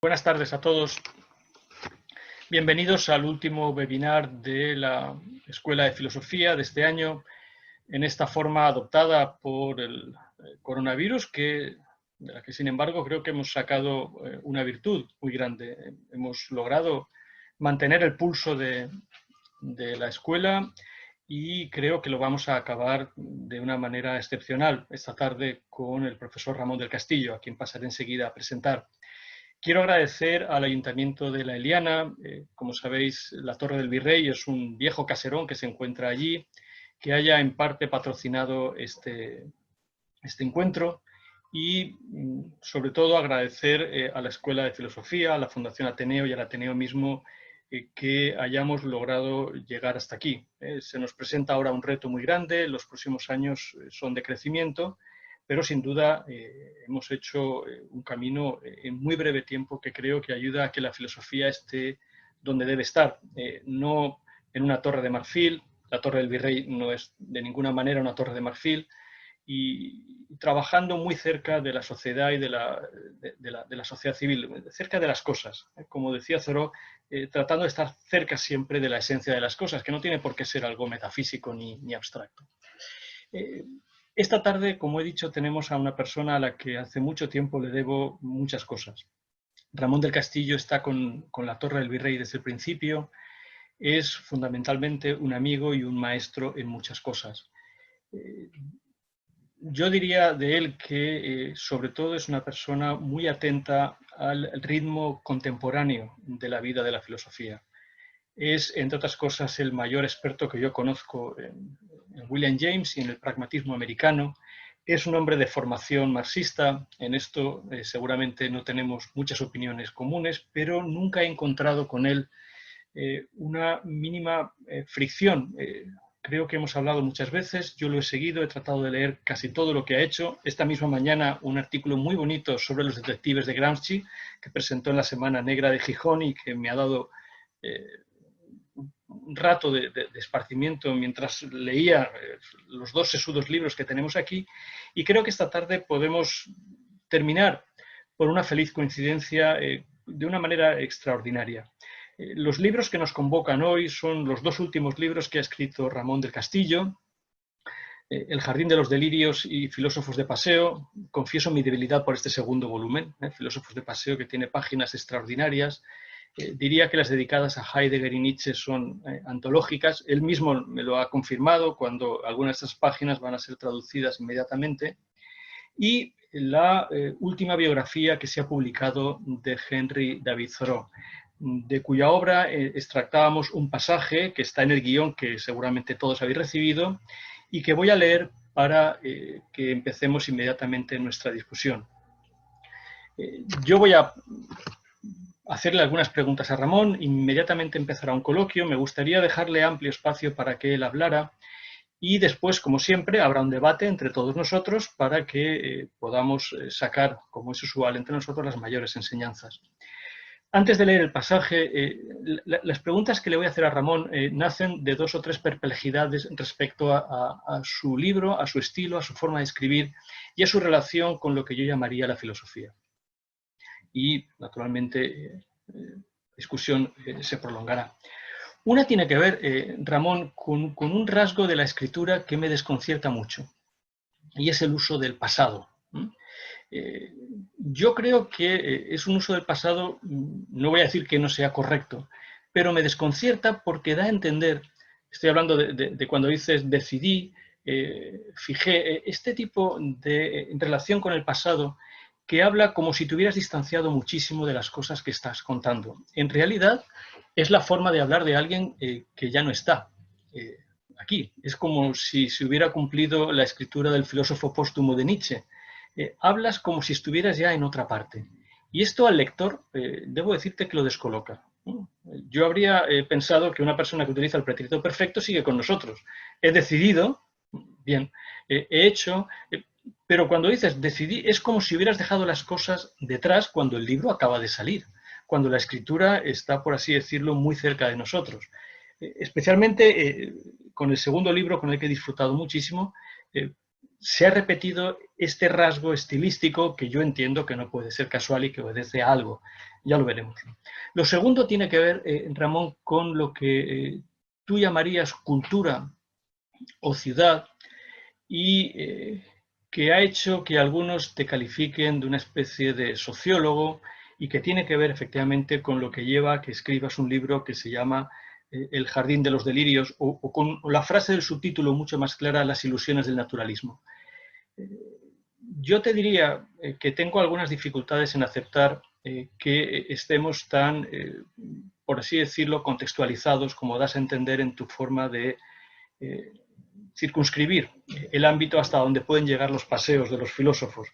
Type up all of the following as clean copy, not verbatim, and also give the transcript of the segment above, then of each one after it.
Buenas tardes a todos. Bienvenidos al último webinar de la Escuela de Filosofía de este año, en esta forma adoptada por el coronavirus, de la que sin embargo creo que hemos sacado una virtud muy grande. Hemos logrado mantener el pulso de la escuela y creo que lo vamos a acabar de una manera excepcional esta tarde con el profesor Ramón del Castillo, a quien pasaré enseguida a presentar. Quiero agradecer al Ayuntamiento de La Eliana. Como sabéis, la Torre del Virrey es un viejo caserón que se encuentra allí, que haya en parte patrocinado este encuentro y sobre todo agradecer a la Escuela de Filosofía, a la Fundación Ateneo y al Ateneo mismo que hayamos logrado llegar hasta aquí. Se nos presenta ahora un reto muy grande, los próximos años son de crecimiento, pero sin duda hemos hecho un camino en muy breve tiempo que creo que ayuda a que la filosofía esté donde debe estar, no en una torre de marfil. La Torre del Virrey no es de ninguna manera una torre de marfil, y trabajando muy cerca de la sociedad y de la sociedad civil, cerca de las cosas. Como decía Thoreau, tratando de estar cerca siempre de la esencia de las cosas, que no tiene por qué ser algo metafísico ni abstracto. Esta tarde, como he dicho, tenemos a una persona a la que hace mucho tiempo le debo muchas cosas. Ramón del Castillo está con la Torre del Virrey desde el principio, es fundamentalmente un amigo y un maestro en muchas cosas. Yo diría de él que sobre todo es una persona muy atenta al ritmo contemporáneo de la vida de la filosofía. Es, entre otras cosas, el mayor experto que yo conozco en William James y en el pragmatismo americano. Es un hombre de formación marxista. En esto seguramente no tenemos muchas opiniones comunes, pero nunca he encontrado con él una mínima fricción. Creo que hemos hablado muchas veces, yo lo he seguido, he tratado de leer casi todo lo que ha hecho. Esta misma mañana un artículo muy bonito sobre los detectives de Gramsci, que presentó en la Semana Negra de Gijón y que me ha dado un rato de esparcimiento mientras leía los dos sesudos libros que tenemos aquí, y creo que esta tarde podemos terminar por una feliz coincidencia de una manera extraordinaria. Los libros que nos convocan hoy son los dos últimos libros que ha escrito Ramón del Castillo, El jardín de los delirios y Filósofos de paseo. Confieso mi debilidad por este segundo volumen, Filósofos de paseo, que tiene páginas extraordinarias. Diría que las dedicadas a Heidegger y Nietzsche son antológicas. Él mismo me lo ha confirmado cuando algunas de estas páginas van a ser traducidas inmediatamente. Y la última biografía que se ha publicado de Henry David Thoreau, de cuya obra extractábamos un pasaje que está en el guión que seguramente todos habéis recibido y que voy a leer para que empecemos inmediatamente nuestra discusión. Yo voy a hacerle algunas preguntas a Ramón, inmediatamente empezará un coloquio, me gustaría dejarle amplio espacio para que él hablara y después, como siempre, habrá un debate entre todos nosotros para que podamos sacar, como es usual entre nosotros, las mayores enseñanzas. Antes de leer el pasaje, las preguntas que le voy a hacer a Ramón nacen de dos o tres perplejidades respecto a su libro, a su estilo, a su forma de escribir y a su relación con lo que yo llamaría la filosofía. Y, naturalmente, la discusión se prolongará. Una tiene que ver, Ramón, con un rasgo de la escritura que me desconcierta mucho, y es el uso del pasado. Yo creo que es un uso del pasado, no voy a decir que no sea correcto, pero me desconcierta porque da a entender, estoy hablando de cuando dices decidí, fijé, este tipo de relación con el pasado que habla como si te hubieras distanciado muchísimo de las cosas que estás contando. En realidad es la forma de hablar de alguien que ya no está aquí. Es como si se hubiera cumplido la escritura del filósofo póstumo de Nietzsche. Hablas como si estuvieras ya en otra parte. Y esto al lector, debo decirte que lo descoloca. Yo habría pensado que una persona que utiliza el pretérito perfecto sigue con nosotros. He decidido, bien, he hecho, pero cuando dices decidí, es como si hubieras dejado las cosas detrás cuando el libro acaba de salir, cuando la escritura está, por así decirlo, muy cerca de nosotros. Especialmente con el segundo libro, con el que he disfrutado muchísimo, se ha repetido este rasgo estilístico que yo entiendo que no puede ser casual y que obedece a algo. Ya lo veremos. Lo segundo tiene que ver, Ramón, con lo que tú llamarías cultura o ciudad y que ha hecho que algunos te califiquen de una especie de sociólogo y que tiene que ver efectivamente con lo que lleva a que escribas un libro que se llama El jardín de los delirios o con la frase del subtítulo mucho más clara, Las ilusiones del naturalismo. Yo te diría que tengo algunas dificultades en aceptar que estemos tan, por así decirlo, contextualizados como das a entender en tu forma de circunscribir el ámbito hasta donde pueden llegar los paseos de los filósofos.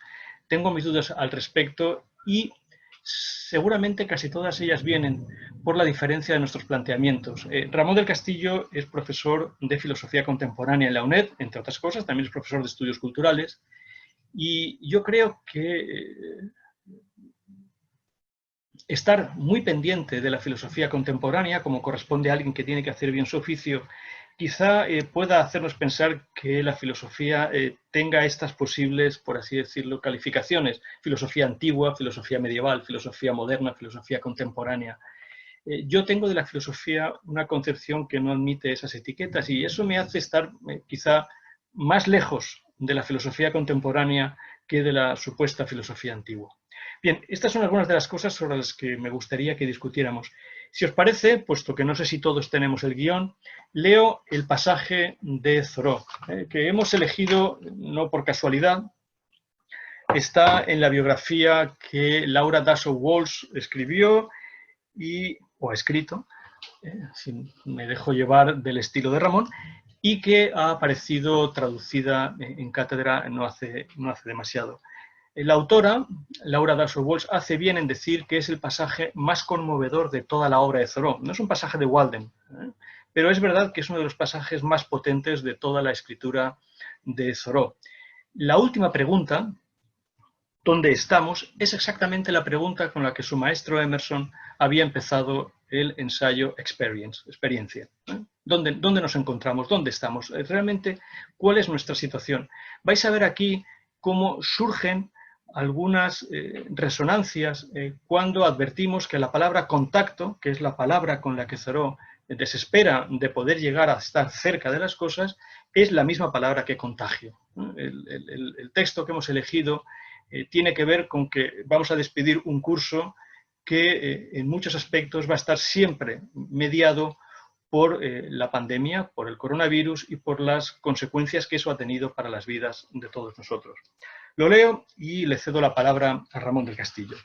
Tengo mis dudas al respecto y seguramente casi todas ellas vienen por la diferencia de nuestros planteamientos. Ramón del Castillo es profesor de filosofía contemporánea en la UNED, entre otras cosas, también es profesor de estudios culturales, y yo creo que estar muy pendiente de la filosofía contemporánea, como corresponde a alguien que tiene que hacer bien su oficio, quizá pueda hacernos pensar que la filosofía tenga estas posibles, por así decirlo, calificaciones. Filosofía antigua, filosofía medieval, filosofía moderna, filosofía contemporánea. Yo tengo de la filosofía una concepción que no admite esas etiquetas y eso me hace estar quizá más lejos de la filosofía contemporánea que de la supuesta filosofía antigua. Bien, estas son algunas de las cosas sobre las que me gustaría que discutiéramos. Si os parece, puesto que no sé si todos tenemos el guión, leo el pasaje de Thoreau, que hemos elegido no por casualidad. Está en la biografía que Laura Dassow Walsh escribió o ha escrito, si me dejo llevar del estilo de Ramón, y que ha aparecido traducida en cátedra no hace demasiado. La autora, Laura Dassow Walsh, hace bien en decir que es el pasaje más conmovedor de toda la obra de Thoreau. No es un pasaje de Walden, pero es verdad que es uno de los pasajes más potentes de toda la escritura de Thoreau. La última pregunta, ¿dónde estamos?, es exactamente la pregunta con la que su maestro Emerson había empezado el ensayo Experiencia. ¿Dónde nos encontramos? ¿Dónde estamos? Realmente, ¿cuál es nuestra situación? Vais a ver aquí cómo surgen algunas resonancias cuando advertimos que la palabra contacto, que es la palabra con la que Thoreau desespera de poder llegar a estar cerca de las cosas, es la misma palabra que contagio. El texto que hemos elegido tiene que ver con que vamos a despedir un curso que en muchos aspectos va a estar siempre mediado por la pandemia, por el coronavirus y por las consecuencias que eso ha tenido para las vidas de todos nosotros. Lo leo y le cedo la palabra a Ramón del Castillo.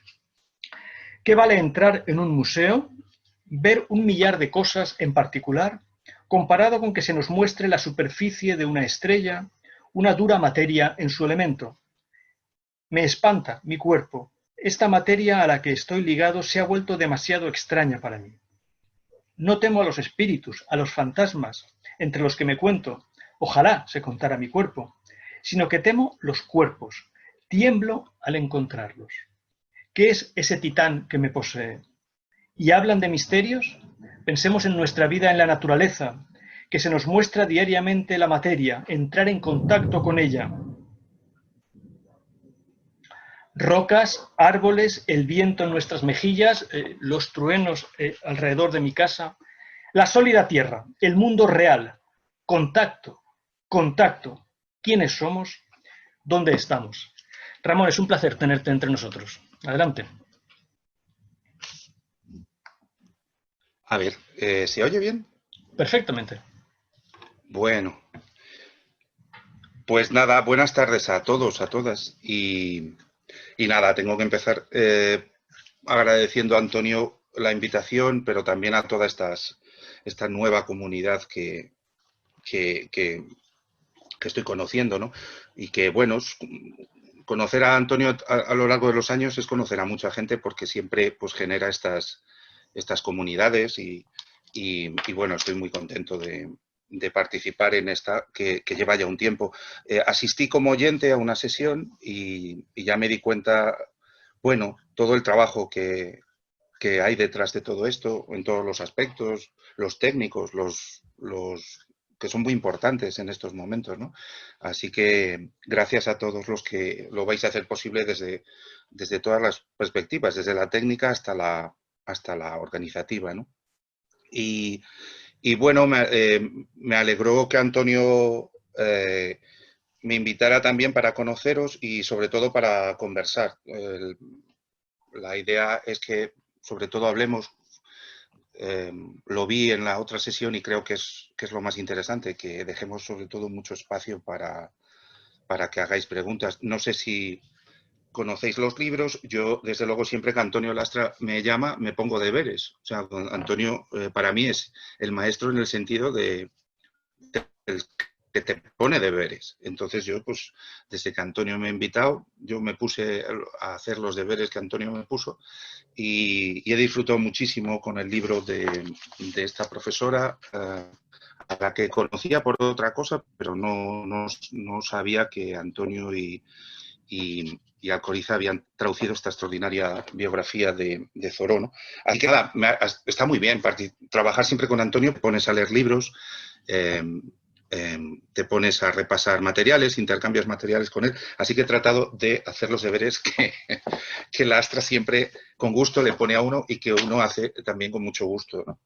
¿Qué vale entrar en un museo, ver 1 millar de cosas en particular, comparado con que se nos muestre la superficie de una estrella, una dura materia en su elemento? Me espanta mi cuerpo. Esta materia a la que estoy ligado se ha vuelto demasiado extraña para mí. No temo a los espíritus, a los fantasmas, entre los que me cuento, ojalá se contara mi cuerpo, sino que temo los cuerpos, tiemblo al encontrarlos. ¿Qué es ese titán que me posee? ¿Y hablan de misterios? Pensemos en nuestra vida en la naturaleza, que se nos muestra diariamente la materia, entrar en contacto con ella. Rocas, árboles, el viento en nuestras mejillas, los truenos alrededor de mi casa, la sólida tierra, el mundo real, contacto, contacto. ¿Quiénes somos? ¿Dónde estamos? Ramón, es un placer tenerte entre nosotros. Adelante. A ver, ¿se oye bien? Perfectamente. Bueno, pues nada, buenas tardes a todos, a todas. Y nada, tengo que empezar agradeciendo a Antonio la invitación, pero también a toda esta nueva comunidad que estoy conociendo, ¿no? Y que, bueno, conocer a Antonio a lo largo de los años es conocer a mucha gente porque siempre pues genera estas comunidades y bueno, estoy muy contento de participar en esta que lleva ya un tiempo. Asistí como oyente a una sesión y ya me di cuenta, bueno, todo el trabajo que hay detrás de todo esto, en todos los aspectos, los técnicos, los que son muy importantes en estos momentos, ¿no? Así que gracias a todos los que lo vais a hacer posible desde todas las perspectivas, desde la técnica hasta la organizativa, ¿no? Y bueno, me alegró que Antonio me invitara también para conoceros y sobre todo para conversar. La idea es que sobre todo hablemos, lo vi en la otra sesión y creo que es lo más interesante, que dejemos sobre todo mucho espacio para que hagáis preguntas. No sé si conocéis los libros. Yo, desde luego, siempre que Antonio Lastra me llama, me pongo deberes. O sea, Antonio para mí es el maestro en el sentido de que te pone deberes. Entonces yo, pues, desde que Antonio me ha invitado, yo me puse a hacer los deberes que Antonio me puso y he disfrutado muchísimo con el libro de esta profesora, a la que conocía por otra cosa, pero no sabía que Antonio y Alcoriza habían traducido esta extraordinaria biografía de Thoreau, ¿no? Así que nada, está muy bien trabajar siempre con Antonio, te pones a leer libros, te pones a repasar materiales, intercambias materiales con él, así que he tratado de hacer los deberes que Lastra siempre con gusto le pone a uno y que uno hace también con mucho gusto, ¿no?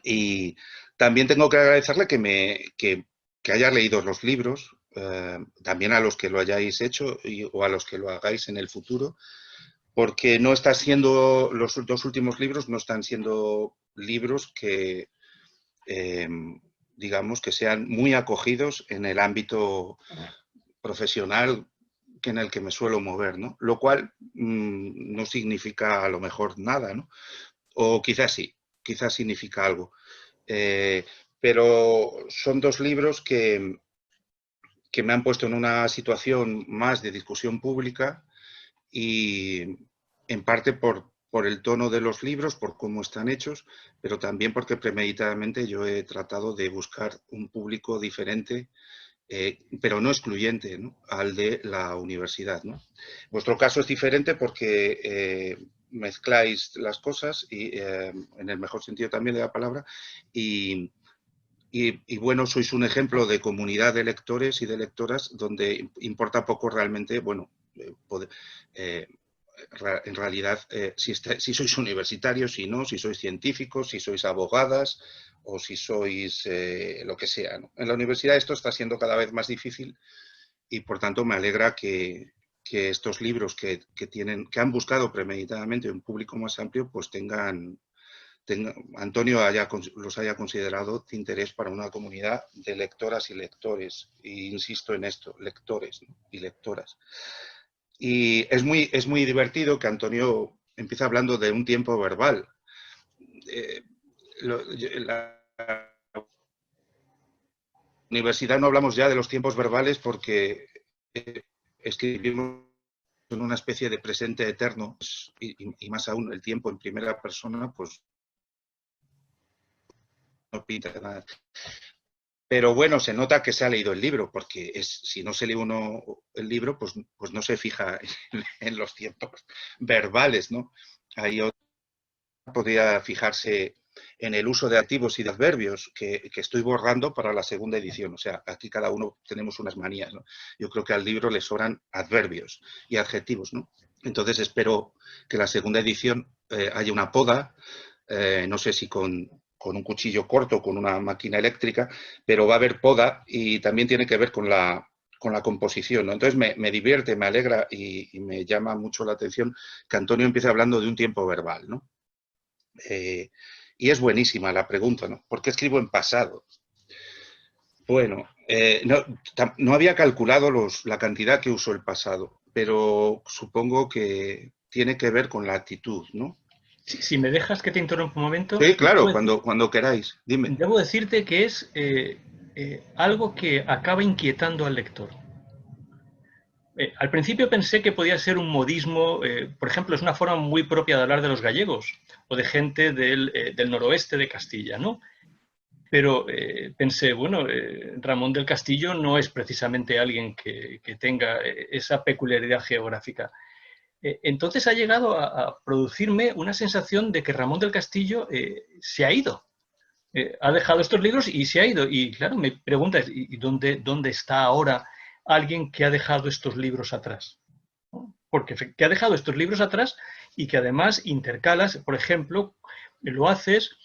Y también tengo que agradecerle que haya leído los libros, también a los que lo hayáis hecho o a los que lo hagáis en el futuro, porque no está siendo, los dos últimos libros no están siendo libros que, digamos, que sean muy acogidos en el ámbito profesional en el que me suelo mover, ¿no? Lo cual no significa a lo mejor nada, ¿no? O quizás sí, quizás significa algo. Pero son dos libros que me han puesto en una situación más de discusión pública y en parte por el tono de los libros, por cómo están hechos, pero también porque premeditadamente yo he tratado de buscar un público diferente, pero no excluyente, ¿no?, al de la universidad, ¿no? Vuestro caso es diferente porque mezcláis las cosas y, en el mejor sentido también de la palabra, y bueno, sois un ejemplo de comunidad de lectores y de lectoras donde importa poco realmente, bueno, en realidad, si sois universitarios, si no, si sois científicos, si sois abogadas o si sois lo que sea, ¿no? En la universidad esto está siendo cada vez más difícil y, por tanto, me alegra que estos libros que han buscado premeditadamente un público más amplio, pues Antonio los haya considerado de interés para una comunidad de lectoras y lectores. E insisto en esto, lectores, ¿no?, y lectoras. Y es muy divertido que Antonio empiece hablando de un tiempo verbal. En la universidad no hablamos ya de los tiempos verbales porque escribimos en una especie de presente eterno y más aún el tiempo en primera persona, pues no pinta nada. Pero bueno, se nota que se ha leído el libro, porque si no se lee uno el libro, pues no se fija en los tiempos verbales, ¿no? Ahí podría fijarse en el uso de adjetivos y de adverbios que estoy borrando para la segunda edición. O sea, aquí cada uno tenemos unas manías, ¿no? Yo creo que al libro le sobran adverbios y adjetivos, ¿no? Entonces espero que la segunda edición haya una poda, no sé si con un cuchillo corto, con una máquina eléctrica, pero va a haber poda y también tiene que ver con la composición, ¿no? Entonces me divierte, me alegra y me llama mucho la atención que Antonio empiece hablando de un tiempo verbal, ¿no? Y es buenísima la pregunta, ¿no? ¿Por qué escribo en pasado? Bueno, no había calculado la cantidad que uso el pasado, pero supongo que tiene que ver con la actitud, ¿no? Si me dejas que te interrumpa un momento. Sí, claro, cuando queráis, dime. Debo decirte que es algo que acaba inquietando al lector. Al principio pensé que podía ser un modismo, por ejemplo, es una forma muy propia de hablar de los gallegos o de gente del noroeste de Castilla, ¿no? Pero pensé, bueno, Ramón del Castillo no es precisamente alguien que tenga esa peculiaridad geográfica. Entonces ha llegado a producirme una sensación de que Ramón del Castillo se ha ido. Ha dejado estos libros y se ha ido. Y claro, me preguntas, ¿y dónde está ahora alguien que ha dejado estos libros atrás? ¿No? Porque que ha dejado estos libros atrás y que además intercalas, por ejemplo, lo haces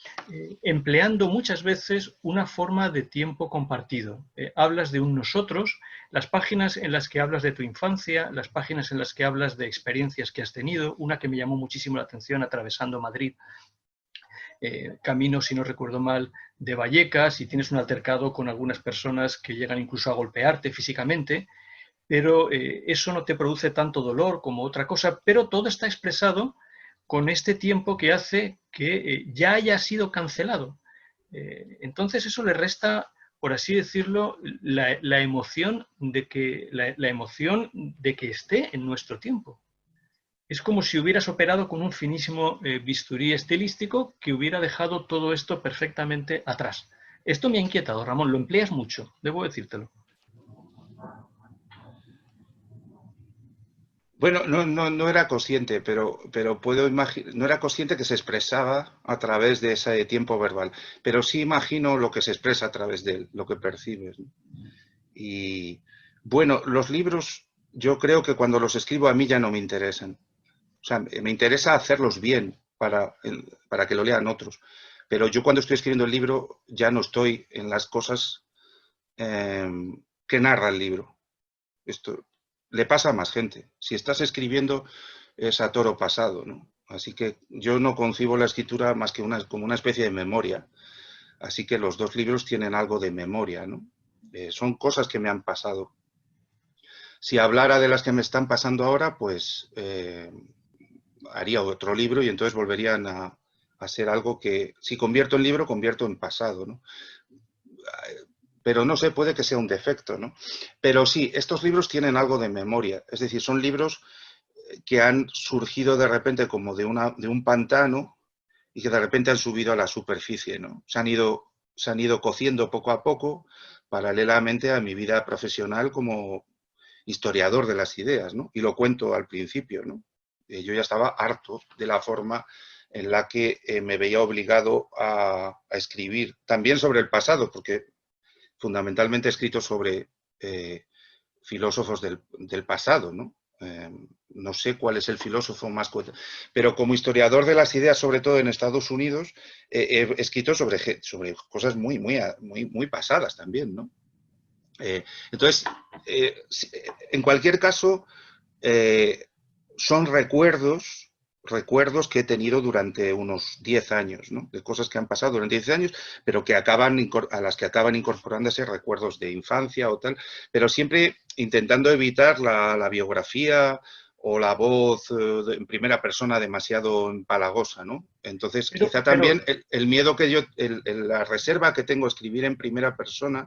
empleando muchas veces una forma de tiempo compartido. Hablas de un nosotros, las páginas en las que hablas de tu infancia, las páginas en las que hablas de experiencias que has tenido, una que me llamó muchísimo la atención atravesando Madrid, camino, si no recuerdo mal, de Vallecas, y tienes un altercado con algunas personas que llegan incluso a golpearte físicamente, pero eso no te produce tanto dolor como otra cosa, pero todo está expresado con este tiempo que hace que ya haya sido cancelado. Entonces eso le resta, por así decirlo, la emoción la emoción de que esté en nuestro tiempo. Es como si hubieras operado con un finísimo bisturí estilístico que hubiera dejado todo esto perfectamente atrás. Esto me ha inquietado, Ramón, lo empleas mucho, debo decírtelo. Bueno, no era consciente, pero puedo imaginar, no era consciente que se expresaba a través de ese tiempo verbal, pero sí imagino lo que se expresa a través de él, lo que percibes, ¿no? Y bueno, los libros, yo creo que cuando los escribo a mí ya no me interesan. O sea, me interesa hacerlos bien para que lo lean otros. Pero yo cuando estoy escribiendo el libro ya no estoy en las cosas eh, que narra el libro. Esto le pasa a más gente. Si estás escribiendo es a toro pasado, ¿no? Así que yo no concibo la escritura más que como una especie de memoria. Así que los dos libros tienen algo de memoria, ¿no? Son cosas que me han pasado. Si hablara de las que me están pasando ahora, pues haría otro libro y entonces volverían a ser algo que, si convierto en libro, convierto en pasado, ¿no? Pero no sé, puede que sea un defecto, ¿no? Pero sí, estos libros tienen algo de memoria, es decir, son libros que han surgido de repente como de un pantano y que de repente han subido a la superficie, ¿no? Se han ido cociendo poco a poco paralelamente a mi vida profesional como historiador de las ideas, ¿no? Y lo cuento al principio, ¿no? Yo ya estaba harto de la forma en la que me veía obligado a escribir, también sobre el pasado, porque fundamentalmente he escrito sobre filósofos del pasado, ¿no? No sé cuál es el filósofo más... Pero como historiador de las ideas, sobre todo en Estados Unidos, he escrito sobre cosas muy pasadas también, ¿no? Entonces, en cualquier caso, son recuerdos que he tenido durante unos 10 años, ¿no? De cosas que han pasado durante 10 años, pero que a las que acaban incorporándose recuerdos de infancia o tal, pero siempre intentando evitar la biografía o la voz en primera persona demasiado empalagosa, ¿no? Entonces, quizá también el miedo que la reserva que tengo a escribir en primera persona,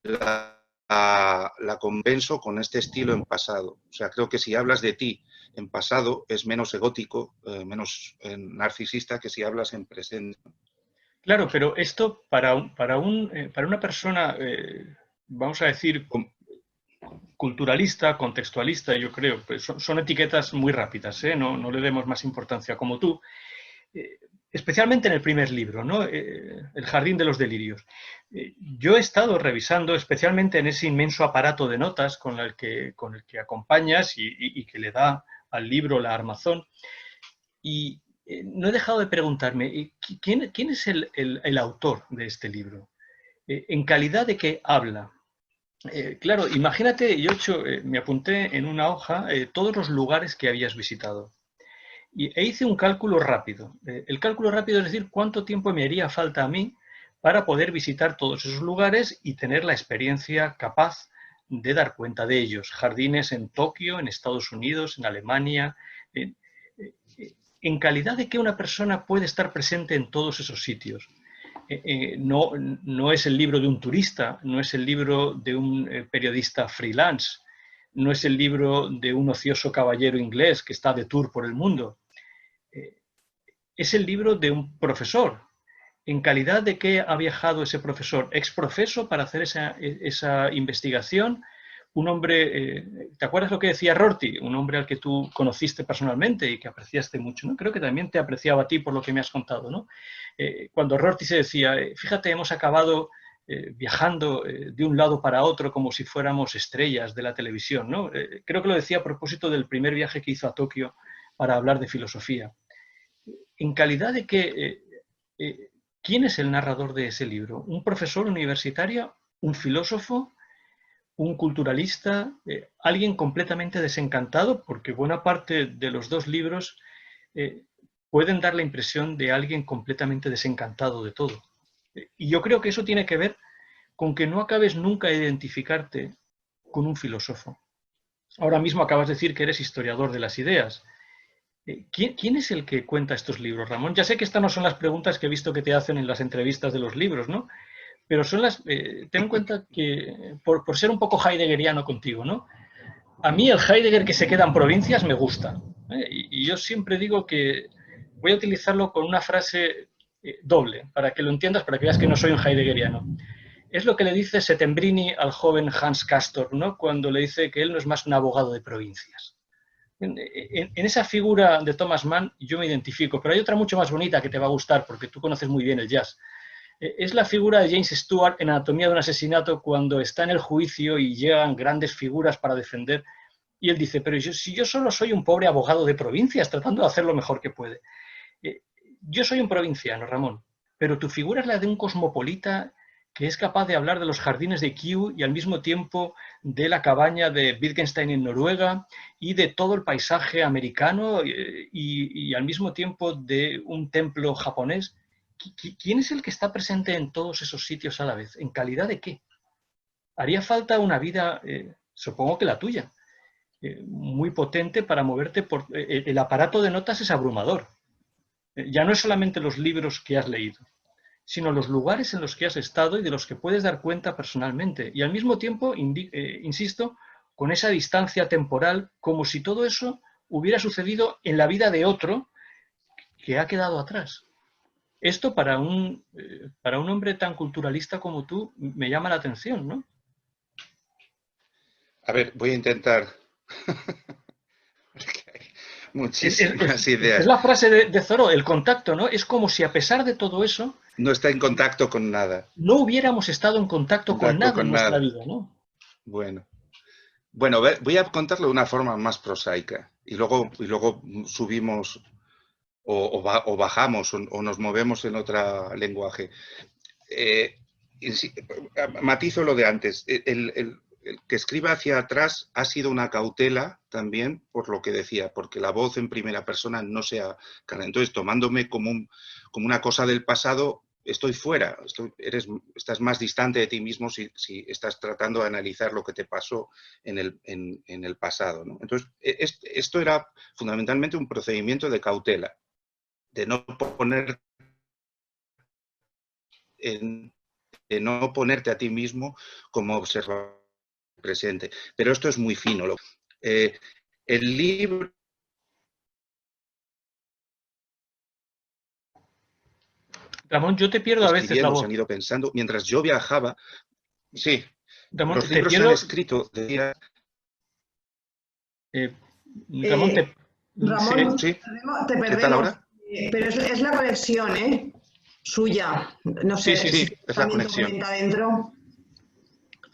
la compenso con este estilo en pasado. O sea, creo que si hablas de ti en pasado es menos egótico, menos narcisista que si hablas en presente. Claro, pero esto para una persona, vamos a decir, culturalista, contextualista, yo creo, pues son etiquetas muy rápidas, ¿eh? No le demos más importancia como tú. Especialmente en el primer libro, ¿no? El jardín de los delirios. Yo he estado revisando, especialmente en ese inmenso aparato de notas con el que acompañas y que le da al libro la armazón, y no he dejado de preguntarme, ¿quién es el autor de este libro? ¿En calidad de qué habla? Claro, imagínate, me apunté en una hoja todos los lugares que habías visitado. E hice un cálculo rápido. El cálculo rápido es decir, cuánto tiempo me haría falta a mí para poder visitar todos esos lugares y tener la experiencia capaz de dar cuenta de ellos. Jardines en Tokio, en Estados Unidos, en Alemania. En calidad de que una persona puede estar presente en todos esos sitios. No es el libro de un turista, no es el libro de un periodista freelance, no es el libro de un ocioso caballero inglés que está de tour por el mundo. Es el libro de un profesor. ¿En calidad de qué ha viajado ese profesor? ¿Exprofeso para hacer esa investigación? un hombre, ¿te acuerdas lo que decía Rorty? Un hombre al que tú conociste personalmente y que apreciaste mucho, ¿no? Creo que también te apreciaba a ti por lo que me has contado, ¿no? Cuando Rorty se decía, fíjate, hemos acabado viajando de un lado para otro como si fuéramos estrellas de la televisión, ¿no? Creo que lo decía a propósito del primer viaje que hizo a Tokio para hablar de filosofía. En calidad de que, ¿quién es el narrador de ese libro? ¿Un profesor universitario? ¿Un filósofo? ¿Un culturalista? ¿Alguien completamente desencantado? Porque buena parte de los dos libros pueden dar la impresión de alguien completamente desencantado de todo. Y yo creo que eso tiene que ver con que no acabes nunca de identificarte con un filósofo. Ahora mismo acabas de decir que eres historiador de las ideas. ¿Quién es el que cuenta estos libros, Ramón? Ya sé que estas no son las preguntas que he visto que te hacen en las entrevistas de los libros, ¿no? Pero son las... ten en cuenta que, por ser un poco heideggeriano contigo, ¿no? A mí el Heidegger que se queda en provincias me gusta. Y yo siempre digo que voy a utilizarlo con una frase doble, para que lo entiendas, para que veas que no soy un heideggeriano. Es lo que le dice Settembrini al joven Hans Castorp, ¿no? Cuando le dice que él no es más un abogado de provincias. En esa figura de Thomas Mann yo me identifico, pero hay otra mucho más bonita que te va a gustar porque tú conoces muy bien el jazz. Es la figura de James Stewart en Anatomía de un asesinato cuando está en el juicio y llegan grandes figuras para defender y él dice, pero si yo solo soy un pobre abogado de provincias tratando de hacer lo mejor que puede. Yo soy un provinciano, Ramón, pero tu figura es la de un cosmopolita que es capaz de hablar de los jardines de Kew y al mismo tiempo de la cabaña de Wittgenstein en Noruega y de todo el paisaje americano y al mismo tiempo de un templo japonés. ¿Quién es el que está presente en todos esos sitios a la vez? ¿En calidad de qué? Haría falta una vida, supongo que la tuya, muy potente para moverte por... el aparato de notas es abrumador. Ya no es solamente los libros que has leído, sino los lugares en los que has estado y de los que puedes dar cuenta personalmente. Y al mismo tiempo, insisto, con esa distancia temporal, como si todo eso hubiera sucedido en la vida de otro que ha quedado atrás. Esto para un hombre tan culturalista como tú me llama la atención, ¿no? A ver, voy a intentar. Muchísimas Es ideas. la frase de Thoreau, el contacto, ¿no? Es como si a pesar de todo eso No está en contacto con nada. no hubiéramos estado en contacto con Contacto nada en con nuestra nada. vida, ¿no? Bueno. Bueno, voy a contarlo de una forma más prosaica y luego subimos o bajamos o nos movemos en otro lenguaje. Matizo lo de antes. El que escriba hacia atrás ha sido una cautela también por lo que decía, porque la voz en primera persona no sea... Entonces, tomándome como una cosa del pasado, estoy fuera, estás más distante de ti mismo si estás tratando de analizar lo que te pasó en el pasado, ¿no? Entonces, esto era fundamentalmente un procedimiento de cautela, de no ponerte a ti mismo como observador presente. Pero esto es muy fino. El libro... Ramón, yo te pierdo a veces la escribiendo, se voz. han ido pensando. Mientras yo viajaba, sí, Ramón, los te libros se han pierdo. escrito de... Ramón, Eh, Ramón, Sí, te ¿qué tal perdemos, ahora? pero es la conexión, ¿eh? Suya. No sé Sí, si es la también conexión. comenta dentro.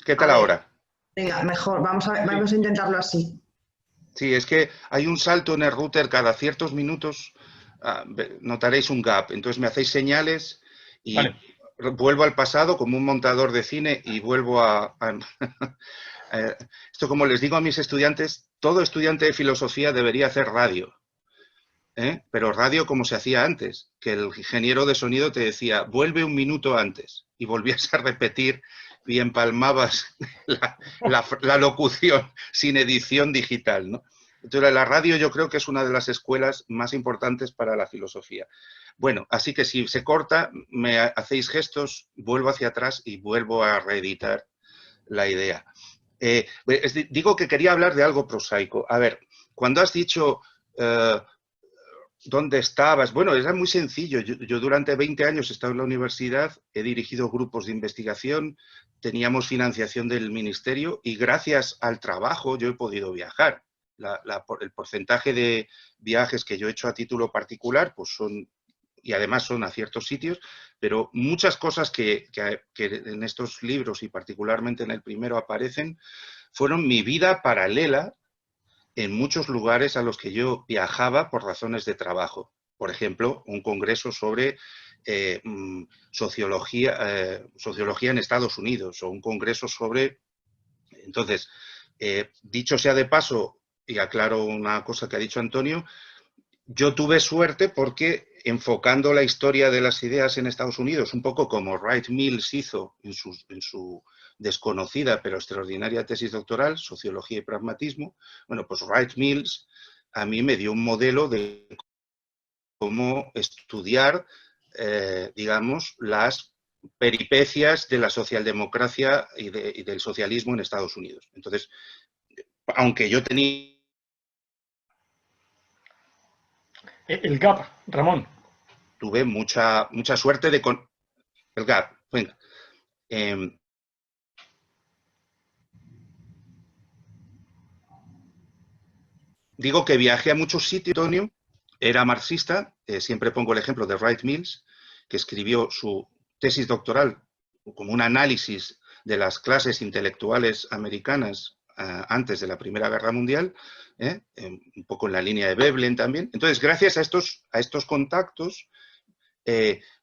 ¿Qué A tal ver, ahora? venga, mejor, vamos a intentarlo así. Sí, es que hay un salto en el router cada ciertos minutos, notaréis un gap. Entonces me hacéis señales y Vale. vuelvo al pasado como un montador de cine y vuelvo esto, como les digo a mis estudiantes, todo estudiante de filosofía debería hacer radio. Pero radio como se hacía antes, que el ingeniero de sonido te decía, vuelve un minuto antes, y volvías a repetir y empalmabas la locución sin edición digital, ¿no? Entonces, la radio yo creo que es una de las escuelas más importantes para la filosofía. Bueno, así que si se corta, me hacéis gestos, vuelvo hacia atrás y vuelvo a reeditar la idea. Digo que quería hablar de algo prosaico. A ver, cuando has dicho... ¿Dónde estabas? Bueno, era muy sencillo. Yo durante 20 años he estado en la universidad, he dirigido grupos de investigación, teníamos financiación del ministerio y gracias al trabajo yo he podido viajar. El porcentaje de viajes que yo he hecho a título particular, pues son, y además son a ciertos sitios, pero muchas cosas que en estos libros y particularmente en el primero aparecen, fueron mi vida paralela en muchos lugares a los que yo viajaba por razones de trabajo. Por ejemplo, un congreso sobre sociología en Estados Unidos o un congreso sobre... Entonces, dicho sea de paso, y aclaro una cosa que ha dicho Antonio, yo tuve suerte porque enfocando la historia de las ideas en Estados Unidos, un poco como Wright Mills hizo en su desconocida pero extraordinaria tesis doctoral, Sociología y Pragmatismo, bueno, pues Wright Mills a mí me dio un modelo de cómo estudiar, digamos, las peripecias de la socialdemocracia y del socialismo en Estados Unidos. Entonces, aunque yo tenía... El gap, Ramón. Tuve mucha suerte de... El gap, venga. Digo que viajé a muchos sitios, Antonio, era marxista, siempre pongo el ejemplo de Wright Mills, que escribió su tesis doctoral como un análisis de las clases intelectuales americanas antes de la Primera Guerra Mundial, un poco en la línea de Veblen también. Entonces, gracias a estos contactos,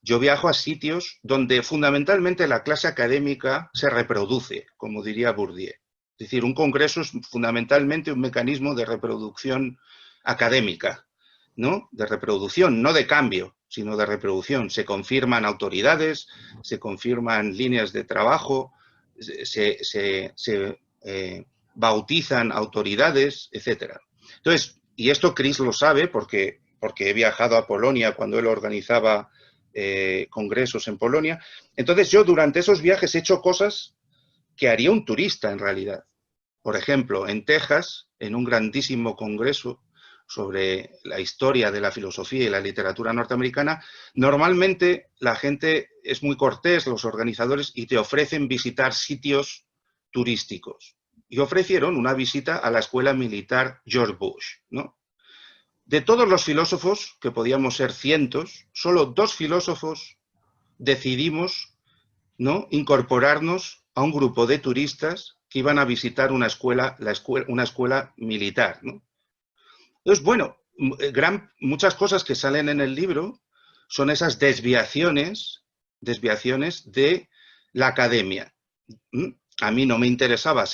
yo viajo a sitios donde fundamentalmente la clase académica se reproduce, como diría Bourdieu. Es decir, un congreso es fundamentalmente un mecanismo de reproducción académica, ¿no? De reproducción, no de cambio, sino de reproducción. Se confirman autoridades, se confirman líneas de trabajo, se bautizan autoridades, etc. Entonces, y esto Chris lo sabe porque he viajado a Polonia cuando él organizaba congresos en Polonia. Entonces yo durante esos viajes he hecho cosas que haría un turista en realidad. Por ejemplo, en Texas, en un grandísimo congreso sobre la historia de la filosofía y la literatura norteamericana, normalmente la gente es muy cortés, los organizadores, y te ofrecen visitar sitios turísticos. Y ofrecieron una visita a la escuela militar George Bush, ¿no? De todos los filósofos, que podíamos ser cientos, solo 2 filósofos decidimos, ¿no?, incorporarnos a un grupo de turistas que iban a visitar una escuela militar, ¿no? Entonces, bueno, muchas cosas que salen en el libro son esas desviaciones de la academia. A mí no me interesaba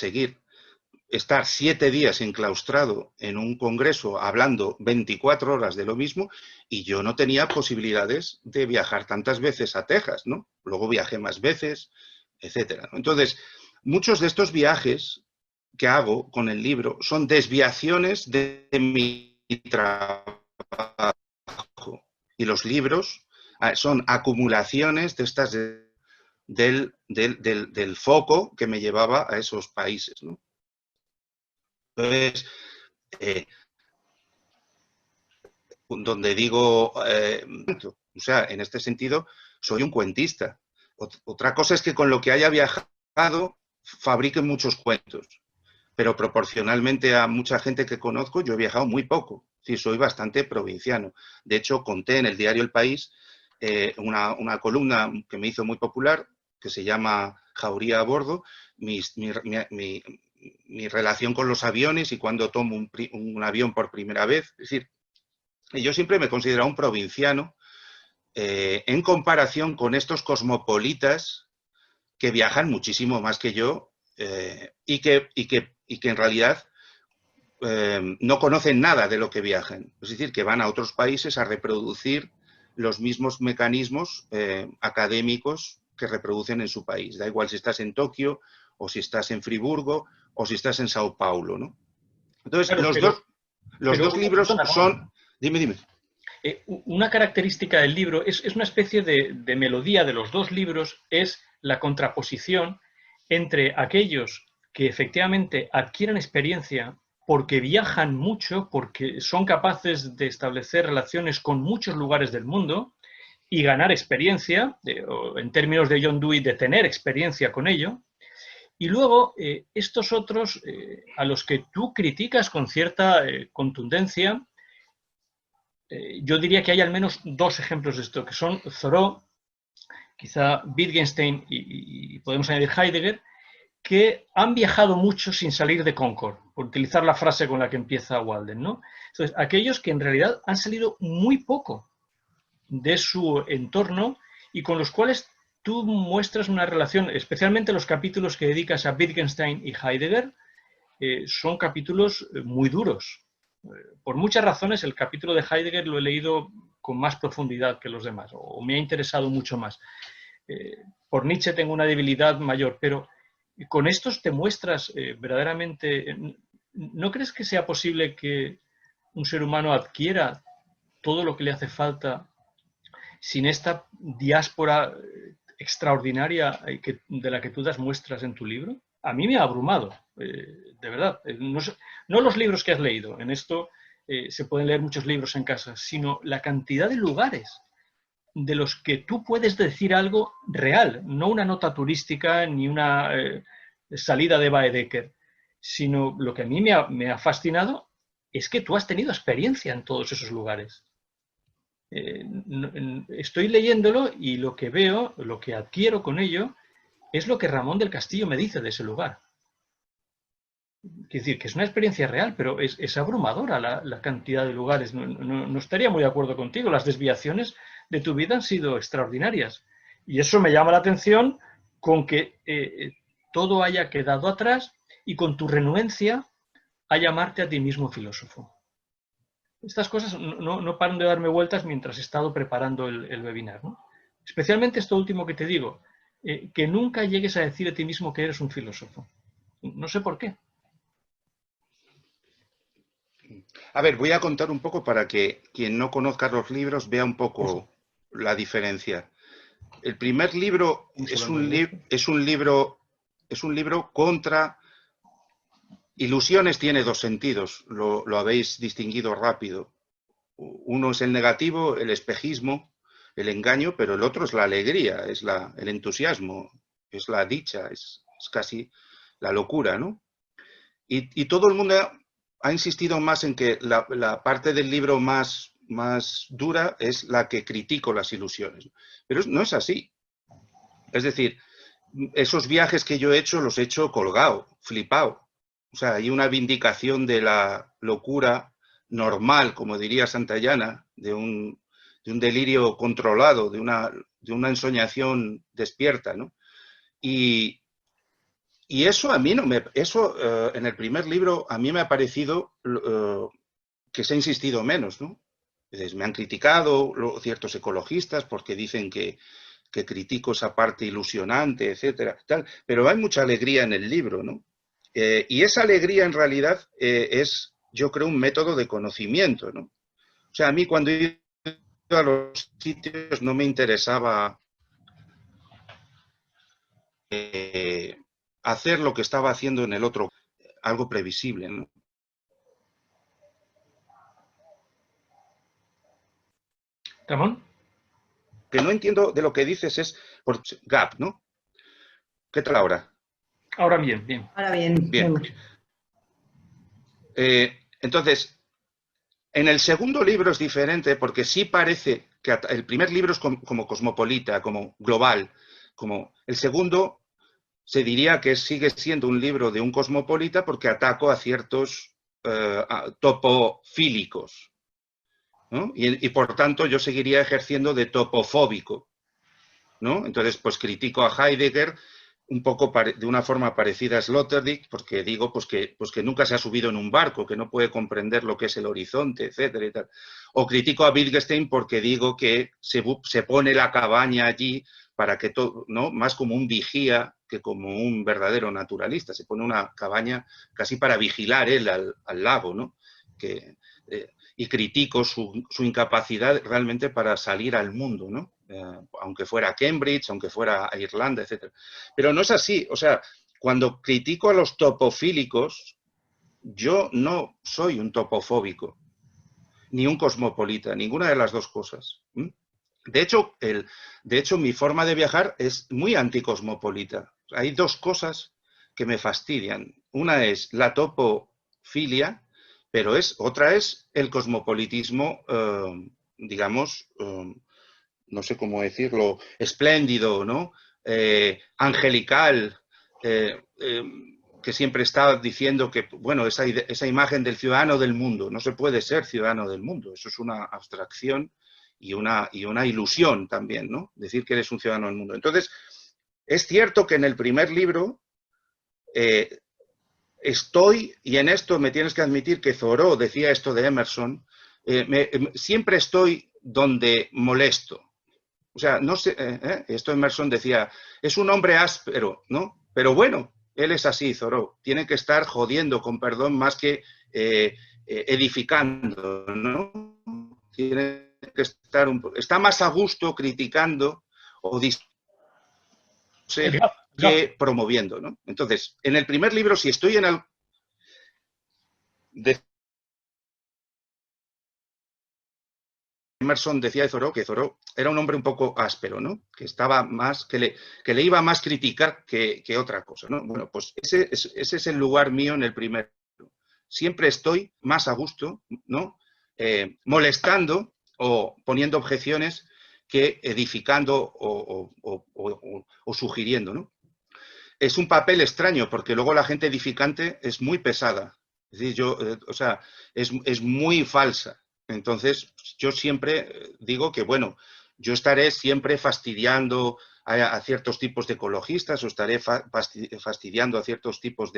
estar 7 días enclaustrado en un congreso hablando 24 horas de lo mismo y yo no tenía posibilidades de viajar tantas veces a Texas, ¿no? Luego viajé más veces, etcétera. Entonces, muchos de estos viajes que hago con el libro son desviaciones de mi trabajo y los libros son acumulaciones de estas del foco que me llevaba a esos países, ¿no? Entonces, donde digo, o sea, en este sentido, soy un cuentista. Otra cosa es que con lo que haya viajado, fabrique muchos cuentos, pero proporcionalmente a mucha gente que conozco, yo he viajado muy poco. Sí, soy bastante provinciano. De hecho, conté en el diario El País una columna que me hizo muy popular, que se llama Jauría a bordo, mi relación con los aviones y cuando tomo un avión por primera vez. Es decir, yo siempre me he considerado un provinciano en comparación con estos cosmopolitas que viajan muchísimo más que yo y que en realidad no conocen nada de lo que viajan. Es decir, que van a otros países a reproducir los mismos mecanismos académicos que reproducen en su país. Da igual si estás en Tokio o si estás en Friburgo o si estás en Sao Paulo, ¿no? Entonces, claro, los dos libros son... Dime. Una característica del libro es una especie de melodía de los 2 libros, es la contraposición entre aquellos que efectivamente adquieren experiencia porque viajan mucho, porque son capaces de establecer relaciones con muchos lugares del mundo y ganar experiencia, o en términos de John Dewey, de tener experiencia con ello. Y luego, estos otros, a los que tú criticas con cierta contundencia, yo diría que hay al menos dos ejemplos de esto, que son Thoreau, quizá Wittgenstein y podemos añadir Heidegger, que han viajado mucho sin salir de Concord, por utilizar la frase con la que empieza Walden, ¿no? Entonces, aquellos que en realidad han salido muy poco de su entorno y con los cuales tú muestras una relación, especialmente los capítulos que dedicas a Wittgenstein y Heidegger, son capítulos muy duros. Por muchas razones, el capítulo de Heidegger lo he leído con más profundidad que los demás, o me ha interesado mucho más. Por Nietzsche tengo una debilidad mayor, pero con estos te muestras verdaderamente... ¿No crees que sea posible que un ser humano adquiera todo lo que le hace falta sin esta diáspora extraordinaria de la que tú das muestras en tu libro? A mí me ha abrumado, de verdad. No los libros que has leído, en esto se pueden leer muchos libros en casa, sino la cantidad de lugares de los que tú puedes decir algo real, no una nota turística ni una salida de Baedeker, sino lo que a mí me ha fascinado es que tú has tenido experiencia en todos esos lugares. Estoy leyéndolo y lo que veo, lo que adquiero con ello, es lo que Ramón del Castillo me dice de ese lugar. Quiero decir, que es una experiencia real, pero es abrumadora la cantidad de lugares. No estaría muy de acuerdo contigo. Las desviaciones de tu vida han sido extraordinarias. Y eso me llama la atención con que todo haya quedado atrás y con tu renuencia a llamarte a ti mismo filósofo. Estas cosas no paran de darme vueltas mientras he estado preparando el webinar, ¿no? Especialmente esto último que te digo, que nunca llegues a decir a ti mismo que eres un filósofo. No sé por qué. A ver, voy a contar un poco para que quien no conozca los libros vea un poco la diferencia. El primer libro es un libro contra ilusiones, tiene dos sentidos, lo habéis distinguido rápido. Uno es el negativo, el espejismo, el engaño, pero el otro es la alegría, es el entusiasmo, es la dicha, es casi la locura, ¿no? Y todo el mundo ha insistido más en que la parte del libro más dura es la que critico las ilusiones. Pero no es así. Es decir, esos viajes que yo he hecho los he hecho colgado, flipado. O sea, hay una vindicación de la locura normal, como diría Santayana, de un delirio controlado, de una ensoñación despierta, ¿no? Y eso a mí no me... Eso en el primer libro a mí me ha parecido que se ha insistido menos, ¿no? Entonces, me han criticado ciertos ecologistas porque dicen que critico esa parte ilusionante, etcétera, tal, pero hay mucha alegría en el libro, ¿no? Y esa alegría en realidad es, yo creo, un método de conocimiento, ¿no? O sea, a mí cuando he ido a los sitios no me interesaba hacer lo que estaba haciendo en el otro, algo previsible, ¿no? ¿Ramón? Que no entiendo de lo que dices es por gap, ¿no? ¿Qué tal ahora? Ahora bien, bien. Ahora bien. Bien. Entonces, en el segundo libro es diferente porque sí parece que el primer libro es como cosmopolita, como global, como el segundo se diría que sigue siendo un libro de un cosmopolita porque ataco a ciertos topofílicos, ¿no? Y por tanto yo seguiría ejerciendo de topofóbico, ¿no? Entonces, pues critico a Heidegger un poco de una forma parecida a Sloterdijk, porque digo pues que nunca se ha subido en un barco, que no puede comprender lo que es el horizonte, etcétera y tal. O critico a Wittgenstein porque digo que se pone la cabaña allí para que todo, ¿no? Más como un vigía que como un verdadero naturalista. Se pone una cabaña casi para vigilar él al lago, ¿no? Y critico su incapacidad realmente para salir al mundo, ¿no? Aunque fuera a Cambridge, aunque fuera a Irlanda, etc. Pero no es así. O sea, cuando critico a los topofílicos, yo no soy un topofóbico, ni un cosmopolita, ninguna de las dos cosas. De hecho, mi forma de viajar es muy anticosmopolita. Hay dos cosas que me fastidian. Una es la topofilia, pero otra es el cosmopolitismo, digamos, no sé cómo decirlo, espléndido, ¿no? Angelical, que siempre está diciendo que, bueno, esa imagen del ciudadano del mundo, no se puede ser ciudadano del mundo, eso es una abstracción y una ilusión también, ¿no? Decir que eres un ciudadano del mundo. Entonces, es cierto que en el primer libro y en esto me tienes que admitir que Thoreau decía esto de Emerson, siempre estoy donde molesto. O sea, no sé, esto Emerson decía, es un hombre áspero, ¿no? Pero bueno, él es así, Thoreau. Tiene que estar jodiendo, con perdón, más que edificando, ¿no? Tiene que estar está más a gusto criticando o que promoviendo, ¿no? Entonces, en el primer libro, si estoy en el... Emerson decía de Thoreau que Thoreau era un hombre un poco áspero, ¿no? Que estaba más, que le iba más criticar que otra cosa, ¿no? Bueno, pues ese es el lugar mío en el primer libro. Siempre estoy más a gusto, ¿no? Molestando o poniendo objeciones que edificando o sugiriendo, ¿no? Es un papel extraño porque luego la gente edificante es muy pesada. Es decir, o sea, es muy falsa. Entonces, yo siempre digo que, bueno, yo estaré siempre fastidiando a ciertos tipos de ecologistas o estaré fastidiando a ciertos tipos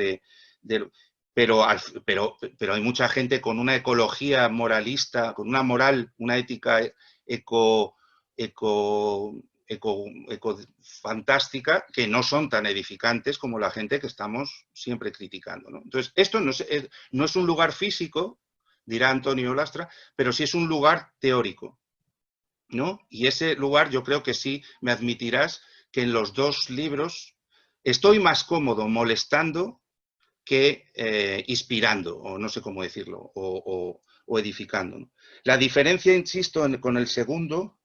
pero hay mucha gente con una ecología moralista, con una moral, una ética fantástica, que no son tan edificantes como la gente que estamos siempre criticando, ¿no? Entonces, esto no es un lugar físico, dirá Antonio Lastra, pero sí es un lugar teórico, ¿no? Y ese lugar yo creo que sí me admitirás que en los dos libros estoy más cómodo molestando que inspirando, o no sé cómo decirlo, o edificando, ¿no? La diferencia, insisto, con el segundo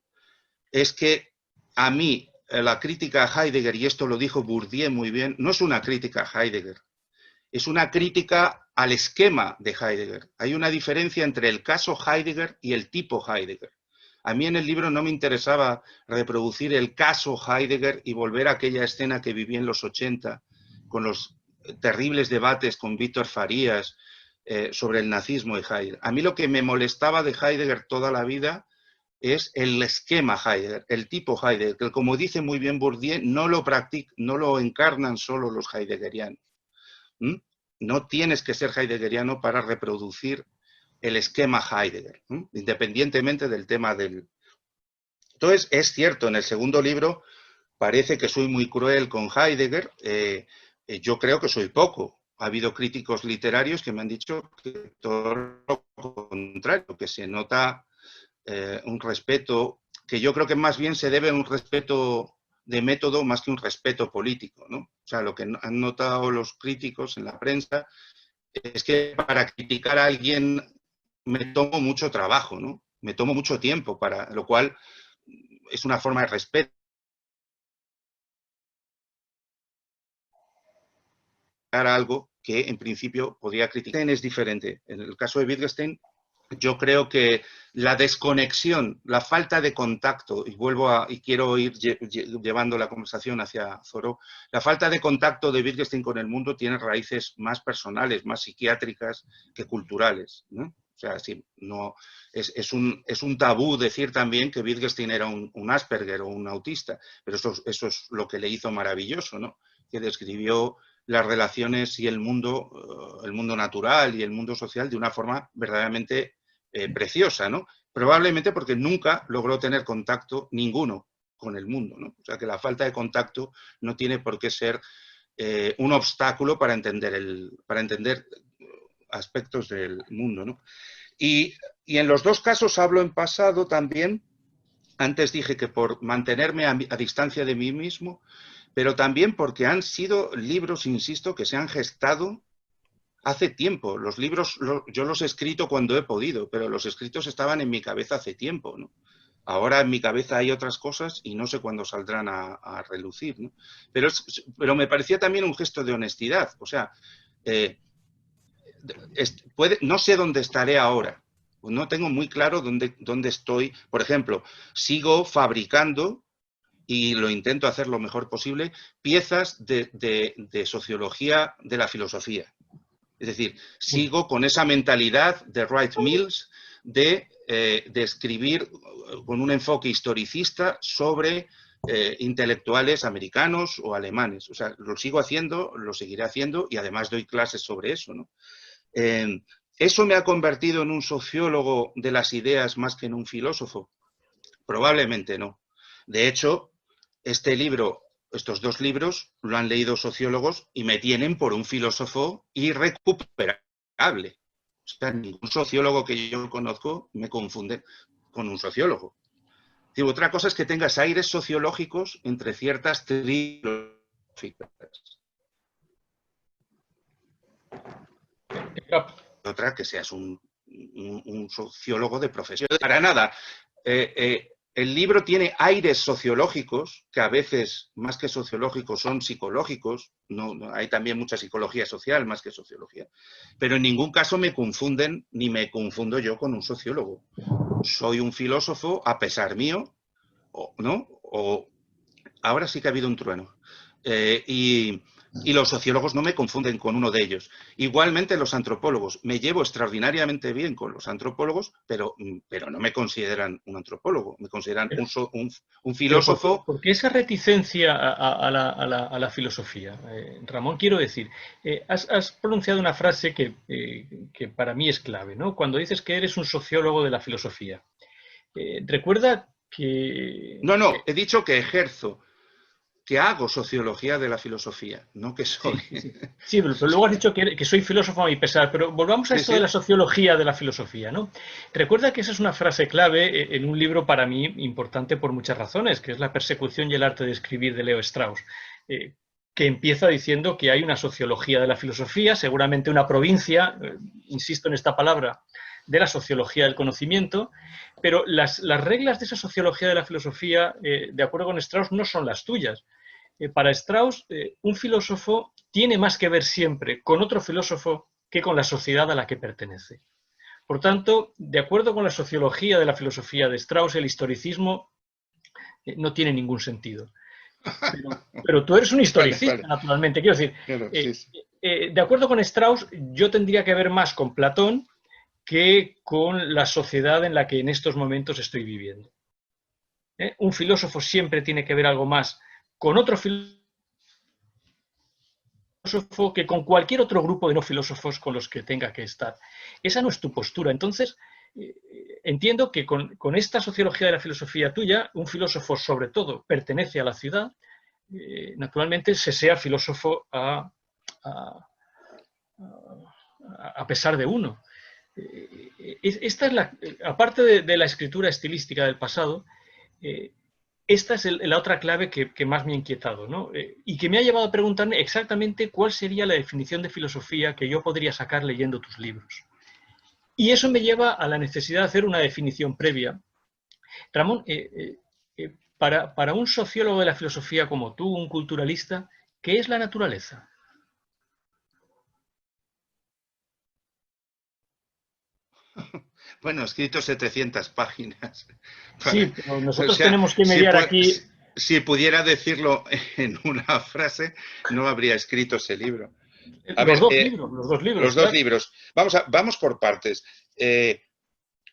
es que a mí la crítica a Heidegger, y esto lo dijo Bourdieu muy bien, no es una crítica a Heidegger, es una crítica al esquema de Heidegger. Hay una diferencia entre el caso Heidegger y el tipo Heidegger. A mí en el libro no me interesaba reproducir el caso Heidegger y volver a aquella escena que viví en los 80 con los terribles debates con Víctor Farías sobre el nazismo de Heidegger. A mí lo que me molestaba de Heidegger toda la vida es el esquema Heidegger, el tipo Heidegger, que como dice muy bien Bourdieu, no lo encarnan solo los heideggerianos. No tienes que ser heideggeriano para reproducir el esquema Heidegger, independientemente del tema del... Entonces, es cierto, en el segundo libro parece que soy muy cruel con Heidegger, yo creo que soy poco. Ha habido críticos literarios que me han dicho que todo lo contrario, que se nota un respeto, que yo creo que más bien se debe a un respeto de método más que un respeto político, ¿no? O sea, lo que han notado los críticos en la prensa es que para criticar a alguien me tomo mucho trabajo, ¿no? Me tomo mucho tiempo, para lo cual es una forma de respeto. Algo que en principio podría criticar. Es diferente. En el caso de Wittgenstein, yo creo que la desconexión, la falta de contacto, y quiero ir llevando la conversación hacia Thoreau, la falta de contacto de Wittgenstein con el mundo tiene raíces más personales, más psiquiátricas que culturales, ¿no? O sea, sí, no, es un tabú decir también que Wittgenstein era un Asperger o un autista, pero eso es lo que le hizo maravilloso, ¿no? Que describió las relaciones y el mundo natural y el mundo social de una forma verdaderamente preciosa, ¿no? Probablemente porque nunca logró tener contacto ninguno con el mundo, ¿no? O sea que la falta de contacto no tiene por qué ser un obstáculo para entender aspectos del mundo, ¿no? Y en los dos casos hablo en pasado también. Antes dije que por mantenerme a distancia de mí mismo, pero también porque han sido libros, insisto, que se han gestado hace tiempo. Los libros yo los he escrito cuando he podido, pero los escritos estaban en mi cabeza hace tiempo, ¿no? Ahora en mi cabeza hay otras cosas y no sé cuándo saldrán a relucir, ¿no? Pero me parecía también un gesto de honestidad. O sea, no sé dónde estaré ahora. No tengo muy claro dónde estoy. Por ejemplo, sigo fabricando, y lo intento hacer lo mejor posible, piezas de sociología de la filosofía. Es decir, sigo con esa mentalidad de Wright Mills de escribir con un enfoque historicista sobre intelectuales americanos o alemanes. O sea, lo sigo haciendo, lo seguiré haciendo y además doy clases sobre eso, ¿no? ¿Eso me ha convertido en un sociólogo de las ideas más que en un filósofo? Probablemente no. De hecho, estos dos libros lo han leído sociólogos y me tienen por un filósofo irrecuperable. O sea, ningún sociólogo que yo conozco me confunde con un sociólogo. Y otra cosa es que tengas aires sociológicos entre ciertas teorías. Otra que seas un sociólogo de profesión. Para nada. El libro tiene aires sociológicos, que a veces, más que sociológicos, son psicológicos. No, hay también mucha psicología social, más que sociología. Pero en ningún caso me confunden, ni me confundo yo con un sociólogo. Soy un filósofo, a pesar mío, ¿no? Ahora sí que ha habido un trueno. Y los sociólogos no me confunden con uno de ellos. Igualmente los antropólogos. Me llevo extraordinariamente bien con los antropólogos, pero no me consideran un antropólogo. Me consideran un filósofo. ¿Por qué esa reticencia a la filosofía? Ramón, quiero decir, has pronunciado una frase que para mí es clave, ¿no? Cuando dices que eres un sociólogo de la filosofía. Recuerda que... No, he dicho que ejerzo, que hago sociología de la filosofía, no que soy. Sí, pero luego has dicho que soy filósofo a mi pesar, pero volvamos a esto de la sociología de la filosofía, ¿no? Recuerda que esa es una frase clave en un libro para mí importante por muchas razones, que es La persecución y el arte de escribir de Leo Strauss, que empieza diciendo que hay una sociología de la filosofía, seguramente una provincia, insisto en esta palabra, de la sociología del conocimiento, pero las reglas de esa sociología de la filosofía, de acuerdo con Strauss, no son las tuyas. Para Strauss, un filósofo tiene más que ver siempre con otro filósofo que con la sociedad a la que pertenece. Por tanto, de acuerdo con la sociología de la filosofía de Strauss, el historicismo no tiene ningún sentido. Pero tú eres un historicista, vale. Naturalmente. Quiero decir, claro, sí. De acuerdo con Strauss, yo tendría que ver más con Platón que con la sociedad en la que en estos momentos estoy viviendo. Un filósofo siempre tiene que ver algo más con otro filósofo que con cualquier otro grupo de no filósofos con los que tenga que estar. Esa no es tu postura. Entonces, entiendo que con esta sociología de la filosofía tuya, un filósofo sobre todo pertenece a la ciudad, naturalmente se sea filósofo a pesar de uno. Esta es aparte de la escritura estilística del pasado, esta es la otra clave que más me ha inquietado, ¿no? Y que me ha llevado a preguntarme exactamente cuál sería la definición de filosofía que yo podría sacar leyendo tus libros. Y eso me lleva a la necesidad de hacer una definición previa. Ramón, para un sociólogo de la filosofía como tú, un culturalista, ¿qué es la naturaleza? Bueno, he escrito 700 páginas. Sí, pero nosotros tenemos que mediar aquí... Si pudiera decirlo en una frase, no habría escrito ese libro. Los dos libros. Vamos por partes.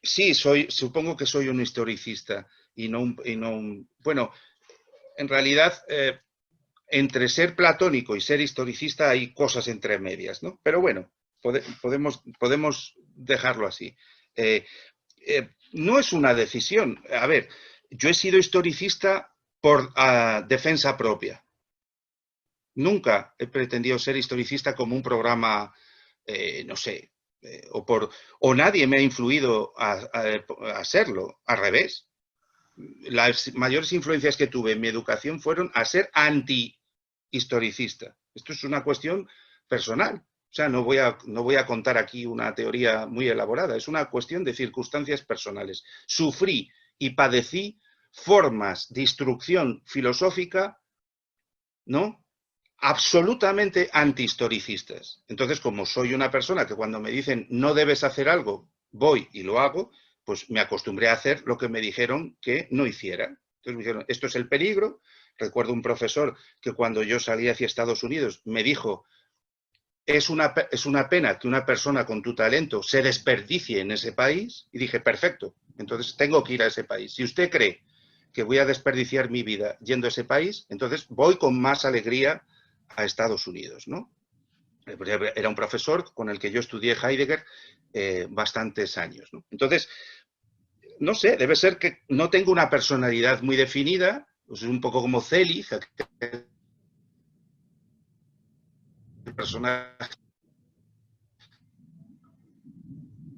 Sí, supongo que soy un historicista y no un... Bueno, en realidad, entre ser platónico y ser historicista hay cosas entre medias, ¿no? Pero bueno, podemos dejarlo así. No es una decisión. A ver, yo he sido historicista por defensa propia. Nunca he pretendido ser historicista como un programa, no sé, o nadie me ha influido a serlo, al revés. Las mayores influencias que tuve en mi educación fueron a ser anti-historicista. Esto es una cuestión personal. O sea, no voy a contar aquí una teoría muy elaborada, es una cuestión de circunstancias personales. Sufrí y padecí formas de instrucción filosófica, ¿no?, absolutamente antihistoricistas. Entonces, como soy una persona que cuando me dicen no debes hacer algo, voy y lo hago, pues me acostumbré a hacer lo que me dijeron que no hiciera. Entonces me dijeron, esto es el peligro. Recuerdo un profesor que cuando yo salí hacia Estados Unidos me dijo, es una pena que una persona con tu talento se desperdicie en ese país. Y dije, perfecto, entonces tengo que ir a ese país. Si usted cree que voy a desperdiciar mi vida yendo a ese país, entonces voy con más alegría a Estados Unidos, ¿no? Era un profesor con el que yo estudié Heidegger bastantes años, ¿no? Entonces, no sé, debe ser que no tengo una personalidad muy definida, pues es un poco como Zelig, el personaje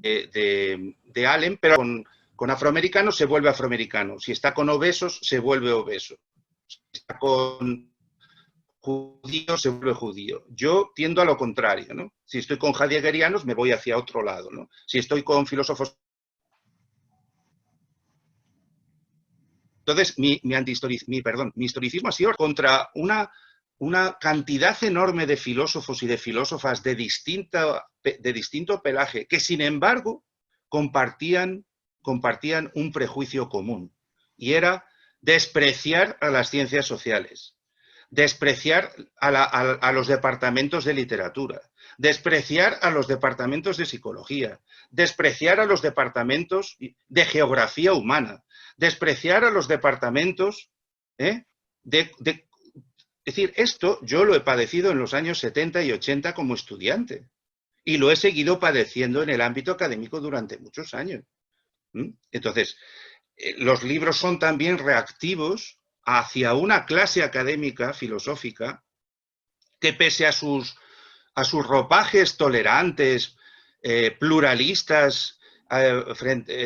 de Allen, pero con afroamericanos se vuelve afroamericano, si está con obesos se vuelve obeso, si está con judío se vuelve judío. Yo tiendo a lo contrario, ¿no? Si estoy con heideggerianos me voy hacia otro lado, ¿no? Si estoy con filósofos... Entonces, mi historicismo ha sido contra una cantidad enorme de filósofos y de filósofas de distinto pelaje, que sin embargo compartían un prejuicio común, y era despreciar a las ciencias sociales, despreciar a los departamentos de literatura, despreciar a los departamentos de psicología, despreciar a los departamentos de geografía humana, despreciar a los departamentos, es decir, esto yo lo he padecido en los años 70 y 80 como estudiante y lo he seguido padeciendo en el ámbito académico durante muchos años. Entonces, los libros son también reactivos hacia una clase académica, filosófica, que pese a sus ropajes tolerantes, pluralistas,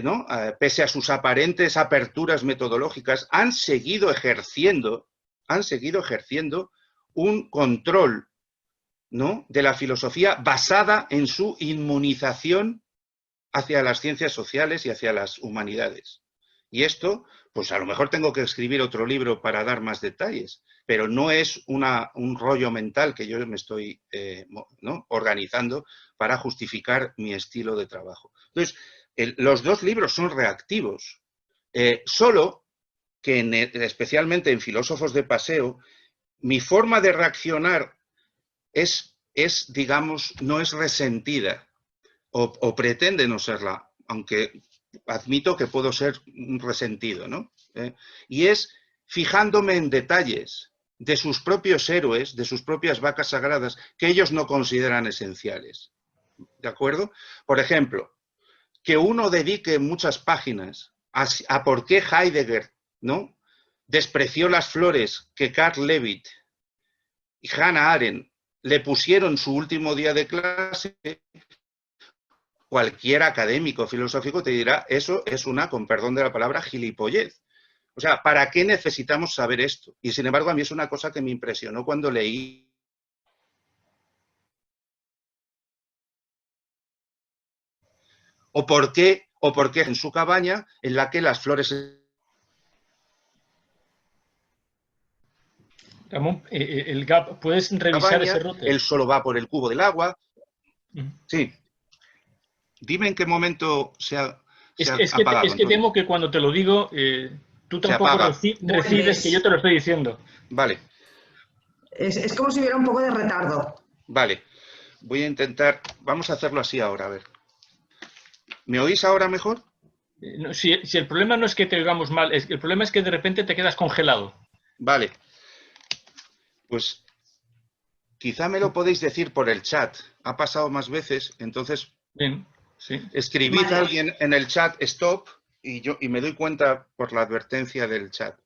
¿no?, pese a sus aparentes aperturas metodológicas, han seguido ejerciendo un control, ¿no?, de la filosofía basada en su inmunización hacia las ciencias sociales y hacia las humanidades. Y esto, pues a lo mejor tengo que escribir otro libro para dar más detalles, pero no es un rollo mental que yo me estoy ¿no?, organizando para justificar mi estilo de trabajo. Entonces, los dos libros son reactivos, solo que especialmente en Filósofos de Paseo, mi forma de reaccionar es digamos, no es resentida, o pretende no serla, aunque admito que puedo ser un resentido, ¿no? Y es fijándome en detalles de sus propios héroes, de sus propias vacas sagradas, que ellos no consideran esenciales. ¿De acuerdo? Por ejemplo, que uno dedique muchas páginas a por qué Heidegger, ¿no?, despreció las flores que Carl Levitt y Hannah Arendt le pusieron su último día de clase. Cualquier académico filosófico te dirá, eso es una, con perdón de la palabra, gilipollez. O sea, ¿para qué necesitamos saber esto? Y sin embargo, a mí es una cosa que me impresionó cuando leí. ¿O por qué en su cabaña, en la que las flores... Ramón, el gap, ¿puedes revisar cabaña, ese router? él solo va por el cubo del agua? Sí. Dime en qué momento se ha apagado. Es que temo que cuando te lo digo, tú tampoco recibes que yo te lo estoy diciendo. Vale. Es como si hubiera un poco de retardo. Vale. Voy a intentar... Vamos a hacerlo así ahora, a ver. ¿Me oís ahora mejor? No, si el problema no es que te oigamos mal, el problema es que de repente te quedas congelado. Vale. Pues quizá me lo podéis decir por el chat. Ha pasado más veces, entonces... Bien, sí. Escribid a alguien en el chat stop y me doy cuenta por la advertencia del chat.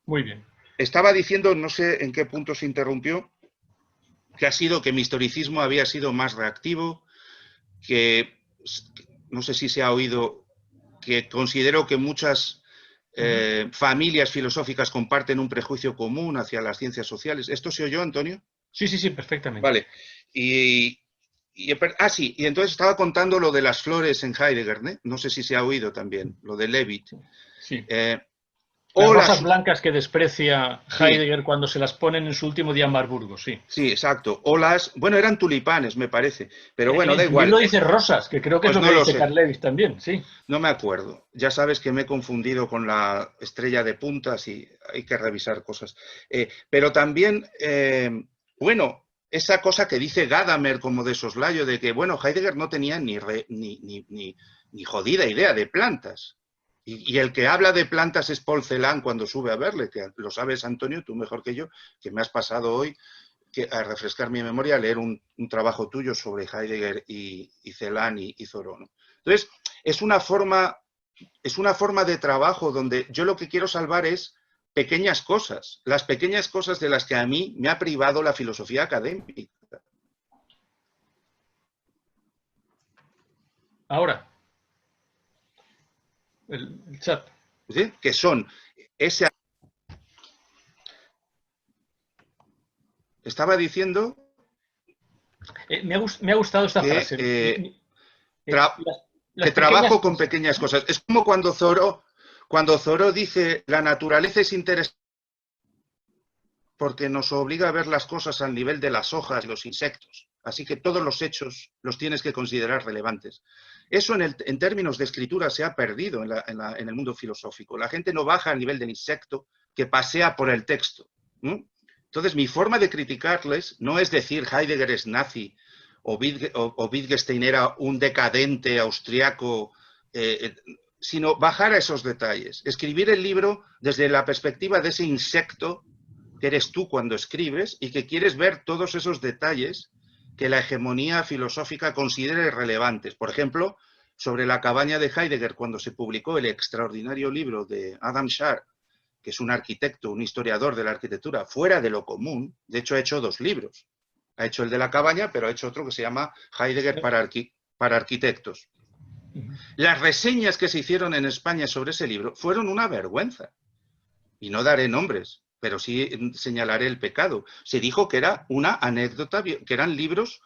Muy bien. Estaba diciendo, no sé en qué punto se interrumpió, que ha sido que mi historicismo había sido más reactivo, que no sé si se ha oído, que considero que muchas familias filosóficas comparten un prejuicio común hacia las ciencias sociales. ¿Esto se oyó, Antonio? Sí, perfectamente. Vale. Y Sí, y entonces estaba contando lo de las flores en Heidegger, ¿eh? No sé si se ha oído también, lo de Levitt. Sí. Eh, Las o rosas las, blancas que desprecia sí, Heidegger cuando se las ponen en su último día en Marburgo, sí. sí, exacto. O las, bueno, eran tulipanes, me parece, pero bueno, da En tu igual. libro dice rosas, que creo que es Pues lo no que lo dice sé, Carl Lewis también, sí. no me acuerdo. Ya sabes que me he confundido con la estrella de puntas y hay que revisar cosas. Pero también, bueno, esa cosa que dice Gadamer como de soslayo, de que, bueno, Heidegger no tenía ni jodida idea de plantas. Y el que habla de plantas es Paul Celan cuando sube a verle, que lo sabes, Antonio, tú mejor que yo, que me has pasado hoy a refrescar mi memoria, a leer un trabajo tuyo sobre Heidegger y Celan y Thoreau, ¿no? Entonces, es una forma de trabajo donde yo lo que quiero salvar es pequeñas cosas, las pequeñas cosas de las que a mí me ha privado la filosofía académica. Ahora, el chat. ¿Sí? Que son ese... Estaba diciendo Me ha gustado esta que, frase. tra Las que pequeñas trabajo con cosas, pequeñas ¿no? cosas. Es como cuando Thoreau dice la naturaleza es interesante porque nos obliga a ver las cosas al nivel de las hojas y los insectos. Así que todos los hechos los tienes que considerar relevantes. Eso en términos de escritura se ha perdido en el mundo filosófico. La gente no baja al nivel del insecto que pasea por el texto. Entonces, mi forma de criticarles no es decir Heidegger es nazi o Wittgenstein era un decadente austriaco, sino bajar a esos detalles. Escribir el libro desde la perspectiva de ese insecto que eres tú cuando escribes y que quieres ver todos esos detalles que la hegemonía filosófica considere relevantes. Por ejemplo, sobre la cabaña de Heidegger, cuando se publicó el extraordinario libro de Adam Sharp, que es un arquitecto, un historiador de la arquitectura fuera de lo común, de hecho ha hecho 2 libros. Ha hecho el de la cabaña, pero ha hecho otro que se llama Heidegger para arquitectos. Las reseñas que se hicieron en España sobre ese libro fueron una vergüenza. Y no daré nombres, pero sí señalaré el pecado. Se dijo que era una anécdota, que eran libros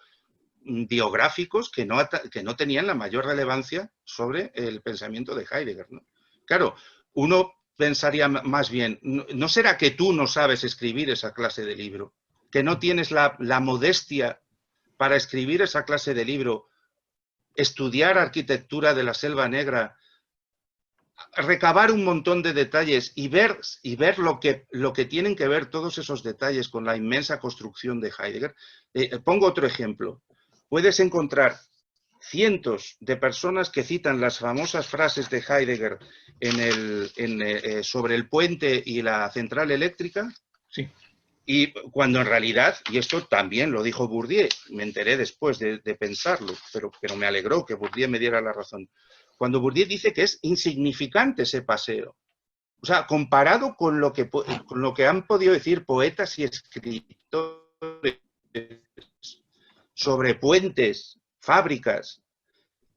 biográficos que no tenían la mayor relevancia sobre el pensamiento de Heidegger, ¿no? Claro, uno pensaría más bien, ¿no será que tú no sabes escribir esa clase de libro? ¿Que no tienes la modestia para escribir esa clase de libro, estudiar arquitectura de la Selva Negra, recabar un montón de detalles y ver lo que tienen que ver todos esos detalles con la inmensa construcción de Heidegger? Pongo otro ejemplo. Puedes encontrar cientos de personas que citan las famosas frases de Heidegger sobre el puente y la central eléctrica. Sí. Y cuando en realidad, y esto también lo dijo Bourdieu, me enteré después de pensarlo, pero me alegró que Bourdieu me diera la razón. Cuando Bourdieu dice que es insignificante ese paseo, o sea, comparado con lo que han podido decir poetas y escritores sobre puentes, fábricas,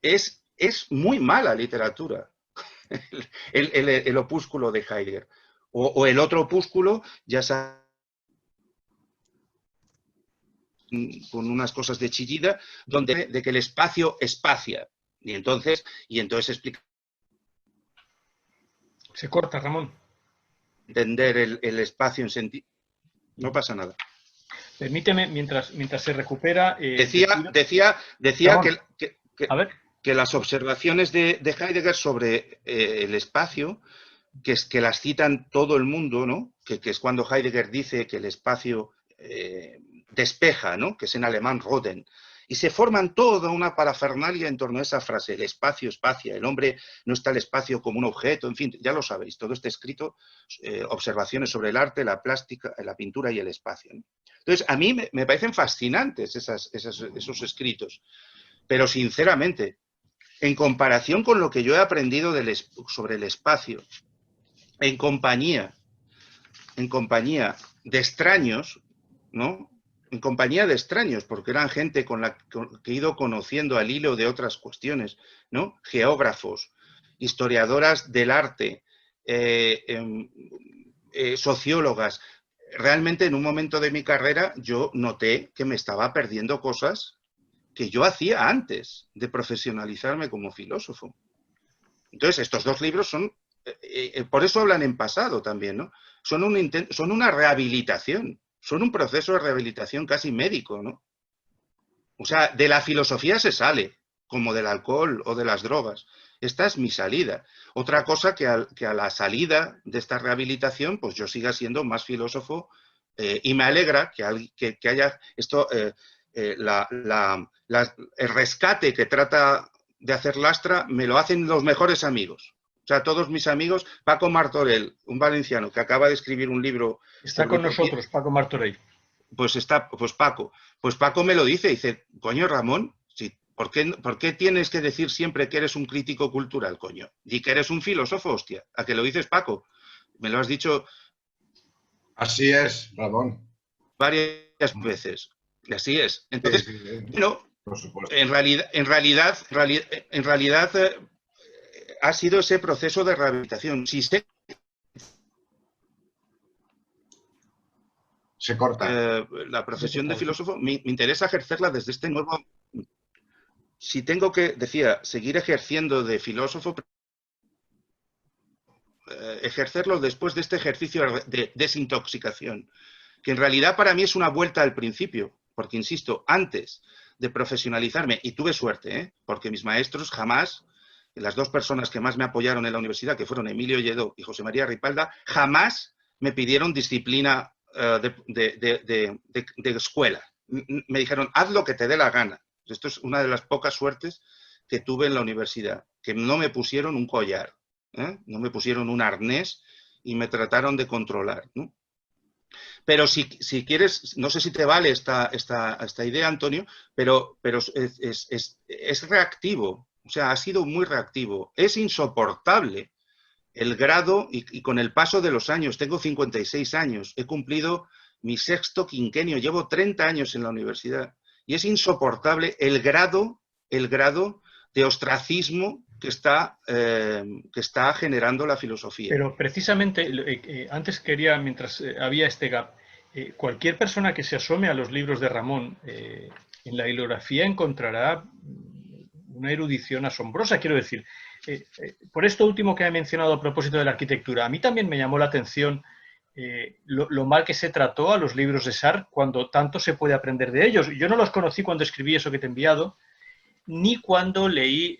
es muy mala literatura, el opúsculo de Heidegger. O el otro opúsculo, ya sabes, con unas cosas de chillida, de que el espacio espacia. Y entonces explica. Se corta, Ramón. Entender el espacio en sentido. No pasa nada. Permíteme, mientras se recupera. Decía Ramón, a ver. que las observaciones de Heidegger sobre el espacio, que las citan todo el mundo, ¿no? Que es cuando Heidegger dice que el espacio despeja, ¿no? Que es en alemán Roden. Y se forman toda una parafernalia en torno a esa frase, el espacio espacia, el hombre no está el espacio como un objeto, en fin, ya lo sabéis, todo está escrito, observaciones sobre el arte, la plástica, la pintura y el espacio, ¿no? Entonces, a mí me parecen fascinantes esos escritos, pero sinceramente, en comparación con lo que yo he aprendido sobre el espacio, en compañía de extraños, ¿no? En compañía de extraños, porque eran gente con la que he ido conociendo al hilo de otras cuestiones, ¿no? Geógrafos, historiadoras del arte, sociólogas. Realmente en un momento de mi carrera yo noté que me estaba perdiendo cosas que yo hacía antes de profesionalizarme como filósofo. Entonces, estos dos libros son, por eso hablan en pasado también, ¿no? Son una rehabilitación, son un proceso de rehabilitación casi médico, ¿no? O sea, de la filosofía se sale, como del alcohol o de las drogas. Esta es mi salida. Otra cosa que a la salida de esta rehabilitación, pues yo siga siendo más filósofo y me alegra que haya esto, el rescate que trata de hacer Lastra, me lo hacen los mejores amigos. O sea, todos mis amigos, Paco Martorell, un valenciano que acaba de escribir un libro. Está con nosotros, Paco Martorell. Pues Paco me lo dice, coño Ramón, ¿por qué tienes que decir siempre que eres un crítico cultural, coño? Di que eres un filósofo, hostia. ¿A que lo dices, Paco? Me lo has dicho. Así es, Ramón. Varias veces. Y así es. Entonces, bueno, por supuesto. en realidad ha sido ese proceso de rehabilitación. Si se corta. La profesión de filósofo, me interesa ejercerla desde este nuevo... Si tengo que, decía, seguir ejerciendo de filósofo, ejercerlo después de este ejercicio de desintoxicación, que en realidad para mí es una vuelta al principio, porque, insisto, antes de profesionalizarme, y tuve suerte, porque mis maestros jamás, las dos personas que más me apoyaron en la universidad, que fueron Emilio Lledó y José María Ripalda, jamás me pidieron disciplina de escuela. Me dijeron, haz lo que te dé la gana. Esto es una de las pocas suertes que tuve en la universidad, que no me pusieron un collar, no me pusieron un arnés y me trataron de controlar, ¿no? Pero si quieres, no sé si te vale esta idea, Antonio, pero es reactivo, o sea, ha sido muy reactivo. Es insoportable el grado, y con el paso de los años, tengo 56 años, he cumplido mi 6º quinquenio, llevo 30 años en la universidad, y es insoportable el grado de ostracismo que está generando la filosofía. Pero precisamente, antes quería, mientras había este gap, cualquier persona que se asome a los libros de Ramón, en la bibliografía encontrará una erudición asombrosa, quiero decir. Por esto último que he mencionado a propósito de la arquitectura, a mí también me llamó la atención lo mal que se trató a los libros de Sartre cuando tanto se puede aprender de ellos. Yo no los conocí cuando escribí eso que te he enviado, ni cuando leí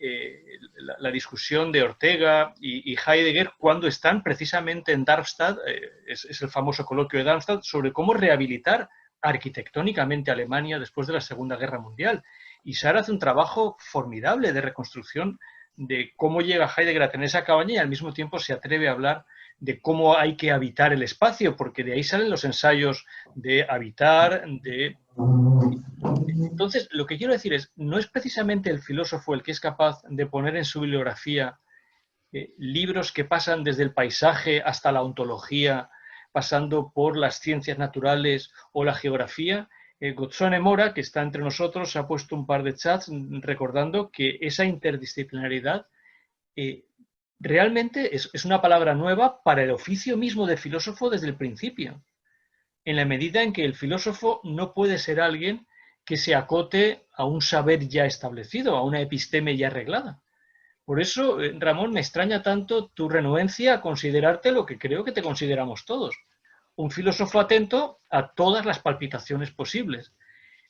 la discusión de Ortega y Heidegger cuando están precisamente en Darmstadt, es el famoso coloquio de Darmstadt, sobre cómo rehabilitar arquitectónicamente a Alemania después de la Segunda Guerra Mundial. Y Sartre hace un trabajo formidable de reconstrucción de cómo llega Heidegger a tener esa cabaña y al mismo tiempo se atreve a hablar de cómo hay que habitar el espacio, porque de ahí salen los ensayos de habitar, Entonces, lo que quiero decir es, no es precisamente el filósofo el que es capaz de poner en su bibliografía libros que pasan desde el paisaje hasta la ontología, pasando por las ciencias naturales o la geografía. Gozzone Mora, que está entre nosotros, ha puesto un par de chats recordando que esa interdisciplinaridad realmente es una palabra nueva para el oficio mismo de filósofo desde el principio, en la medida en que el filósofo no puede ser alguien que se acote a un saber ya establecido, a una episteme ya arreglada. Por eso, Ramón, me extraña tanto tu renuencia a considerarte lo que creo que te consideramos todos, un filósofo atento a todas las palpitaciones posibles.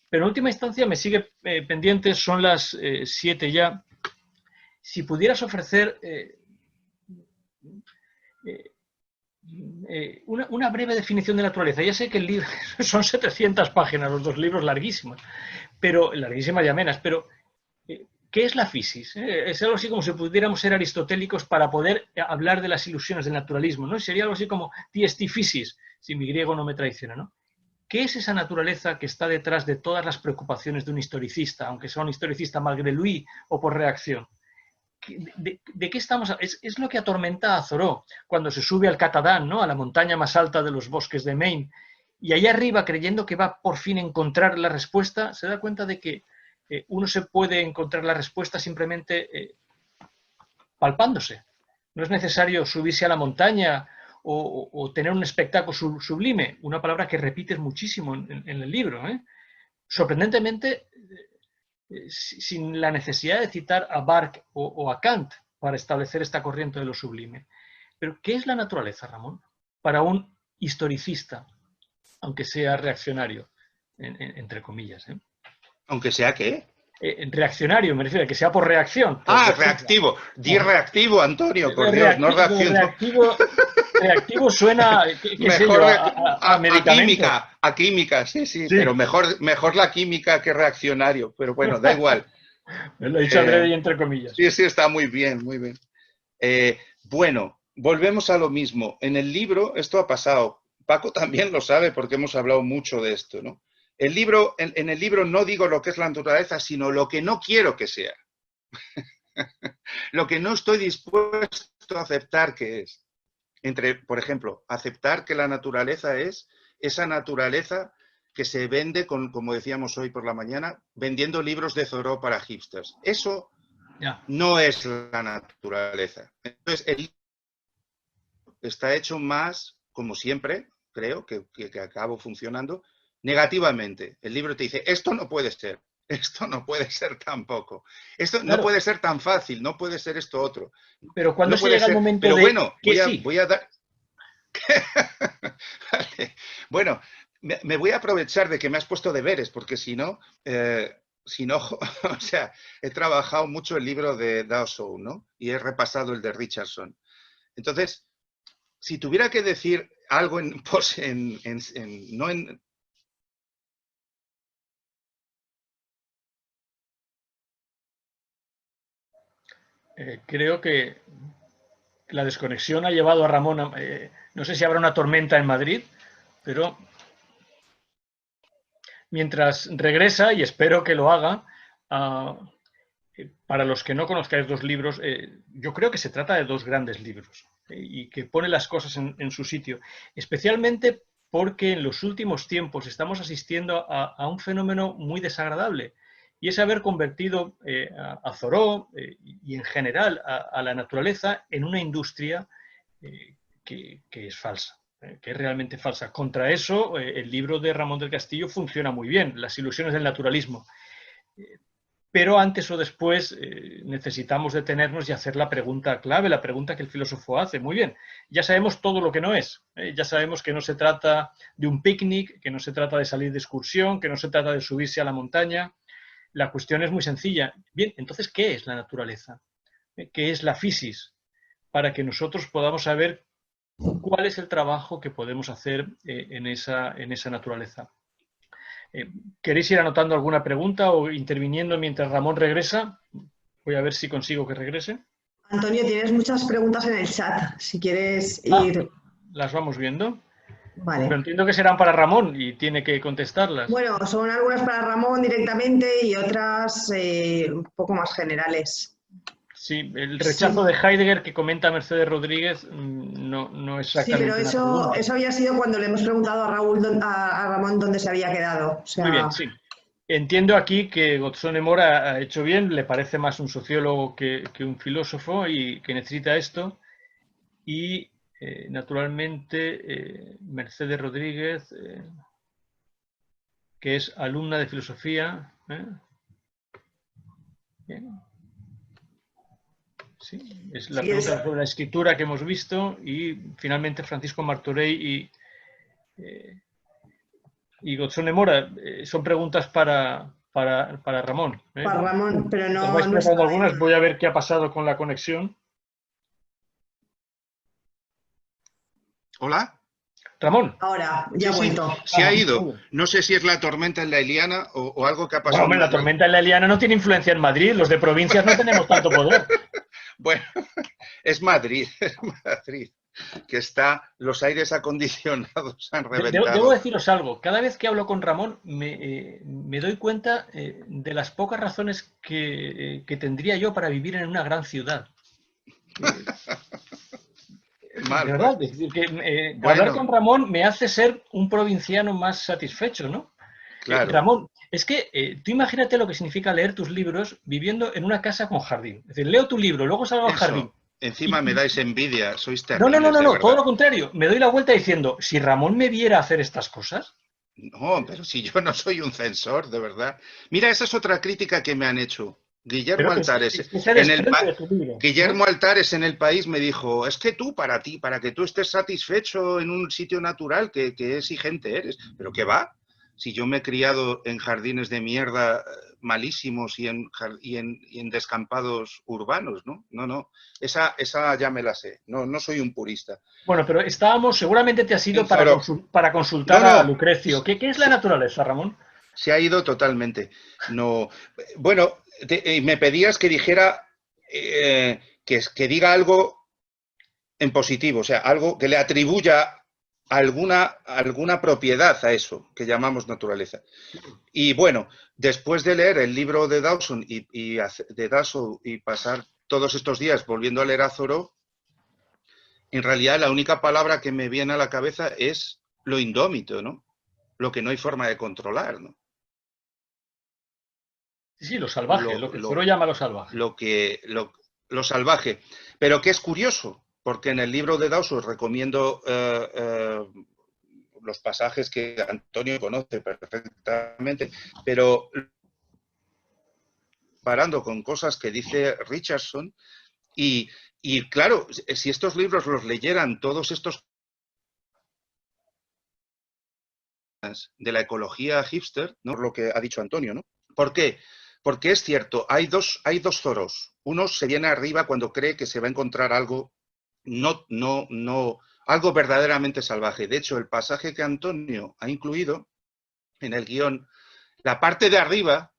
Pero en última instancia me sigue pendiente, son las 7 ya. Si pudieras ofrecer una breve definición de naturaleza. Ya sé que el libro son 700 páginas, los dos libros larguísimos, pero larguísimas y amenas, pero ¿qué es la fisis? Es algo así como si pudiéramos ser aristotélicos para poder hablar de las ilusiones del naturalismo, ¿no? Sería algo así como diesti physis, si mi griego no me traiciona, ¿no? ¿Qué es esa naturaleza que está detrás de todas las preocupaciones de un historicista, aunque sea un historicista malgré lui o por reacción? ¿De qué estamos? Es lo que atormenta a Thoreau cuando se sube al Katahdin, ¿no? A la montaña más alta de los bosques de Maine, y allá arriba, creyendo que va por fin a encontrar la respuesta, se da cuenta de que uno se puede encontrar la respuesta simplemente palpándose. No es necesario subirse a la montaña o tener un espectáculo sublime, una palabra que repites muchísimo en el libro. Sorprendentemente, sin la necesidad de citar a Barthes o a Kant para establecer esta corriente de lo sublime. Pero, ¿qué es la naturaleza, Ramón? Para un historicista, aunque sea reaccionario, entre comillas. ¿Aunque sea qué? Reaccionario, me refiero a que sea por reacción. Reactivo. Di reactivo, Antonio, por Dios, no reacción. Reactivo suena, mejor a química, sí, pero mejor la química que reaccionario, pero bueno, da igual. Me lo he dicho adrede y entre comillas. Sí, está muy bien, muy bien. Bueno, volvemos a lo mismo. En el libro esto ha pasado. Paco también lo sabe porque hemos hablado mucho de esto, ¿no? El libro, en el libro no digo lo que es la naturaleza, sino lo que no quiero que sea. Lo que no estoy dispuesto a aceptar que es. Por ejemplo, aceptar que la naturaleza es esa naturaleza que se vende, como decíamos hoy por la mañana, vendiendo libros de Thoreau para hipsters. Eso no es la naturaleza. Entonces, el libro está hecho más, como siempre, creo que acabo funcionando, negativamente. El libro te dice, esto no puede ser, esto no puede ser tampoco, esto no puede ser tan fácil, no puede ser esto otro. Pero cuando se llega el momento pero de bueno, que voy a dar... Vale. Bueno, me voy a aprovechar de que me has puesto deberes, porque si no, o sea, he trabajado mucho el libro de Dao Zhou, ¿no? Y he repasado el de Richardson. Entonces, si tuviera que decir algo creo que la desconexión ha llevado a Ramón a, no sé si habrá una tormenta en Madrid, pero mientras regresa, y espero que lo haga, para los que no conozcáis los libros, yo creo que se trata de dos grandes libros y que pone las cosas en su sitio, especialmente porque en los últimos tiempos estamos asistiendo a un fenómeno muy desagradable, y es haber convertido a Thoreau y en general a la naturaleza en una industria que es falsa, que es realmente falsa. Contra eso, el libro de Ramón del Castillo funciona muy bien, Las ilusiones del naturalismo. Pero antes o después necesitamos detenernos y hacer la pregunta clave, la pregunta que el filósofo hace. Muy bien, ya sabemos todo lo que no es. Ya sabemos que no se trata de un picnic, que no se trata de salir de excursión, que no se trata de subirse a la montaña. La cuestión es muy sencilla. Bien, entonces, ¿qué es la naturaleza? ¿Qué es la fisis? Para que nosotros podamos saber cuál es el trabajo que podemos hacer en esa naturaleza. ¿Queréis ir anotando alguna pregunta o interviniendo mientras Ramón regresa? Voy a ver si consigo que regrese. Antonio, tienes muchas preguntas en el chat, si quieres ir... Las vamos viendo. Vale. Pero entiendo que serán para Ramón y tiene que contestarlas. Bueno, son algunas para Ramón directamente y otras un poco más generales. Sí, el rechazo de Heidegger que comenta Mercedes Rodríguez no exactamente. Sí, pero eso había sido cuando le hemos preguntado a Ramón dónde se había quedado. O sea... Muy bien, sí. Entiendo aquí que Gozzone Mora ha hecho bien, le parece más un sociólogo que un filósofo y que necesita esto. Y naturalmente Mercedes Rodríguez, que es alumna de filosofía. Bien. Sí, es la pregunta sobre la escritura que hemos visto, y finalmente Francisco Martorell y Gozzone Mora son preguntas para Ramón. Para Ramón, pero no... Vais preparando algunas, voy a ver qué ha pasado con la conexión. ¿Hola? Ramón. Ahora, ya ha vuelto. Sí, ha ido. No sé si es la tormenta en la Eliana o algo que ha pasado. Bueno, la tormenta en la Eliana no tiene influencia en Madrid, los de provincias no tenemos tanto poder. Bueno, es Madrid, que está, los aires acondicionados han reventado. Debo deciros algo, cada vez que hablo con Ramón me doy cuenta de las pocas razones que tendría yo para vivir en una gran ciudad. Mal, de verdad, es decir, que hablar con Ramón me hace ser un provinciano más satisfecho, ¿no? Claro. Ramón, es que tú imagínate lo que significa leer tus libros viviendo en una casa con jardín. Es decir, leo tu libro, luego salgo al jardín. Encima me dais envidia, sois terribles. No, todo lo contrario. Me doy la vuelta diciendo, si Ramón me viera hacer estas cosas, No, pero si yo no soy un censor, de verdad. Mira, esa es otra crítica que me han hecho. Pero que se desprende de tu libro, Guillermo Altares en El País me dijo, es que tú, para que tú estés satisfecho en un sitio natural, que exigente eres. ¿Pero qué va? Si yo me he criado en jardines de mierda malísimos y en descampados urbanos, ¿no? No. Esa ya me la sé. No soy un purista. Bueno, pero seguramente te has ido para consultar a No. Lucrecio. ¿Qué es la naturaleza, Ramón? Se ha ido totalmente. No. Bueno, me pedías que dijera, que diga algo en positivo, o sea, algo que le atribuya alguna propiedad a eso que llamamos naturaleza. Y bueno, después de leer el libro de Dawson y pasar todos estos días volviendo a leer a Thoreau, en realidad la única palabra que me viene a la cabeza es lo indómito, ¿no? Lo que no hay forma de controlar, ¿no? Sí, lo salvaje, lo que Thoreau llama lo salvaje. Lo salvaje. Pero que es curioso, porque en el libro de Dawson recomiendo los pasajes que Antonio conoce perfectamente, pero comparando con cosas que dice Richardson, y claro, si estos libros los leyeran todos estos de la ecología hipster, ¿no? Lo que ha dicho Antonio, ¿no? ¿Por qué? Porque es cierto, hay dos Thoreaus. Uno se viene arriba cuando cree que se va a encontrar algo algo verdaderamente salvaje. De hecho, el pasaje que Antonio ha incluido en el guión, la parte de arriba,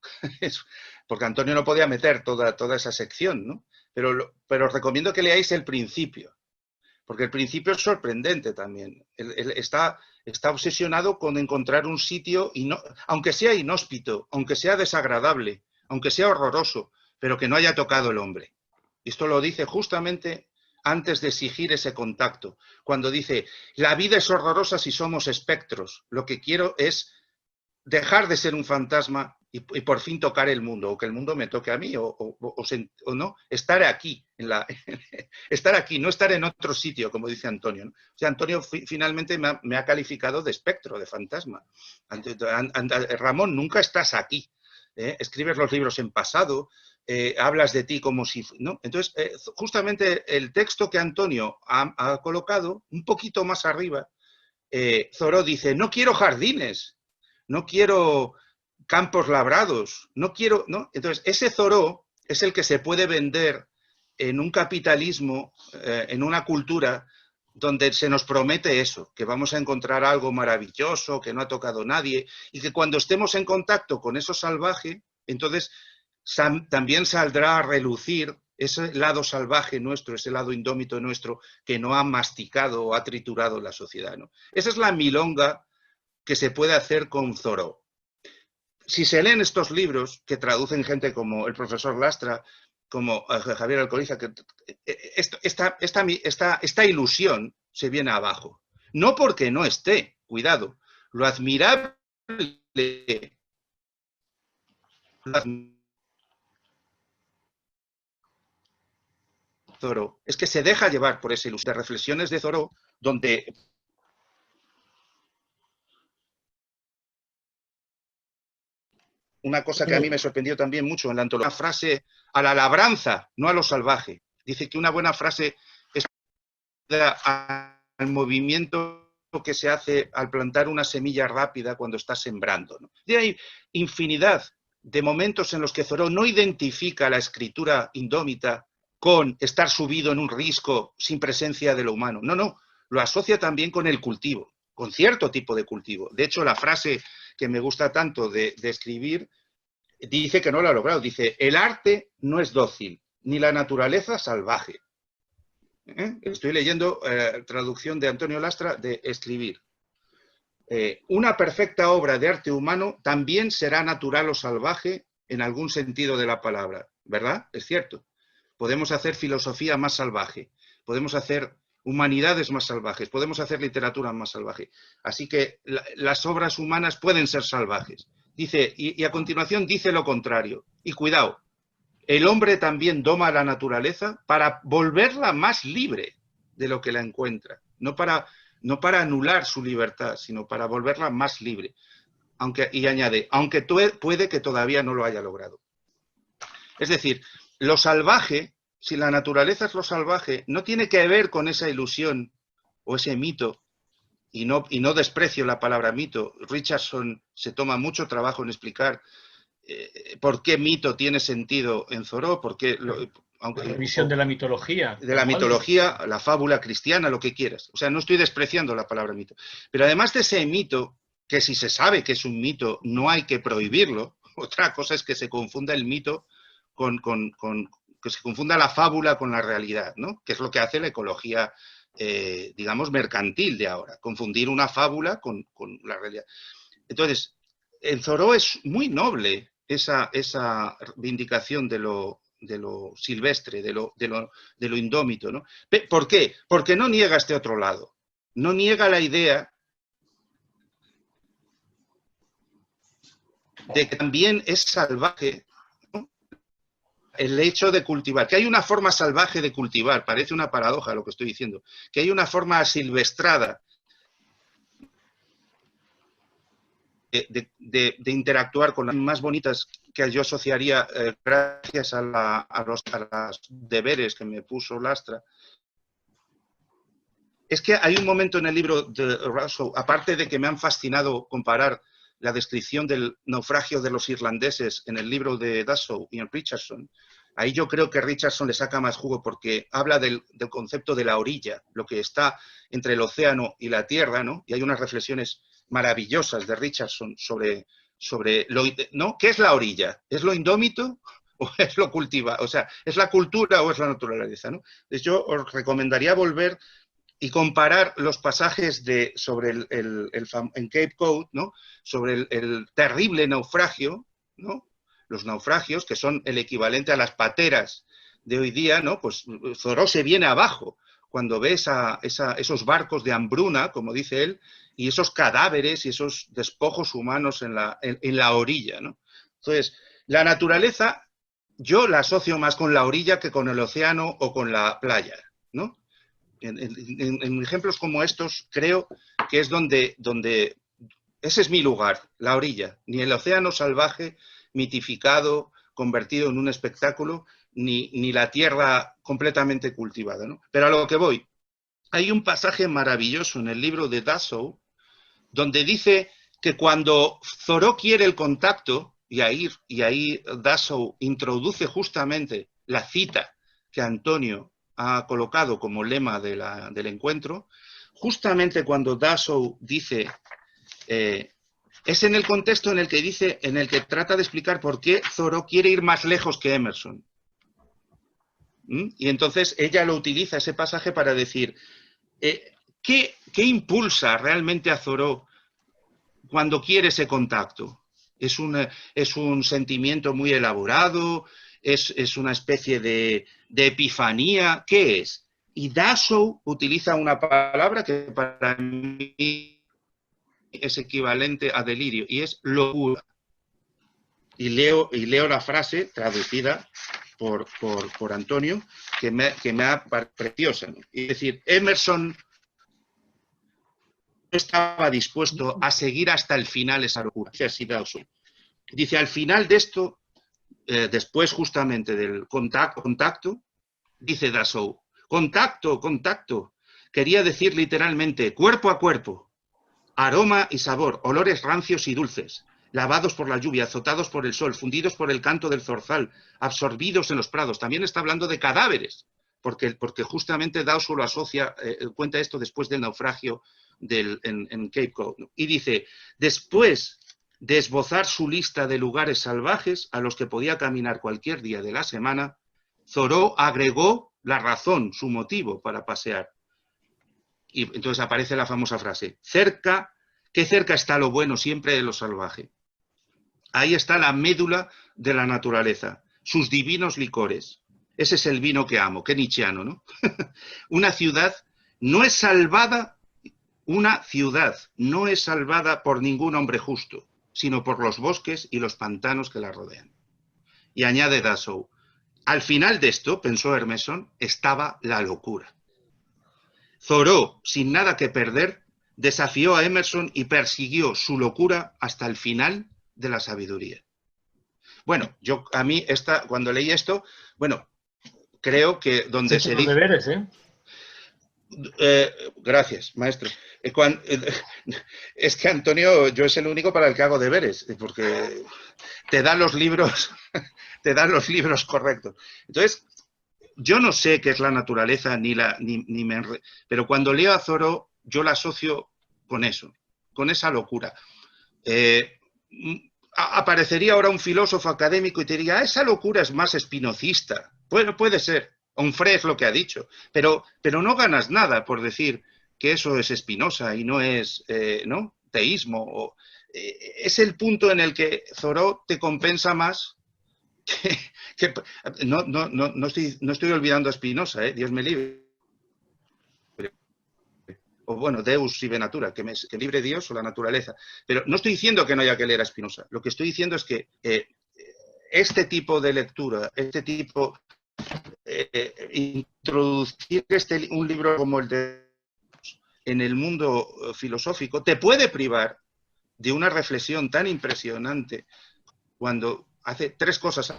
porque Antonio no podía meter toda esa sección, ¿no? Pero os recomiendo que leáis el principio, porque el principio es sorprendente también. Él está obsesionado con encontrar un sitio, aunque sea inhóspito, aunque sea desagradable, aunque sea horroroso, pero que no haya tocado el hombre. Esto lo dice justamente antes de exigir ese contacto, cuando dice, la vida es horrorosa si somos espectros, lo que quiero es dejar de ser un fantasma y por fin tocar el mundo, o que el mundo me toque a mí, o no, estar aquí, estar aquí, no estar en otro sitio, como dice Antonio, ¿no? O sea, Antonio finalmente me ha calificado de espectro, de fantasma. Ramón, nunca estás aquí, escribes los libros en pasado, hablas de ti como si... ¿no? Entonces, justamente el texto que Antonio ha colocado, un poquito más arriba, Thoreau dice, no quiero jardines, no quiero campos labrados, no quiero... ¿no? Entonces, ese Thoreau es el que se puede vender en un capitalismo, en una cultura donde se nos promete eso, que vamos a encontrar algo maravilloso, que no ha tocado nadie, y que cuando estemos en contacto con eso salvaje, entonces también saldrá a relucir ese lado salvaje nuestro, ese lado indómito nuestro, que no ha masticado o ha triturado la sociedad, ¿no? Esa es la milonga que se puede hacer con Thoreau. Si se leen estos libros, que traducen gente como el profesor Lastra, como Javier Alcoriza, esta ilusión se viene abajo. No porque no esté, cuidado, lo admirable Thoreau es que se deja llevar por esa ilusión de reflexiones de Thoreau, donde una cosa que a mí me sorprendió también mucho en la antología, una frase a la labranza, no a lo salvaje. Dice que una buena frase es al movimiento que se hace al plantar una semilla rápida cuando está sembrando, ¿no? Y hay infinidad de momentos en los que Thoreau no identifica la escritura indómita con estar subido en un risco sin presencia de lo humano. No, lo asocia también con el cultivo, con cierto tipo de cultivo. De hecho, la frase que me gusta tanto de escribir, dice que no lo ha logrado. Dice, el arte no es dócil, ni la naturaleza salvaje. Estoy leyendo traducción de Antonio Lastra de Escribir. Una perfecta obra de arte humano también será natural o salvaje en algún sentido de la palabra, ¿verdad? Es cierto. Podemos hacer filosofía más salvaje, podemos hacer humanidades más salvajes, podemos hacer literatura más salvaje. Así que las obras humanas pueden ser salvajes. Dice, y a continuación dice lo contrario. Y cuidado, el hombre también doma la naturaleza para volverla más libre de lo que la encuentra. No para anular su libertad, sino para volverla más libre. y añade, aunque puede que todavía no lo haya logrado. Es decir, lo salvaje, si la naturaleza es lo salvaje, no tiene que ver con esa ilusión o ese mito, y no desprecio la palabra mito. Richardson se toma mucho trabajo en explicar por qué mito tiene sentido en Thoreau, la visión de la mitología. De la mitología, la fábula cristiana, lo que quieras. O sea, no estoy despreciando la palabra mito. Pero además de ese mito, que si se sabe que es un mito, no hay que prohibirlo. Otra cosa es que se confunda el mito que se confunda la fábula con la realidad, ¿no? Que es lo que hace la ecología, digamos, mercantil de ahora, confundir una fábula con la realidad. Entonces, en Thoreau es muy noble esa vindicación de lo silvestre, de lo indómito, ¿no? ¿Por qué? Porque no niega este otro lado. No niega la idea de que también es salvaje, ¿no?, el hecho de cultivar, que hay una forma salvaje de cultivar, parece una paradoja lo que estoy diciendo, que hay una forma asilvestrada de interactuar con las más bonitas que yo asociaría, gracias a los deberes que me puso Lastra. Es que hay un momento en el libro de Russell, aparte de que me han fascinado comparar la descripción del naufragio de los irlandeses en el libro de Dassow y en Richardson, ahí yo creo que Richardson le saca más jugo porque habla del concepto de la orilla, lo que está entre el océano y la tierra, ¿no? Y hay unas reflexiones maravillosas de Richardson sobre ¿no? ¿Qué es la orilla? ¿Es lo indómito o es lo cultivado? O sea, ¿es la cultura o es la naturaleza, ¿no? Entonces yo os recomendaría volver y comparar los pasajes sobre en Cape Cod, ¿no?, sobre el terrible naufragio, ¿no?, los naufragios, que son el equivalente a las pateras de hoy día, ¿no? Pues Thoreau se viene abajo cuando ves esos barcos de hambruna, como dice él, y esos cadáveres y esos despojos humanos en la orilla, ¿no? Entonces, la naturaleza yo la asocio más con la orilla que con el océano o con la playa, ¿no? En ejemplos como estos creo que es donde ese es mi lugar, la orilla. Ni el océano salvaje, mitificado, convertido en un espectáculo, ni la tierra completamente cultivada, ¿no? Pero a lo que voy, hay un pasaje maravilloso en el libro de Dassow donde dice que cuando Thoreau quiere el contacto, y ahí Dassow introduce justamente la cita que Antonio ha colocado como lema del encuentro, justamente cuando Dassow dice, es en el contexto en el que trata de explicar por qué Thoreau quiere ir más lejos que Emerson. Y entonces ella lo utiliza, ese pasaje, para decir, ¿qué impulsa realmente a Thoreau cuando quiere ese contacto? ¿Es un sentimiento muy elaborado? ¿Es una especie de epifanía? ¿Qué es? Y Dassow utiliza una palabra que para mí es equivalente a delirio, y es locura. Y leo la frase traducida por Antonio, que me ha parecido preciosa, ¿no? Es decir, Emerson no estaba dispuesto a seguir hasta el final esa locura. Dice, al final de esto, después justamente del contacto, dice Dassow, contacto, quería decir literalmente cuerpo a cuerpo, aroma y sabor, olores rancios y dulces, lavados por la lluvia, azotados por el sol, fundidos por el canto del zorzal, absorbidos en los prados. También está hablando de cadáveres, porque justamente Dassow lo asocia, cuenta esto después del naufragio en Cape Cod, ¿no? Y dice, después de esbozar su lista de lugares salvajes a los que podía caminar cualquier día de la semana, Thoreau agregó la razón, su motivo para pasear. Y entonces aparece la famosa frase, qué cerca está lo bueno siempre de lo salvaje. Ahí está la médula de la naturaleza, sus divinos licores. Ese es el vino que amo, qué nietzscheano, ¿no? Una ciudad no es salvada por ningún hombre justo, sino por los bosques y los pantanos que la rodean. Y añade Dassow, al final de esto, pensó Emerson, estaba la locura. Thoreau, sin nada que perder, desafió a Emerson y persiguió su locura hasta el final de la sabiduría. Bueno, cuando leí esto, bueno, creo que donde se dice... deberes, ¿eh? Gracias, maestro. Es que, Antonio, yo es el único para el que hago deberes, porque te dan los libros, te dan los libros correctos. Entonces, yo no sé qué es la naturaleza, pero cuando leo a Thoreau, yo la asocio con eso, con esa locura. Aparecería ahora un filósofo académico y te diría, esa locura es más espinocista. Bueno, puede ser. Onfray es lo que ha dicho, pero no ganas nada por decir que eso es Spinoza y no es ¿no? Teísmo. Es el punto en el que Thoreau te compensa más que no estoy olvidando a Spinoza, Dios me libre. O bueno, Deus sive natura, que libre Dios o la naturaleza. Pero no estoy diciendo que no haya que leer a Spinoza. Lo que estoy diciendo es que este tipo de lectura, introducir un libro como el de en el mundo filosófico te puede privar de una reflexión tan impresionante cuando hace tres cosas,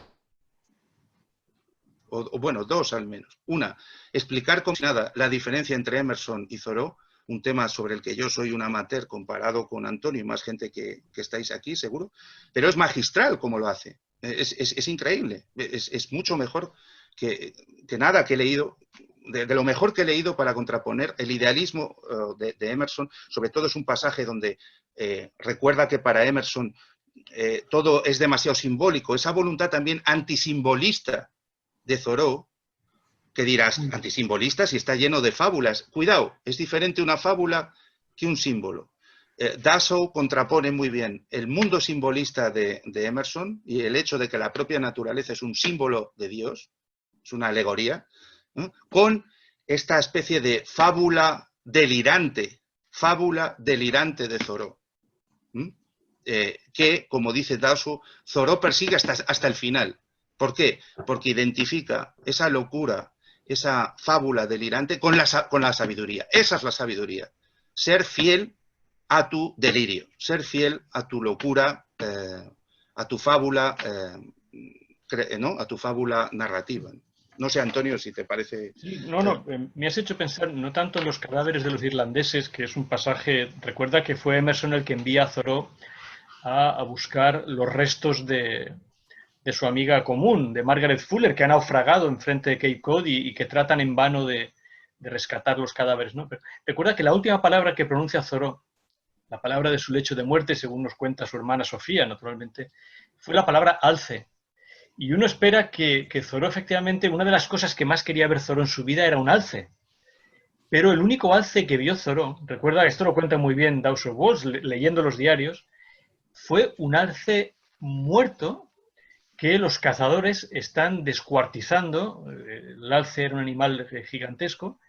o bueno, dos al menos. Una, explicar como si nada la diferencia entre Emerson y Thoreau, un tema sobre el que yo soy un amateur comparado con Antonio y más gente que estáis aquí, seguro, pero es magistral como lo hace. Es increíble, es mucho mejor que nada que he leído, de lo mejor que he leído para contraponer el idealismo de Emerson. Sobre todo es un pasaje donde recuerda que para Emerson todo es demasiado simbólico, esa voluntad también antisimbolista de Thoreau, que dirás, antisimbolista si está lleno de fábulas. Cuidado, es diferente una fábula que un símbolo. Dasso contrapone muy bien el mundo simbolista de Emerson y el hecho de que la propia naturaleza es un símbolo de Dios, es una alegoría, ¿no? Con esta especie de fábula delirante de Thoreau, que, como dice Dasso, Thoreau persigue hasta el final. ¿Por qué? Porque identifica esa locura, esa fábula delirante con la sabiduría. Esa es la sabiduría. Ser fiel a tu delirio, ser fiel a tu locura, a tu fábula, ¿no? A tu fábula narrativa. No sé, Antonio, si te parece... Sí, no, me has hecho pensar no tanto en los cadáveres de los irlandeses, que es un pasaje, recuerda que fue Emerson el que envía a Thoreau a buscar los restos de su amiga común, de Margaret Fuller, que ha naufragado enfrente de Cape Cod y que tratan en vano de rescatar los cadáveres, ¿no? Pero recuerda que la última palabra que pronuncia Thoreau, la palabra de su lecho de muerte, según nos cuenta su hermana Sofía, naturalmente, fue la palabra alce. Y uno espera que Thoreau, efectivamente, una de las cosas que más quería ver Thoreau en su vida era un alce. Pero el único alce que vio Thoreau, recuerda que esto lo cuenta muy bien Dawson Walsh, leyendo los diarios, fue un alce muerto que los cazadores están descuartizando. El alce era un animal gigantesco,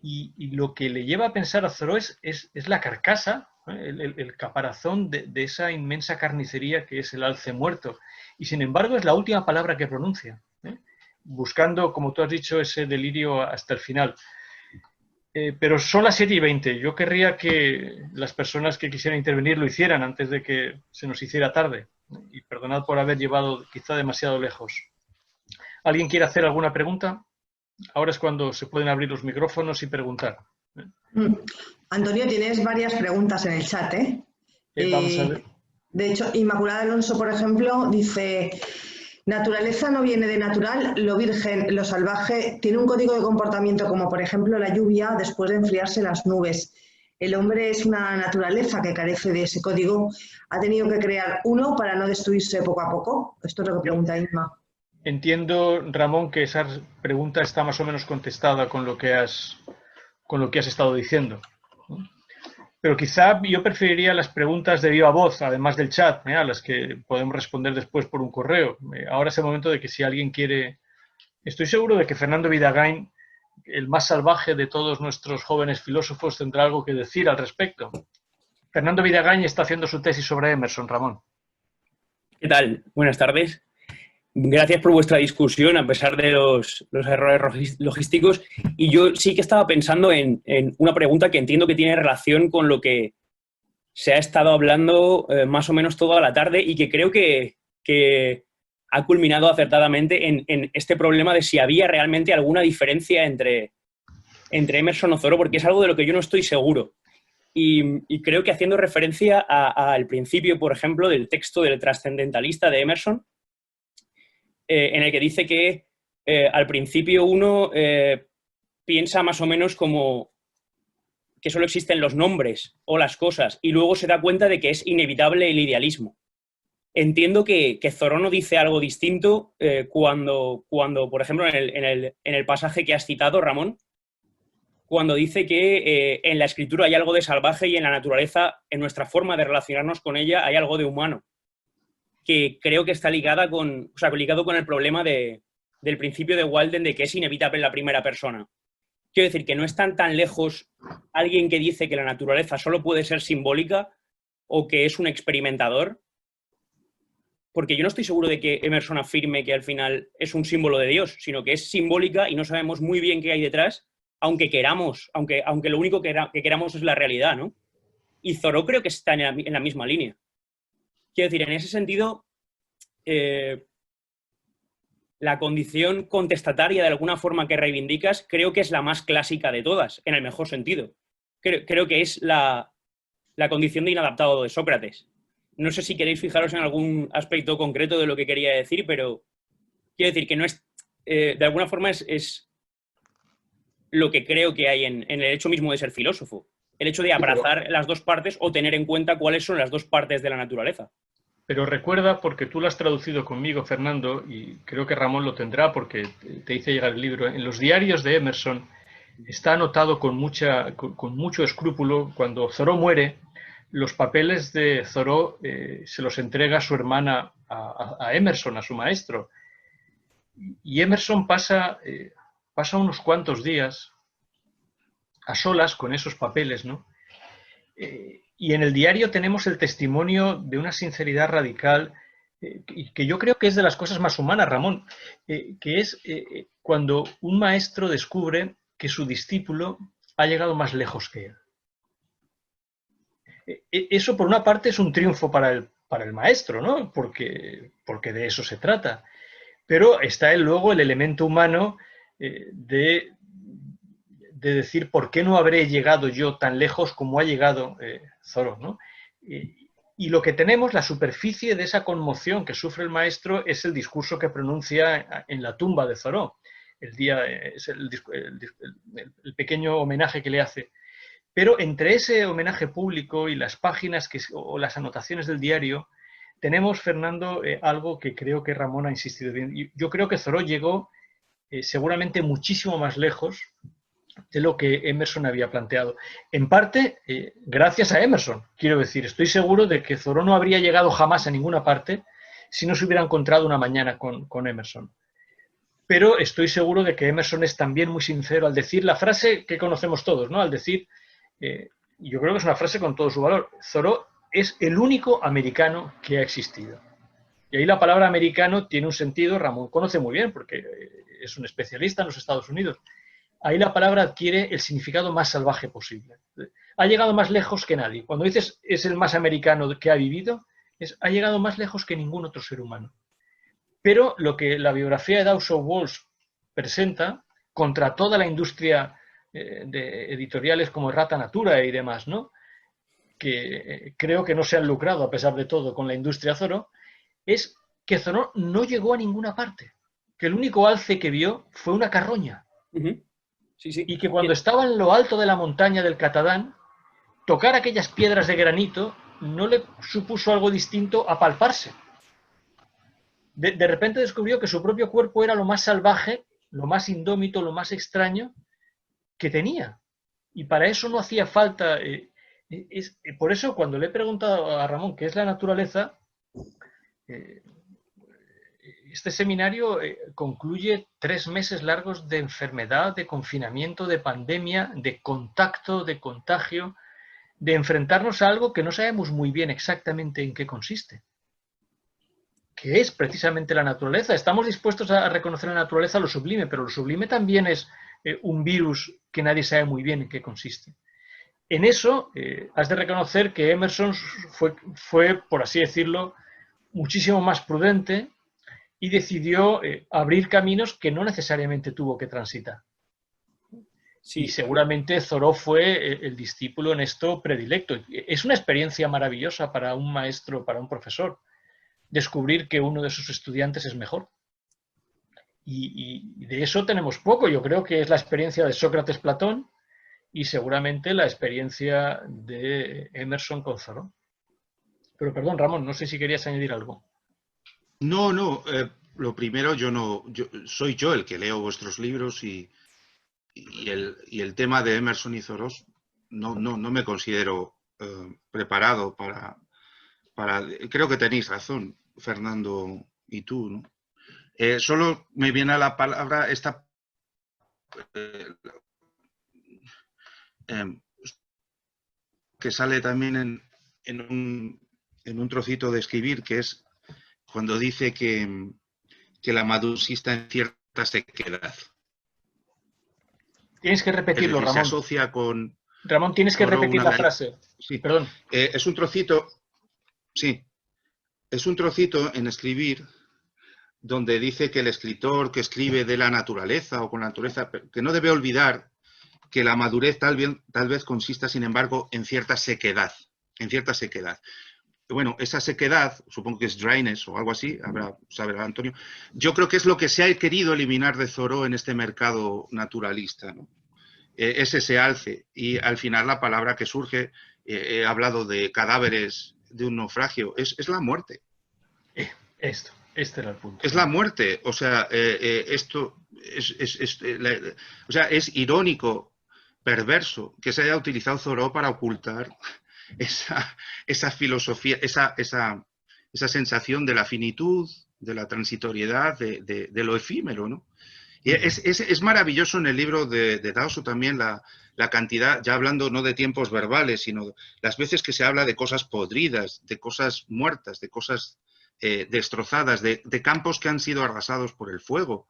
y lo que le lleva a pensar a Thoreau es la carcasa, el caparazón de esa inmensa carnicería que es el alce muerto. Y sin embargo es la última palabra que pronuncia, buscando, como tú has dicho, ese delirio hasta el final. Pero son las 7:20. Yo querría que las personas que quisieran intervenir lo hicieran antes de que se nos hiciera tarde. Y perdonad por haber llevado quizá demasiado lejos. ¿Alguien quiere hacer alguna pregunta? Ahora es cuando se pueden abrir los micrófonos y preguntar. Antonio, tienes varias preguntas en el chat, Vamos a ver. De hecho, Inmaculada Alonso, por ejemplo, dice: naturaleza no viene de natural, lo virgen, lo salvaje, tiene un código de comportamiento como, por ejemplo, la lluvia después de enfriarse las nubes. El hombre es una naturaleza que carece de ese código. ¿Ha tenido que crear uno para no destruirse poco a poco? Esto es lo que pregunta Inma. Entiendo, Ramón, que esa pregunta está más o menos contestada con lo que has estado diciendo. Pero quizá yo preferiría las preguntas de viva voz, además del chat, a las que podemos responder después por un correo. Ahora es el momento de que si alguien quiere... Estoy seguro de que Fernando Vidagain, el más salvaje de todos nuestros jóvenes filósofos, tendrá algo que decir al respecto. Fernando Vidagain está haciendo su tesis sobre Emerson, Ramón. ¿Qué tal? Buenas tardes. Gracias por vuestra discusión, a pesar de los errores logísticos. Y yo sí que estaba pensando en una pregunta que entiendo que tiene relación con lo que se ha estado hablando más o menos toda la tarde y que creo que ha culminado acertadamente en este problema de si había realmente alguna diferencia entre Emerson o Thoreau, porque es algo de lo que yo no estoy seguro. Y creo que haciendo referencia al principio, por ejemplo, del texto del trascendentalista de Emerson, en el que dice que al principio uno piensa más o menos como que solo existen los nombres o las cosas y luego se da cuenta de que es inevitable el idealismo. Entiendo que Thoreau no dice algo distinto cuando, por ejemplo, en el pasaje que has citado, Ramón, cuando dice que en la escritura hay algo de salvaje y en la naturaleza, en nuestra forma de relacionarnos con ella, hay algo de humano, que creo que está ligado con el problema del principio de Walden de que es inevitable en la primera persona. Quiero decir que no están tan lejos alguien que dice que la naturaleza solo puede ser simbólica o que es un experimentador, porque yo no estoy seguro de que Emerson afirme que al final es un símbolo de Dios, sino que es simbólica y no sabemos muy bien qué hay detrás, aunque queramos, aunque lo único que queramos es la realidad, ¿no? Y Thoreau creo que está en la misma línea. Quiero decir, en ese sentido, la condición contestataria de alguna forma que reivindicas creo que es la más clásica de todas, en el mejor sentido. Creo que es la condición de inadaptado de Sócrates. No sé si queréis fijaros en algún aspecto concreto de lo que quería decir, pero quiero decir que no es, de alguna forma es lo que creo que hay en el hecho mismo de ser filósofo. El hecho de abrazar las dos partes o tener en cuenta cuáles son las dos partes de la naturaleza. Pero recuerda, porque tú lo has traducido conmigo, Fernando, y creo que Ramón lo tendrá porque te hice llegar el libro, en los diarios de Emerson está anotado con mucho escrúpulo, cuando Thoreau muere, los papeles de Thoreau se los entrega a su hermana, a Emerson, a su maestro. Y Emerson pasa unos cuantos días a solas con esos papeles, ¿no? Y en el diario tenemos el testimonio de una sinceridad radical, que yo creo que es de las cosas más humanas, Ramón, que es cuando un maestro descubre que su discípulo ha llegado más lejos que él. Eso, por una parte, es un triunfo para el maestro, ¿no? Porque de eso se trata. Pero está luego el elemento humano de decir por qué no habré llegado yo tan lejos como ha llegado Thoreau, ¿no? Y lo que tenemos, la superficie de esa conmoción que sufre el maestro, es el discurso que pronuncia en la tumba de Thoreau. Es el pequeño homenaje que le hace. Pero entre ese homenaje público y las páginas o las anotaciones del diario, tenemos, Fernando, algo que creo que Ramón ha insistido bien. Yo creo que Thoreau llegó seguramente muchísimo más lejos de lo que Emerson había planteado. En parte, gracias a Emerson, quiero decir, estoy seguro de que Thoreau no habría llegado jamás a ninguna parte si no se hubiera encontrado una mañana con Emerson. Pero estoy seguro de que Emerson es también muy sincero al decir la frase que conocemos todos, ¿no? Al decir, yo creo que es una frase con todo su valor, Thoreau es el único americano que ha existido. Y ahí la palabra americano tiene un sentido, Ramón conoce muy bien, porque es un especialista en los Estados Unidos. Ahí la palabra adquiere el significado más salvaje posible. Ha llegado más lejos que nadie. Cuando dices es el más americano que ha vivido, ha llegado más lejos que ningún otro ser humano. Pero lo que la biografía de Dawson Walsh presenta, contra toda la industria de editoriales como Rata Natura y demás, ¿no? Que creo que no se han lucrado, a pesar de todo, con la industria Thoreau, es que Thoreau no llegó a ninguna parte. Que el único alce que vio fue una carroña. Sí, sí. Y que cuando estaba en lo alto de la montaña del Catadán, tocar aquellas piedras de granito no le supuso algo distinto a palparse. De repente descubrió que su propio cuerpo era lo más salvaje, lo más indómito, lo más extraño que tenía. Y para eso no hacía falta... por eso, cuando le he preguntado a Ramón qué es la naturaleza, este seminario concluye 3 meses largos de enfermedad, de confinamiento, de pandemia, de contacto, de contagio, de enfrentarnos a algo que no sabemos muy bien exactamente en qué consiste. que es precisamente la naturaleza. Estamos dispuestos a reconocer en la naturaleza lo sublime, pero lo sublime también es un virus que nadie sabe muy bien en qué consiste. En eso has de reconocer que Emerson fue, por así decirlo, muchísimo más prudente y decidió abrir caminos que no necesariamente tuvo que transitar. Sí. Y seguramente Thoreau fue el discípulo en esto predilecto. Es una experiencia maravillosa para un maestro, para un profesor, descubrir que uno de sus estudiantes es mejor. Y de eso tenemos poco. Yo creo que es la experiencia de Sócrates-Platón y seguramente la experiencia de Emerson con Thoreau. Pero perdón, Ramón, no sé si querías añadir algo. No, lo primero, soy yo el que leo vuestros libros y el tema de Emerson y Thoreau no me considero preparado para... Creo que tenéis razón, Fernando y tú, ¿no? Solo me viene a la palabra esta... que sale también en un trocito de escribir, que es cuando dice que la madurez está en cierta sequedad. Tienes que repetirlo, Ramón. Se asocia con... Ramón, tienes que repetir la frase. Sí. Perdón. Es un trocito... Sí. Es un trocito en escribir donde dice que el escritor que escribe de la naturaleza o con la naturaleza, que no debe olvidar que la madurez tal vez consista, sin embargo, en cierta sequedad. En cierta sequedad. Bueno, esa sequedad, supongo que es dryness o algo así, sabrá Antonio, yo creo que es lo que se ha querido eliminar de Thoreau en este mercado naturalista, ¿no? Es ese alce. Y al final la palabra que surge, he hablado de cadáveres de un naufragio, es la muerte. Este era el punto. Es la muerte. O sea, esto es irónico, perverso, que se haya utilizado Thoreau para ocultar esa filosofía, esa sensación de la finitud, de la transitoriedad, de lo efímero, ¿no? Y es maravilloso en el libro de Dawson también la cantidad, ya hablando no de tiempos verbales, sino las veces que se habla de cosas podridas, de cosas muertas, de cosas destrozadas, de campos que han sido arrasados por el fuego,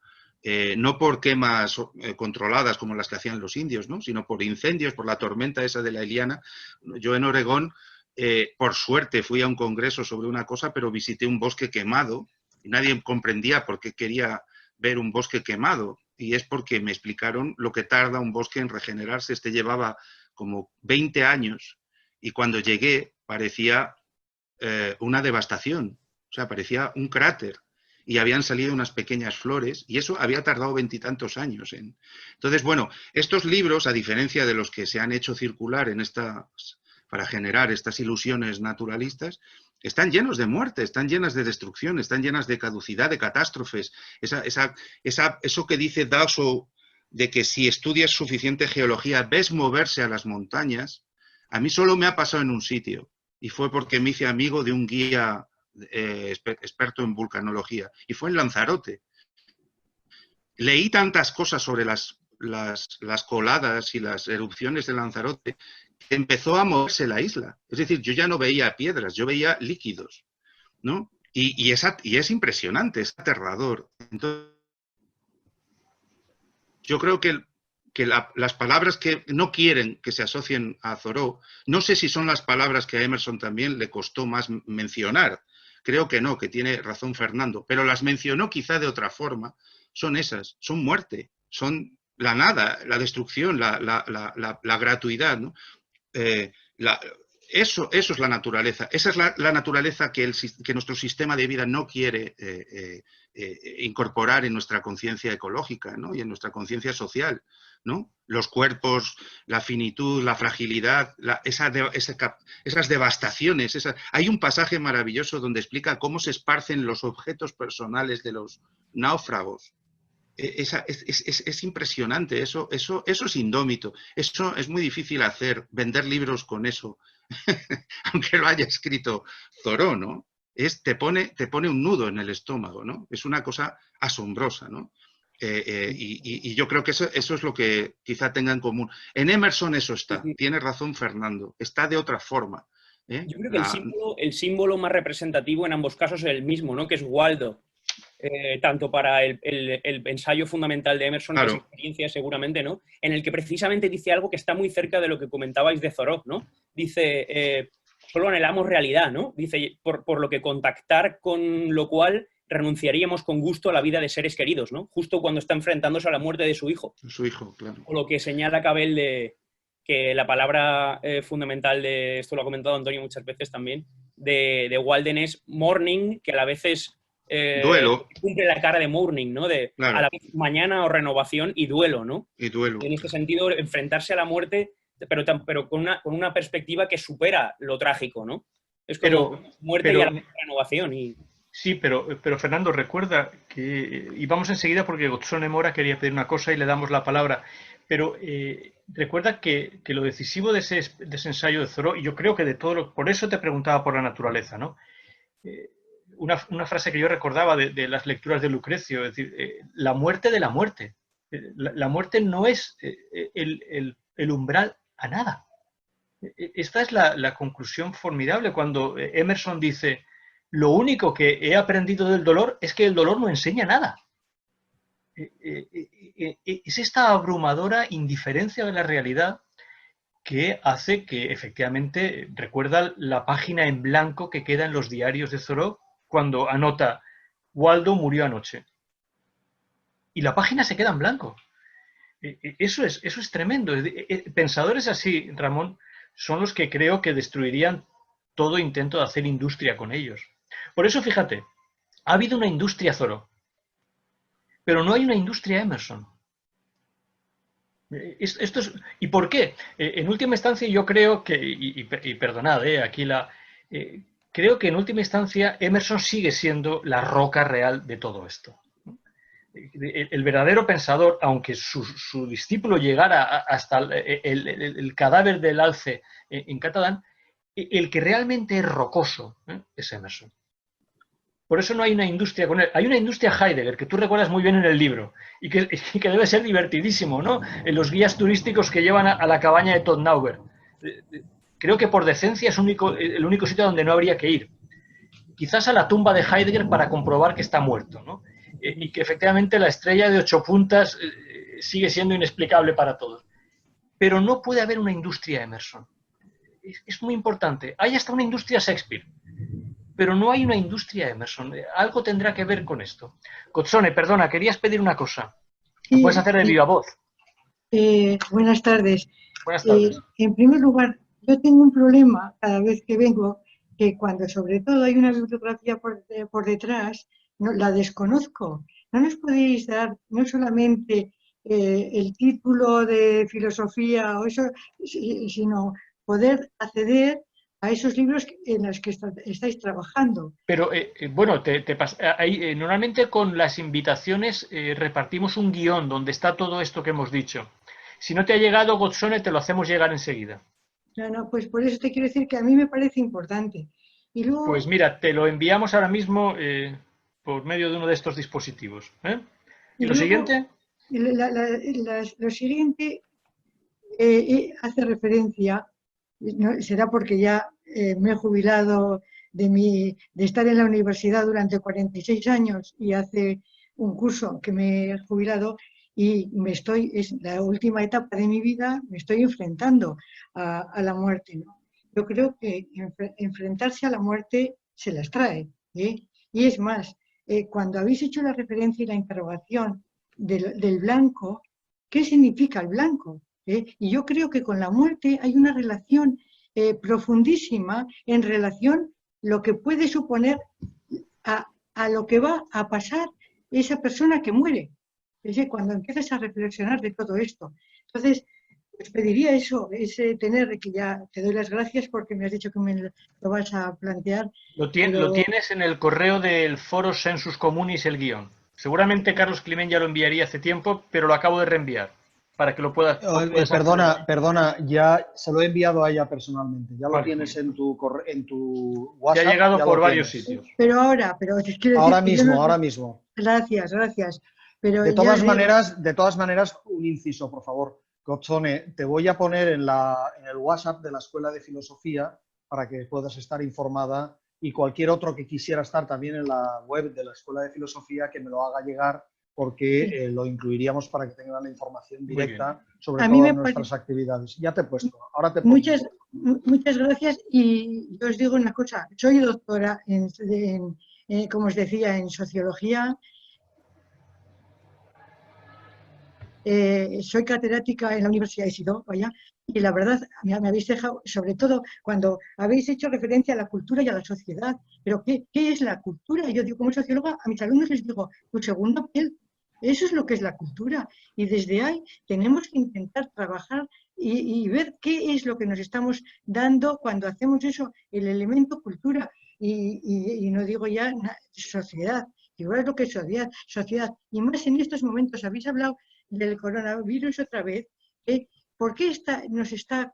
no por quemas controladas como las que hacían los indios, ¿no? Sino por incendios, por la tormenta esa de la Eliana. Yo en Oregón, por suerte, fui a un congreso sobre una cosa, pero visité un bosque quemado y nadie comprendía por qué quería ver un bosque quemado. Y es porque me explicaron lo que tarda un bosque en regenerarse. Este llevaba como 20 años y cuando llegué parecía una devastación, o sea, parecía un cráter. Y habían salido unas pequeñas flores, y eso había tardado 20 y tantos años. Entonces, bueno, estos libros, a diferencia de los que se han hecho circular para generar estas ilusiones naturalistas, están llenos de muerte, están llenas de destrucción, están llenas de caducidad, de catástrofes. Eso que dice Dawson, de que si estudias suficiente geología ves moverse a las montañas, a mí solo me ha pasado en un sitio, y fue porque me hice amigo de un guía experto en vulcanología, y fue en Lanzarote. Leí tantas cosas sobre las coladas y las erupciones de Lanzarote que empezó a moverse la isla. Es decir, yo ya no veía piedras, yo veía líquidos, ¿no? Y es impresionante, es aterrador. Entonces, yo creo que las palabras que no quieren que se asocien a Thoreau, no sé si son las palabras que a Emerson también le costó más mencionar. Creo que no, que tiene razón Fernando, pero las mencionó quizá de otra forma. Son esas, son muerte, son la nada, la destrucción, la gratuidad, ¿no? Eso es la naturaleza. Esa es la naturaleza que nuestro sistema de vida no quiere incorporar en nuestra conciencia ecológica, ¿no? Y en nuestra conciencia social, ¿no? Los cuerpos, la finitud, la fragilidad, esas devastaciones. Hay un pasaje maravilloso donde explica cómo se esparcen los objetos personales de los náufragos. Es impresionante, eso es indómito, eso es muy difícil hacer, vender libros con eso, aunque lo haya escrito Thoreau, ¿no? Te pone un nudo en el estómago, ¿no? Es una cosa asombrosa, ¿no? Y yo creo que eso es lo que quizá tenga en común. En Emerson eso está, tiene razón Fernando, está de otra forma, Yo creo que el símbolo más representativo en ambos casos es el mismo, ¿no? Que es Waldo. Tanto para el ensayo fundamental de Emerson, claro, que es experiencia seguramente, ¿no? En el que precisamente dice algo que está muy cerca de lo que comentabais de Thoreau, ¿no? Dice, solo anhelamos realidad, ¿no? Dice, por lo que contactar con lo cual renunciaríamos con gusto a la vida de seres queridos, ¿no? Justo cuando está enfrentándose a la muerte de su hijo. Su hijo, claro. O lo que señala Cabell de que la palabra fundamental de, esto lo ha comentado Antonio muchas veces también, de Walden es mourning, que a la vez es duelo. Cumple la cara de mourning, ¿no? Claro. A la vez mañana o renovación y duelo, ¿no? Y duelo. En este sentido, enfrentarse a la muerte, pero con una perspectiva que supera lo trágico, ¿no? Es como muerte y a la vez renovación. Sí, pero Fernando, recuerda que, y vamos enseguida porque Gozzone Mora quería pedir una cosa y le damos la palabra, pero recuerda que lo decisivo de ese ensayo de Thoreau, y yo creo que de todo, por eso te preguntaba por la naturaleza, ¿no? Una frase que yo recordaba de las lecturas de Lucrecio, es decir, la muerte de la muerte. La muerte no es el umbral a nada. Esta es la conclusión formidable cuando Emerson dice: lo único que he aprendido del dolor es que el dolor no enseña nada. Es esta abrumadora indiferencia de la realidad que hace que efectivamente recuerda la página en blanco que queda en los diarios de Thoreau cuando anota Waldo murió anoche. Y la página se queda en blanco. Eso es tremendo. Pensadores así, Ramón, son los que creo que destruirían todo intento de hacer industria con ellos. Por eso, fíjate, ha habido una industria Thoreau, pero no hay una industria Emerson. ¿Y por qué? En última instancia yo creo que, y perdonad, aquí creo que en última instancia Emerson sigue siendo la roca real de todo esto. El verdadero pensador, aunque su discípulo llegara hasta el cadáver del alce en Catalán, el que realmente es rocoso es Emerson. Por eso no hay una industria con él. Hay una industria Heidegger, que tú recuerdas muy bien en el libro, y que debe ser divertidísimo, ¿no? En los guías turísticos que llevan a la cabaña de Todtnauer. Creo que por decencia es el único sitio donde no habría que ir. Quizás a la tumba de Heidegger para comprobar que está muerto, ¿no? Y que efectivamente la estrella de 8 puntas sigue siendo inexplicable para todos. Pero no puede haber una industria Emerson. Es muy importante. Hay hasta una industria Shakespeare, pero no hay una industria Emerson. Algo tendrá que ver con esto. Gozzone, perdona, querías pedir una cosa. ¿Lo puedes hacer de viva voz? Buenas tardes. Buenas tardes. En primer lugar, yo tengo un problema cada vez que vengo, que cuando sobre todo hay una bibliografía por detrás, no, la desconozco. ¿No nos podéis dar no solamente el título de filosofía o eso, sino poder acceder a esos libros en los que estáis trabajando? Pero, bueno, normalmente con las invitaciones repartimos un guión donde está todo esto que hemos dicho. Si no te ha llegado, Gozzone, te lo hacemos llegar enseguida. No, pues por eso te quiero decir que a mí me parece importante. Y luego, pues mira, te lo enviamos ahora mismo por medio de uno de estos dispositivos. ¿Y lo siguiente? Lo siguiente hace referencia, ¿no? Será porque ya me he jubilado de estar en la universidad durante 46 años y hace un curso que me he jubilado y es la última etapa de mi vida, me estoy enfrentando a la muerte, ¿no? Yo creo que enfrentarse a la muerte se las trae, ¿eh? Y es más, cuando habéis hecho la referencia y la interrogación del blanco, ¿qué significa el blanco? Y yo creo que con la muerte hay una relación profundísima en relación lo que puede suponer a lo que va a pasar esa persona que muere. Cuando empiezas a reflexionar de todo esto. Entonces, os pediría eso, que ya te doy las gracias porque me has dicho que me lo vas a plantear. Lo tienes en el correo del Foro Sensus Communis, el guión. Seguramente Carlos Climent ya lo enviaría hace tiempo, pero lo acabo de reenviar para que lo puedas... Perdona, ya se lo he enviado a ella personalmente. Ya lo tienes en tu WhatsApp. Ya ha llegado por varios sitios. Pero ahora mismo. Gracias. Pero de todas maneras, un inciso, por favor. Gozzone, te voy a poner en el WhatsApp de la Escuela de Filosofía para que puedas estar informada, y cualquier otro que quisiera estar también en la web de la Escuela de Filosofía que me lo haga llegar, porque lo incluiríamos para que tengan la información directa sobre todas nuestras actividades. Ya te he puesto, ahora te pongo. Muchas gracias, y yo os digo una cosa, soy doctora como os decía, en sociología. Soy catedrática en la Universidad de Sidó, vaya, y la verdad me habéis dejado, sobre todo cuando habéis hecho referencia a la cultura y a la sociedad. Pero ¿qué es la cultura? Yo digo, como socióloga, a mis alumnos les digo, tu segunda piel, eso es lo que es la cultura. Y desde ahí tenemos que intentar trabajar y ver qué es lo que nos estamos dando cuando hacemos eso, el elemento cultura. Y no digo ya sociedad, digo es lo que es sociedad. Y más en estos momentos, habéis hablado del coronavirus otra vez, ¿por qué nos está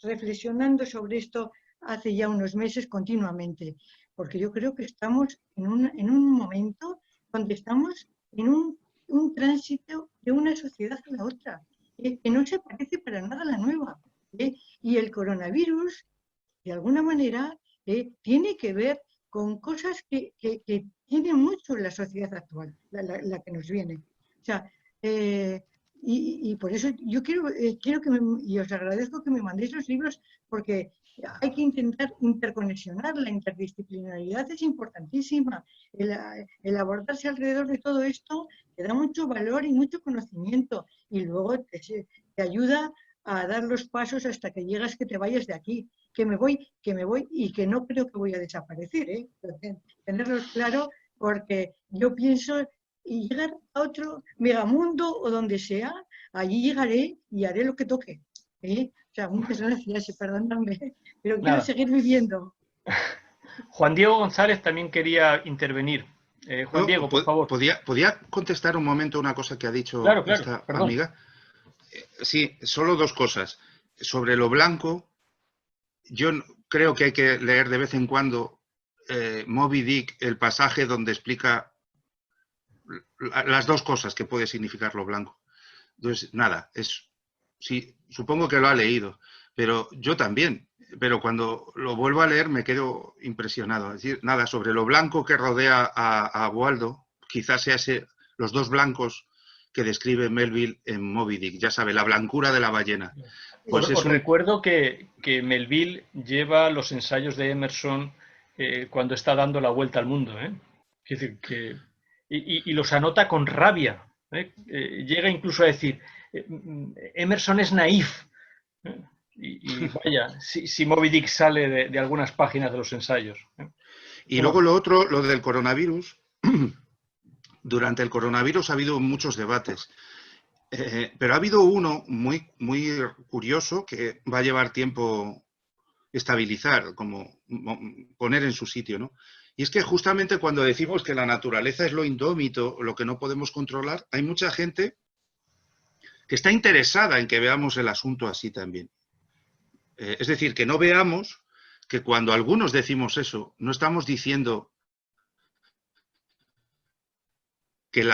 reflexionando sobre esto hace ya unos meses continuamente? Porque yo creo que estamos en un momento donde estamos en un tránsito de una sociedad a la otra, que no se parece para nada a la nueva. Y el coronavirus, de alguna manera, tiene que ver con cosas que tiene mucho la sociedad actual, la que nos viene. O sea, y por eso yo quiero y os agradezco que me mandéis los libros, porque hay que intentar interconexionar. La interdisciplinaridad es importantísima. El abordarse alrededor de todo esto te da mucho valor y mucho conocimiento, y luego te ayuda a dar los pasos hasta que llegas, que te vayas de aquí. Que me voy y que no creo que voy a desaparecer, tenerlo claro, porque yo pienso y llegar a otro megamundo o donde sea, allí llegaré y haré lo que toque. O sea, muchas gracias, perdóname, pero quiero seguir viviendo. Juan Diego González también quería intervenir. Juan Diego, por favor. ¿Podía contestar un momento una cosa que ha dicho esta amiga? Sí, solo dos cosas. Sobre lo blanco, yo creo que hay que leer de vez en cuando Moby Dick, el pasaje donde explica las dos cosas que puede significar lo blanco. Entonces, nada, sí, supongo que lo ha leído, pero yo también. Pero cuando lo vuelvo a leer me quedo impresionado. Es decir, nada, sobre lo blanco que rodea a Waldo, quizás sea los dos blancos que describe Melville en Moby Dick. Ya sabe, la blancura de la ballena. Pues os recuerdo que Melville lleva los ensayos de Emerson cuando está dando la vuelta al mundo. Es decir, y los anota con rabia. Llega incluso a decir, Emerson es naif. Y vaya, si Moby Dick sale de algunas páginas de los ensayos. Y luego lo otro, lo del coronavirus. Durante el coronavirus ha habido muchos debates. Pero ha habido uno muy, muy curioso que va a llevar tiempo estabilizar, como poner en su sitio, ¿no? Y es que justamente cuando decimos que la naturaleza es lo indómito, lo que no podemos controlar, hay mucha gente que está interesada en que veamos el asunto así también. Es decir, que no veamos que cuando algunos decimos eso, no estamos diciendo que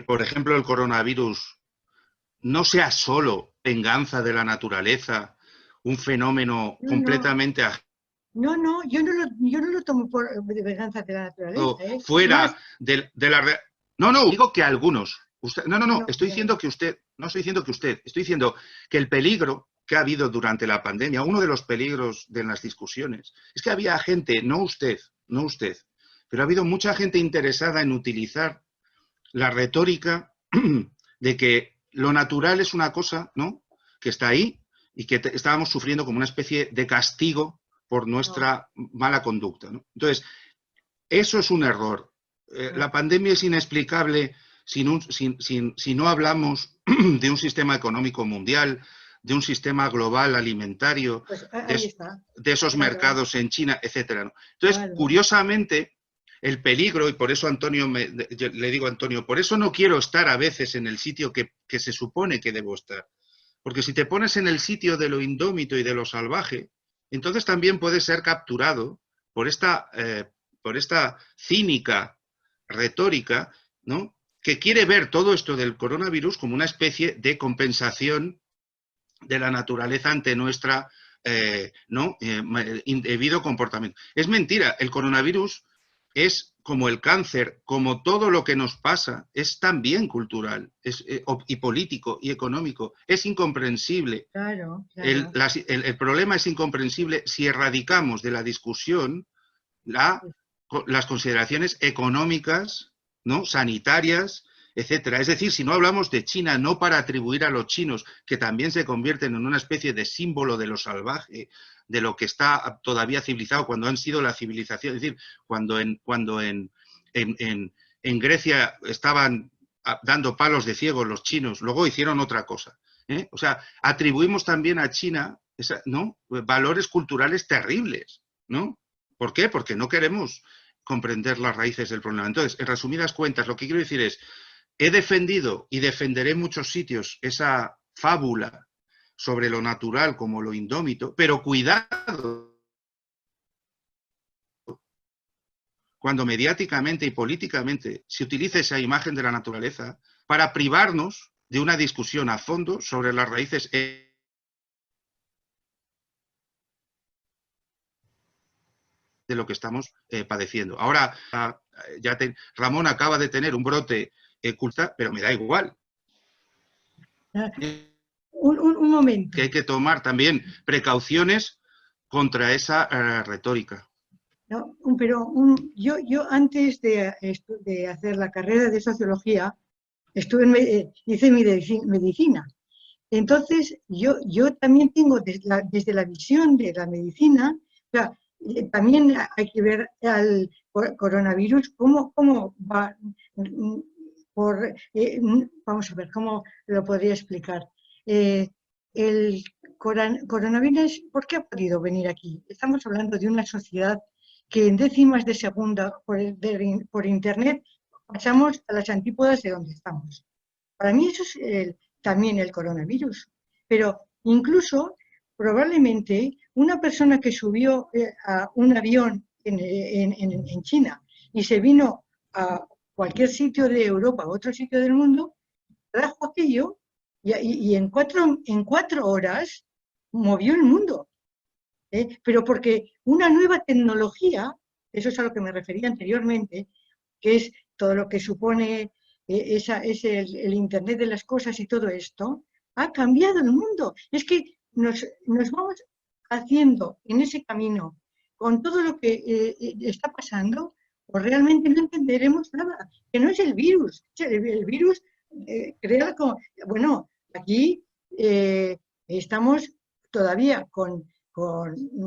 por ejemplo, el coronavirus no sea solo venganza de la naturaleza, un fenómeno completamente ajeno. No, yo no lo tomo por venganza de la naturaleza. Fuera de la... No, digo que algunos. Estoy diciendo que usted, estoy diciendo que el peligro que ha habido durante la pandemia, uno de los peligros de las discusiones, es que había gente, no usted, pero ha habido mucha gente interesada en utilizar la retórica de que lo natural es una cosa, ¿no?, que está ahí y que estábamos sufriendo como una especie de castigo por nuestra mala conducta, ¿no? Entonces, eso es un error. La pandemia es inexplicable si no hablamos de un sistema económico mundial, de un sistema global alimentario, pues de esos mercados en China, etcétera, ¿no? Entonces, curiosamente, el peligro, y por eso le digo a Antonio, por eso no quiero estar a veces en el sitio que se supone que debo estar. Porque si te pones en el sitio de lo indómito y de lo salvaje, entonces también puedes ser capturado por esta cínica retórica, ¿no?, que quiere ver todo esto del coronavirus como una especie de compensación de la naturaleza ante nuestra indebido comportamiento. Es mentira, el coronavirus es como el cáncer, como todo lo que nos pasa, es también cultural y político y económico. Es incomprensible. Claro. El problema es incomprensible si erradicamos de la discusión las consideraciones económicas, ¿no?, sanitarias, etcétera. Es decir, si no hablamos de China, no para atribuir a los chinos, que también se convierten en una especie de símbolo de lo salvaje, de lo que está todavía civilizado, cuando han sido la civilización. Es decir, cuando en Grecia estaban dando palos de ciego los chinos, luego hicieron otra cosa. O sea, atribuimos también a China, ¿no?, valores culturales terribles, ¿no? ¿Por qué? Porque no queremos comprender las raíces del problema. Entonces, en resumidas cuentas, lo que quiero decir es, he defendido y defenderé en muchos sitios esa fábula sobre lo natural como lo indómito, pero cuidado cuando mediáticamente y políticamente se utiliza esa imagen de la naturaleza para privarnos de una discusión a fondo sobre las raíces de lo que estamos padeciendo. Ahora, Ramón acaba de tener un brote culta, pero me da igual. Un momento. Que hay que tomar también precauciones contra esa retórica. No, pero yo antes de hacer la carrera de sociología, hice medicina. Entonces, yo también tengo desde la visión de la medicina, o sea, también hay que ver al coronavirus, cómo va, vamos a ver, cómo lo podría explicar. El coronavirus, ¿por qué ha podido venir aquí? Estamos hablando de una sociedad que en décimas de segunda por Internet pasamos a las antípodas de donde estamos. Para mí eso es también el coronavirus. Pero incluso, probablemente, una persona que subió a un avión en China y se vino a cualquier sitio de Europa, a otro sitio del mundo, trajo aquello y en 4 horas movió el mundo. Pero porque una nueva tecnología, eso es a lo que me refería anteriormente, que es todo lo que supone el Internet de las cosas y todo esto, ha cambiado el mundo. Es que nos vamos haciendo en ese camino con todo lo que está pasando, o realmente no entenderemos nada, que no es el virus. El virus crea como... Bueno, aquí estamos todavía con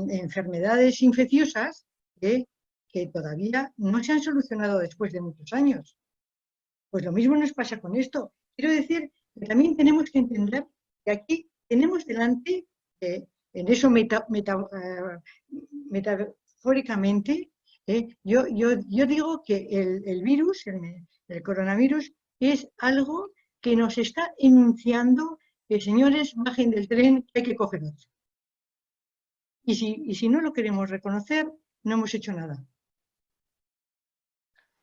enfermedades infecciosas que todavía no se han solucionado después de muchos años. Pues lo mismo nos pasa con esto. Quiero decir que también tenemos que entender que aquí tenemos delante, en eso metafóricamente, yo digo que el virus, el coronavirus, es algo que nos está enunciando que, señores, bajen del tren, que hay que coger otro. Y si no lo queremos reconocer, no hemos hecho nada.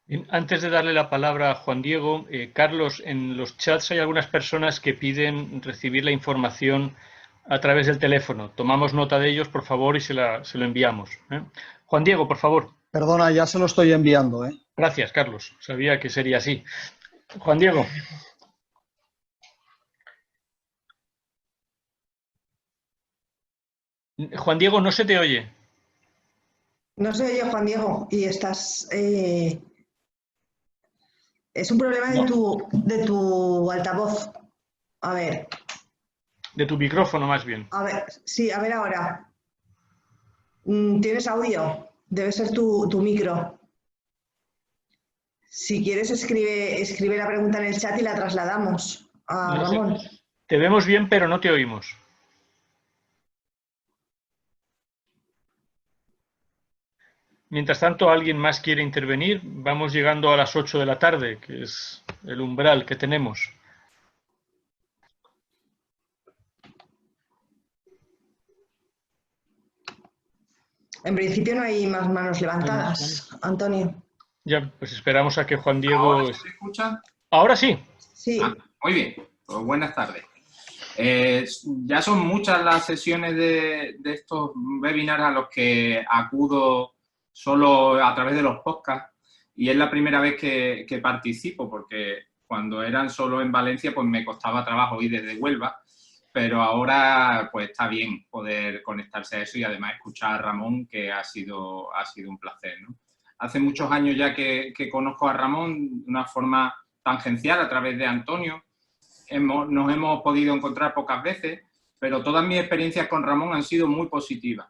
Bien, antes de darle la palabra a Juan Diego, Carlos, en los chats hay algunas personas que piden recibir la información a través del teléfono. Tomamos nota de ellos, por favor, y se lo enviamos. Juan Diego, por favor. Perdona, ya se lo estoy enviando. Gracias, Carlos. Sabía que sería así. Juan Diego. Juan Diego, no se te oye. No se oye, Juan Diego, y estás... Es un problema de tu altavoz. A ver. De tu micrófono, más bien. A ver, sí, a ver ahora. ¿Tienes audio? Debe ser tu micro. Si quieres, escribe la pregunta en el chat y la trasladamos a Ramón. Te vemos bien, pero no te oímos. Mientras tanto, ¿alguien más quiere intervenir? Vamos llegando a las 8 de la tarde, que es el umbral que tenemos. En principio no hay más manos levantadas, Antonio. Ya, pues esperamos a que Juan Diego... ¿Ahora se escucha? ¿Ahora sí? Sí. Muy bien. Pues buenas tardes. Ya son muchas las sesiones de estos webinars a los que acudo solo a través de los podcasts y es la primera vez que participo porque cuando eran solo en Valencia pues me costaba trabajo ir desde Huelva, pero ahora pues está bien poder conectarse a eso y además escuchar a Ramón, que ha sido un placer, ¿no? Hace muchos años ya que conozco a Ramón de una forma tangencial a través de Antonio. Nos hemos podido encontrar pocas veces, pero todas mis experiencias con Ramón han sido muy positivas,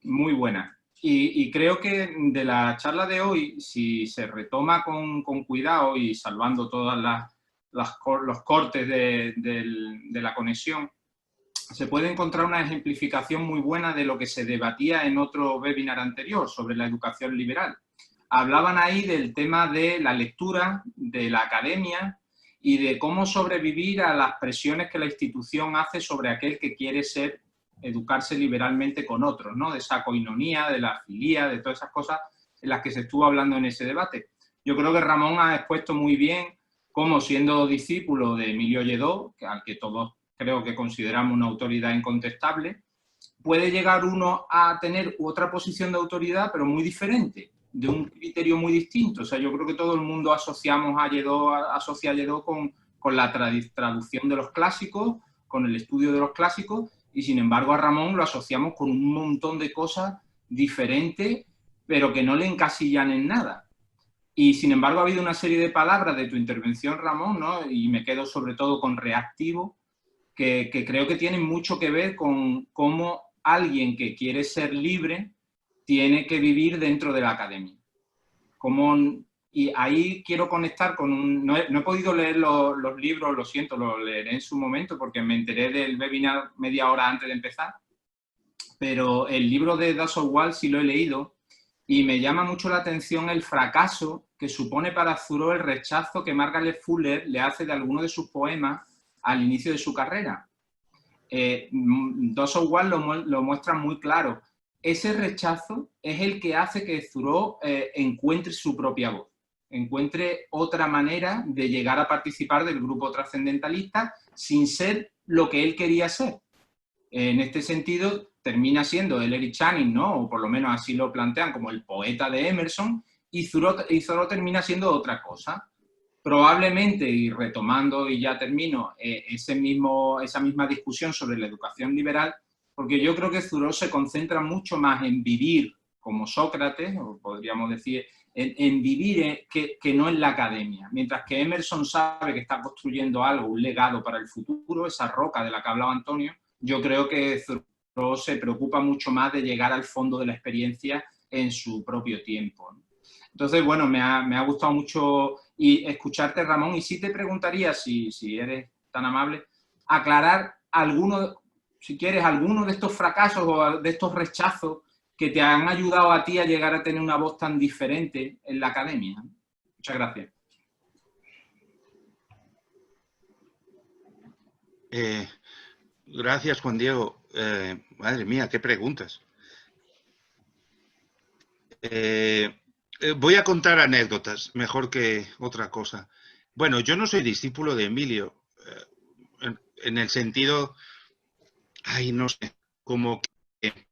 muy buenas. Y creo que de la charla de hoy, si se retoma con cuidado y salvando todos los cortes de la conexión, se puede encontrar una ejemplificación muy buena de lo que se debatía en otro webinar anterior sobre la educación liberal. Hablaban ahí del tema de la lectura, de la academia y de cómo sobrevivir a las presiones que la institución hace sobre aquel que quiere educarse liberalmente con otros, ¿no? De esa coinonía, de la filía, de todas esas cosas en las que se estuvo hablando en ese debate. Yo creo que Ramón ha expuesto muy bien cómo, siendo discípulo de Emilio Lledó, al que todos creo que consideramos una autoridad incontestable, puede llegar uno a tener otra posición de autoridad, pero muy diferente, de un criterio muy distinto. O sea, yo creo que todo el mundo asocia a Lledó con la traducción de los clásicos, con el estudio de los clásicos, y sin embargo a Ramón lo asociamos con un montón de cosas diferentes, pero que no le encasillan en nada. Y sin embargo ha habido una serie de palabras de tu intervención, Ramón, ¿no? Y me quedo sobre todo con reactivo, que creo que tienen mucho que ver con cómo alguien que quiere ser libre tiene que vivir dentro de la academia. Y ahí quiero conectar con no he podido leer los libros, lo siento, los leeré en su momento porque me enteré del webinar media hora antes de empezar, pero el libro de Dashaw Wall sí lo he leído y me llama mucho la atención el fracaso que supone para Thoreau el rechazo que Margaret Fuller le hace de alguno de sus poemas al inicio de su carrera. Dashaw Wall lo muestra muy claro. Ese rechazo es el que hace que Thoreau encuentre su propia voz, encuentre otra manera de llegar a participar del grupo trascendentalista sin ser lo que él quería ser. En este sentido, termina siendo el Eric Channing, ¿no? O por lo menos así lo plantean, como el poeta de Emerson, y Thoreau termina siendo otra cosa. Probablemente, y retomando, y ya termino, esa misma discusión sobre la educación liberal, porque yo creo que Thoreau se concentra mucho más en vivir como Sócrates, o podríamos decir, en vivir que no en la academia. Mientras que Emerson sabe que está construyendo algo, un legado para el futuro, esa roca de la que hablaba Antonio, yo creo que Thoreau se preocupa mucho más de llegar al fondo de la experiencia en su propio tiempo, ¿no? Entonces, bueno, me ha gustado mucho escucharte, Ramón, y sí te preguntaría, si eres tan amable, aclarar si quieres, alguno de estos fracasos o de estos rechazos que te han ayudado a ti a llegar a tener una voz tan diferente en la academia. Muchas gracias. Gracias, Juan Diego. Madre mía, qué preguntas. Voy a contar anécdotas, mejor que otra cosa. Bueno, yo no soy discípulo de Emilio, en el sentido, no sé, como que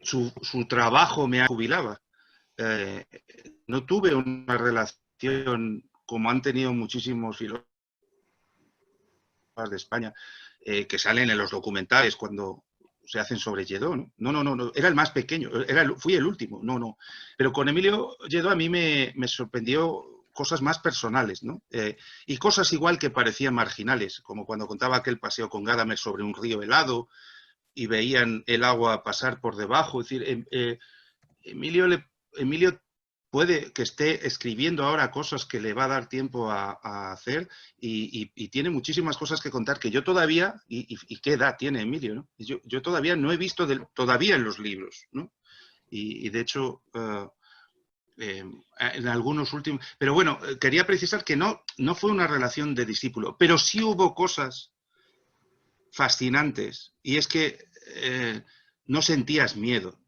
su trabajo me jubilaba. No tuve una relación como han tenido muchísimos filósofos de España, que salen en los documentales cuando se hacen sobre Lledó, ¿no? No, era el más pequeño, fui el último, no. Pero con Emilio Lledó a mí me sorprendió cosas más personales, ¿no? Y cosas igual que parecían marginales, como cuando contaba aquel paseo con Gadamer sobre un río helado y veían el agua pasar por debajo. Es decir, Emilio puede que esté escribiendo ahora cosas que le va a dar tiempo a hacer y tiene muchísimas cosas que contar que yo todavía, y qué edad tiene Emilio, ¿no? Yo todavía no he visto todavía en los libros, ¿no? Y de hecho, en algunos últimos... Pero bueno, quería precisar que no fue una relación de discípulo, pero sí hubo cosas fascinantes, y es que no sentías miedo.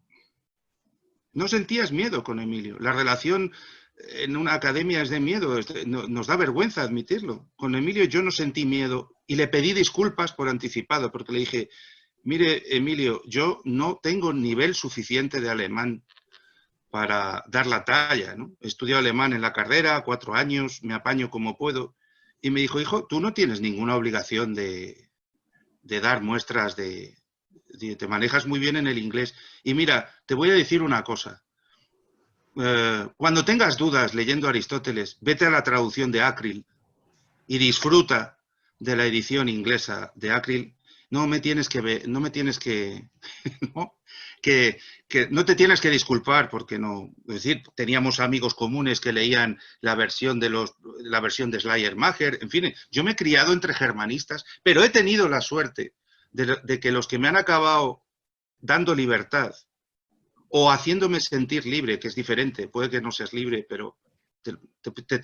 No sentías miedo con Emilio. La relación en una academia es de miedo, nos da vergüenza admitirlo. Con Emilio yo no sentí miedo y le pedí disculpas por anticipado, porque le dije, mire, Emilio, yo no tengo nivel suficiente de alemán para dar la talla, ¿no? He estudiado alemán en la carrera, 4 años, me apaño como puedo. Y me dijo, hijo, tú no tienes ninguna obligación de dar muestras te manejas muy bien en el inglés. Y mira, te voy a decir una cosa. Cuando tengas dudas leyendo Aristóteles, vete a la traducción de Acril y disfruta de la edición inglesa de Acril. No me tienes que ver, no me tienes que, ¿no? que no te tienes que disculpar porque no, es decir, teníamos amigos comunes que leían la versión de Schleiermacher, en fin, yo me he criado entre germanistas, pero he tenido la suerte de que los que me han acabado dando libertad o haciéndome sentir libre, que es diferente, puede que no seas libre, pero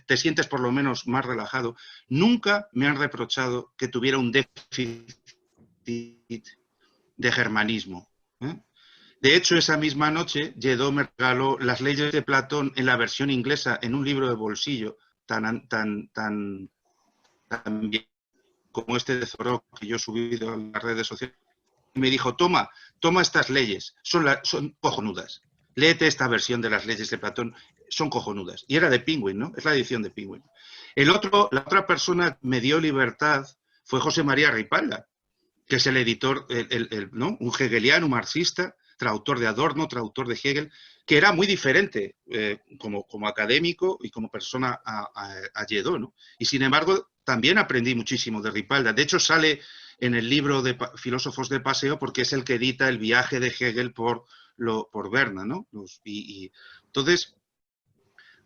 te sientes por lo menos más relajado, nunca me han reprochado que tuviera un déficit de germanismo. De hecho, esa misma noche, Lledó me regaló Las leyes de Platón en la versión inglesa, en un libro de bolsillo, tan bien como este de Zoró que yo he subido a las redes sociales. Y me dijo, toma estas leyes, son cojonudas. Léete esta versión de Las leyes de Platón, son cojonudas. Y era de Penguin, ¿no? Es la edición de Penguin. La otra persona que me dio libertad fue José María Ripalda, que es el editor, ¿no? Un hegeliano, un marxista, traductor de Adorno, traductor de Hegel, que era muy diferente como académico y como persona a Lledó, ¿no? Y sin embargo, también aprendí muchísimo de Ripalda. De hecho, sale en el libro de Filósofos de Paseo porque es el que edita el viaje de Hegel por Berna, ¿no? Entonces,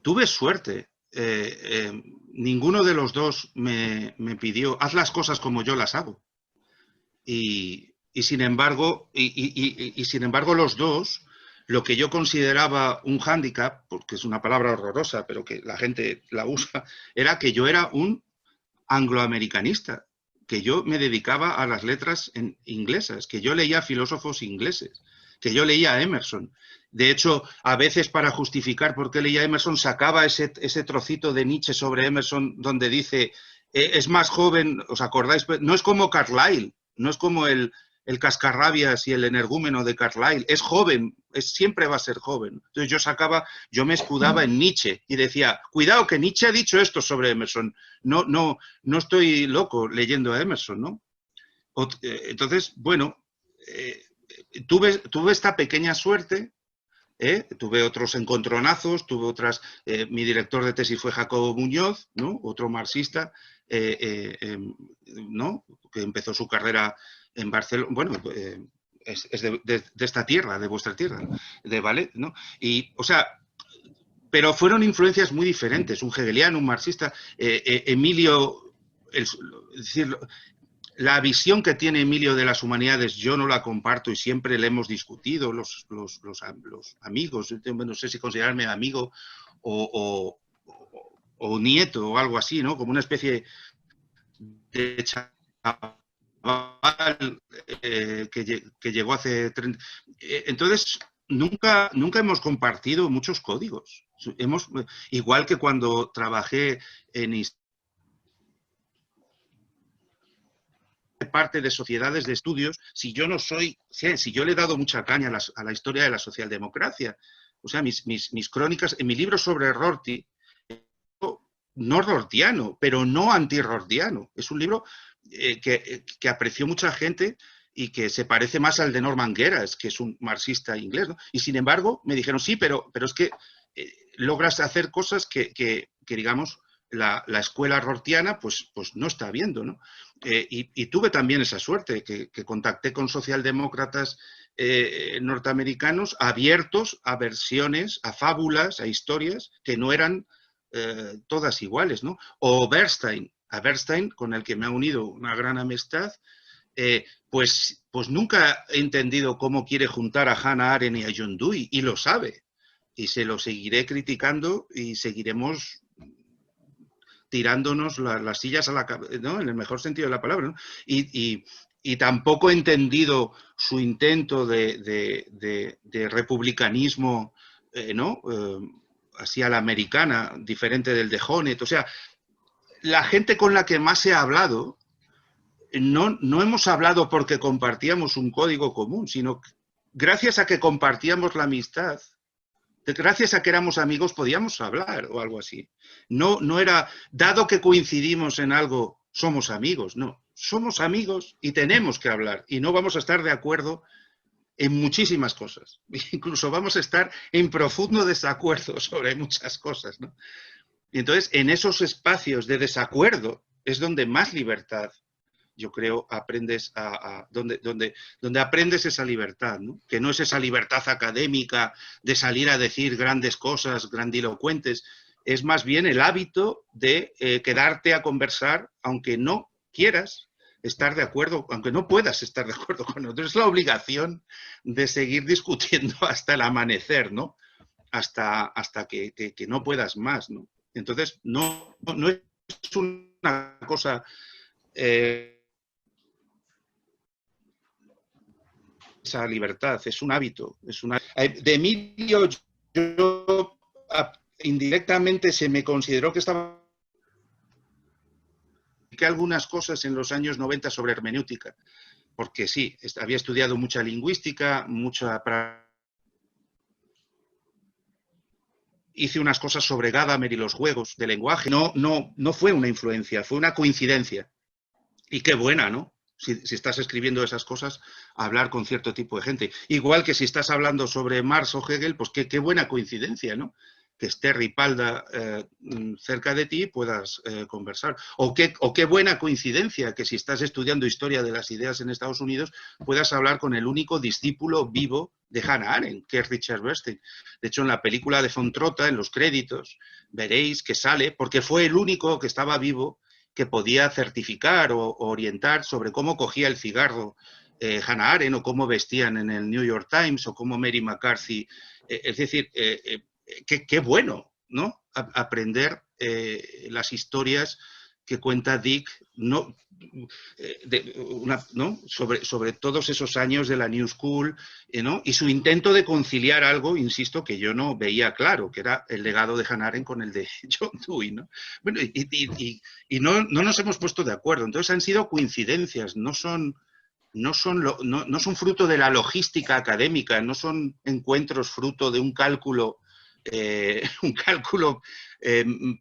tuve suerte. Ninguno de los dos me pidió, haz las cosas como yo las hago. Y sin embargo, los dos, lo que yo consideraba un hándicap, porque es una palabra horrorosa, pero que la gente la usa, era que yo era un angloamericanista, que yo me dedicaba a las letras inglesas, que yo leía filósofos ingleses, que yo leía a Emerson. De hecho, a veces para justificar por qué leía a Emerson, sacaba ese trocito de Nietzsche sobre Emerson donde dice, es más joven, ¿os acordáis? No es como Carlyle, no es como el cascarrabias y el energúmeno de Carlyle, es joven, siempre va a ser joven. Entonces yo me escudaba en Nietzsche y decía, cuidado que Nietzsche ha dicho esto sobre Emerson, no estoy loco leyendo a Emerson, ¿no? Entonces, bueno, tuve esta pequeña suerte, tuve otros encontronazos, tuve otras, mi director de tesis fue Jacobo Muñoz, ¿no? Otro marxista, ¿no? Que empezó su carrera en Barcelona, bueno, es de esta tierra, de vuestra tierra, de Vallet, ¿no? Y, o sea, pero fueron influencias muy diferentes, un hegeliano, un marxista, Emilio, es decir, la visión que tiene Emilio de las humanidades yo no la comparto y siempre le hemos discutido los amigos, no sé si considerarme amigo o nieto o algo así, ¿no? Como una especie de chaval que llegó hace 30... Entonces, nunca hemos compartido muchos códigos. Igual que cuando trabajé en parte de sociedades de estudios, si yo le he dado mucha caña a la historia de la socialdemocracia, o sea, mis crónicas, en mi libro sobre Rorty, no rortiano, pero no anti-rortiano, es un libro que apreció mucha gente y que se parece más al de Norman Geras, que es un marxista inglés, ¿no? Y sin embargo me dijeron, sí, pero es que logras hacer cosas que digamos, la escuela rortiana pues no está viendo, ¿no? Y tuve también esa suerte, que contacté con socialdemócratas norteamericanos abiertos a versiones, a fábulas, a historias que no eran todas iguales, ¿no? O Bernstein, con el que me ha unido una gran amistad, pues nunca he entendido cómo quiere juntar a Hannah Arendt y a John Dewey, y lo sabe, y se lo seguiré criticando y seguiremos tirándonos las sillas a la cabeza, ¿no? En el mejor sentido de la palabra, ¿no? Y tampoco he entendido su intento de republicanismo, ¿no? así a la americana, diferente del de Honneth. O sea, la gente con la que más he hablado, no hemos hablado porque compartíamos un código común, sino gracias a que compartíamos la amistad, gracias a que éramos amigos, podíamos hablar o algo así. No era, dado que coincidimos en algo, somos amigos. No, somos amigos y tenemos que hablar. Y no vamos a estar de acuerdo en muchísimas cosas. Incluso vamos a estar en profundo desacuerdo sobre muchas cosas, ¿no? Y entonces, en esos espacios de desacuerdo es donde más libertad, yo creo, aprendes donde aprendes esa libertad, ¿no? Que no es esa libertad académica de salir a decir grandes cosas, grandilocuentes, es más bien el hábito de quedarte a conversar, aunque no quieras estar de acuerdo, aunque no puedas estar de acuerdo con otros. Es la obligación de seguir discutiendo hasta el amanecer, ¿no? Hasta que no puedas más, ¿no? Entonces, no es una cosa... esa libertad, es un hábito. De Emilio, yo indirectamente se me consideró que estaba algunas cosas en los años 90 sobre hermenéutica, porque sí, había estudiado mucha lingüística, hice unas cosas sobre Gadamer y los juegos de lenguaje. No fue una influencia, fue una coincidencia. Y qué buena, ¿no? Si estás escribiendo esas cosas, hablar con cierto tipo de gente. Igual que si estás hablando sobre Marx o Hegel, pues qué buena coincidencia, ¿no? Que esté Ripalda cerca de ti y puedas conversar. O qué buena coincidencia que si estás estudiando historia de las ideas en Estados Unidos, puedas hablar con el único discípulo vivo de Hannah Arendt, que es Richard Bernstein. De hecho, en la película de von Trotta, en los créditos, veréis que sale, porque fue el único que estaba vivo que podía certificar o orientar sobre cómo cogía el cigarro Hannah Arendt, o cómo vestían en el New York Times, o cómo Mary McCarthy. Es decir, qué bueno, ¿no? Aprender las historias que cuenta Dick, ¿no? Sobre todos esos años de la New School, ¿no? Y su intento de conciliar algo, insisto, que yo no veía claro, que era el legado de Hannah Arendt con el de John Dewey, ¿no? Bueno, y no nos hemos puesto de acuerdo. Entonces han sido coincidencias, no son fruto de la logística académica, no son encuentros fruto de un cálculo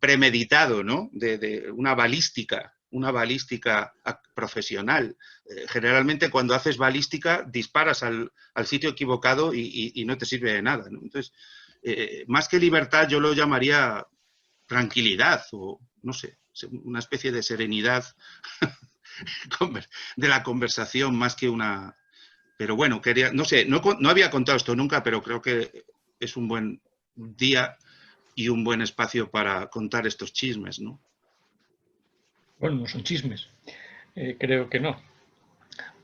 premeditado, ¿no? De una balística profesional. Generalmente cuando haces balística disparas al sitio equivocado y no te sirve de nada, ¿no? Entonces, más que libertad yo lo llamaría tranquilidad o, no sé, una especie de serenidad de la conversación más que una... Pero bueno, no sé, no había contado esto nunca, pero creo que es un buen día y un buen espacio para contar estos chismes, ¿no? Bueno, no son chismes, creo que no.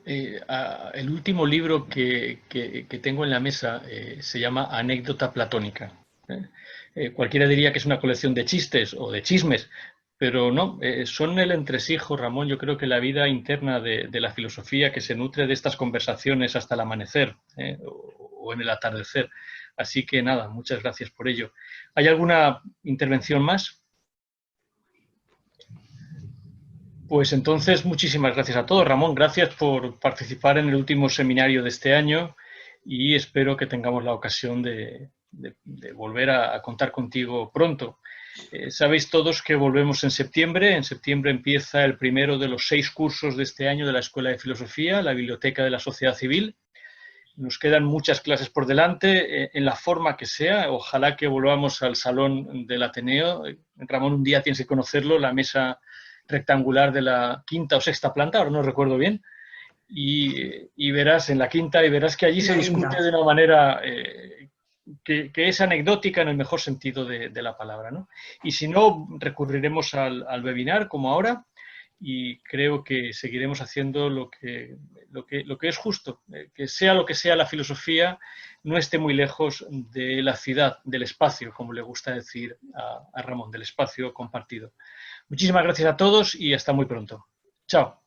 El último libro que tengo en la mesa se llama Anécdota platónica. Cualquiera diría que es una colección de chistes o de chismes, pero no, son el entresijo, Ramón, yo creo que la vida interna de la filosofía que se nutre de estas conversaciones hasta el amanecer o en el atardecer. Así que nada, muchas gracias por ello. ¿Hay alguna intervención más? Pues entonces, muchísimas gracias a todos. Ramón, gracias por participar en el último seminario de este año y espero que tengamos la ocasión de volver a contar contigo pronto. Sabéis todos que volvemos en septiembre. En septiembre empieza el primero de los 6 cursos de este año de la Escuela de Filosofía, la Biblioteca de la Sociedad Civil. Nos quedan muchas clases por delante, en la forma que sea. Ojalá que volvamos al salón del Ateneo. Ramón, un día tienes que conocerlo, la mesa rectangular de la 5ª o 6ª planta, ahora no recuerdo bien, y verás en la 5ª y verás que allí se discute de una manera que es anecdótica en el mejor sentido de la palabra, ¿no? Y si no, recurriremos al webinar como ahora, y creo que seguiremos haciendo lo que es justo, que sea lo que sea la filosofía, no esté muy lejos de la ciudad, del espacio, como le gusta decir a Ramón, del espacio compartido. Muchísimas gracias a todos y hasta muy pronto. Chao.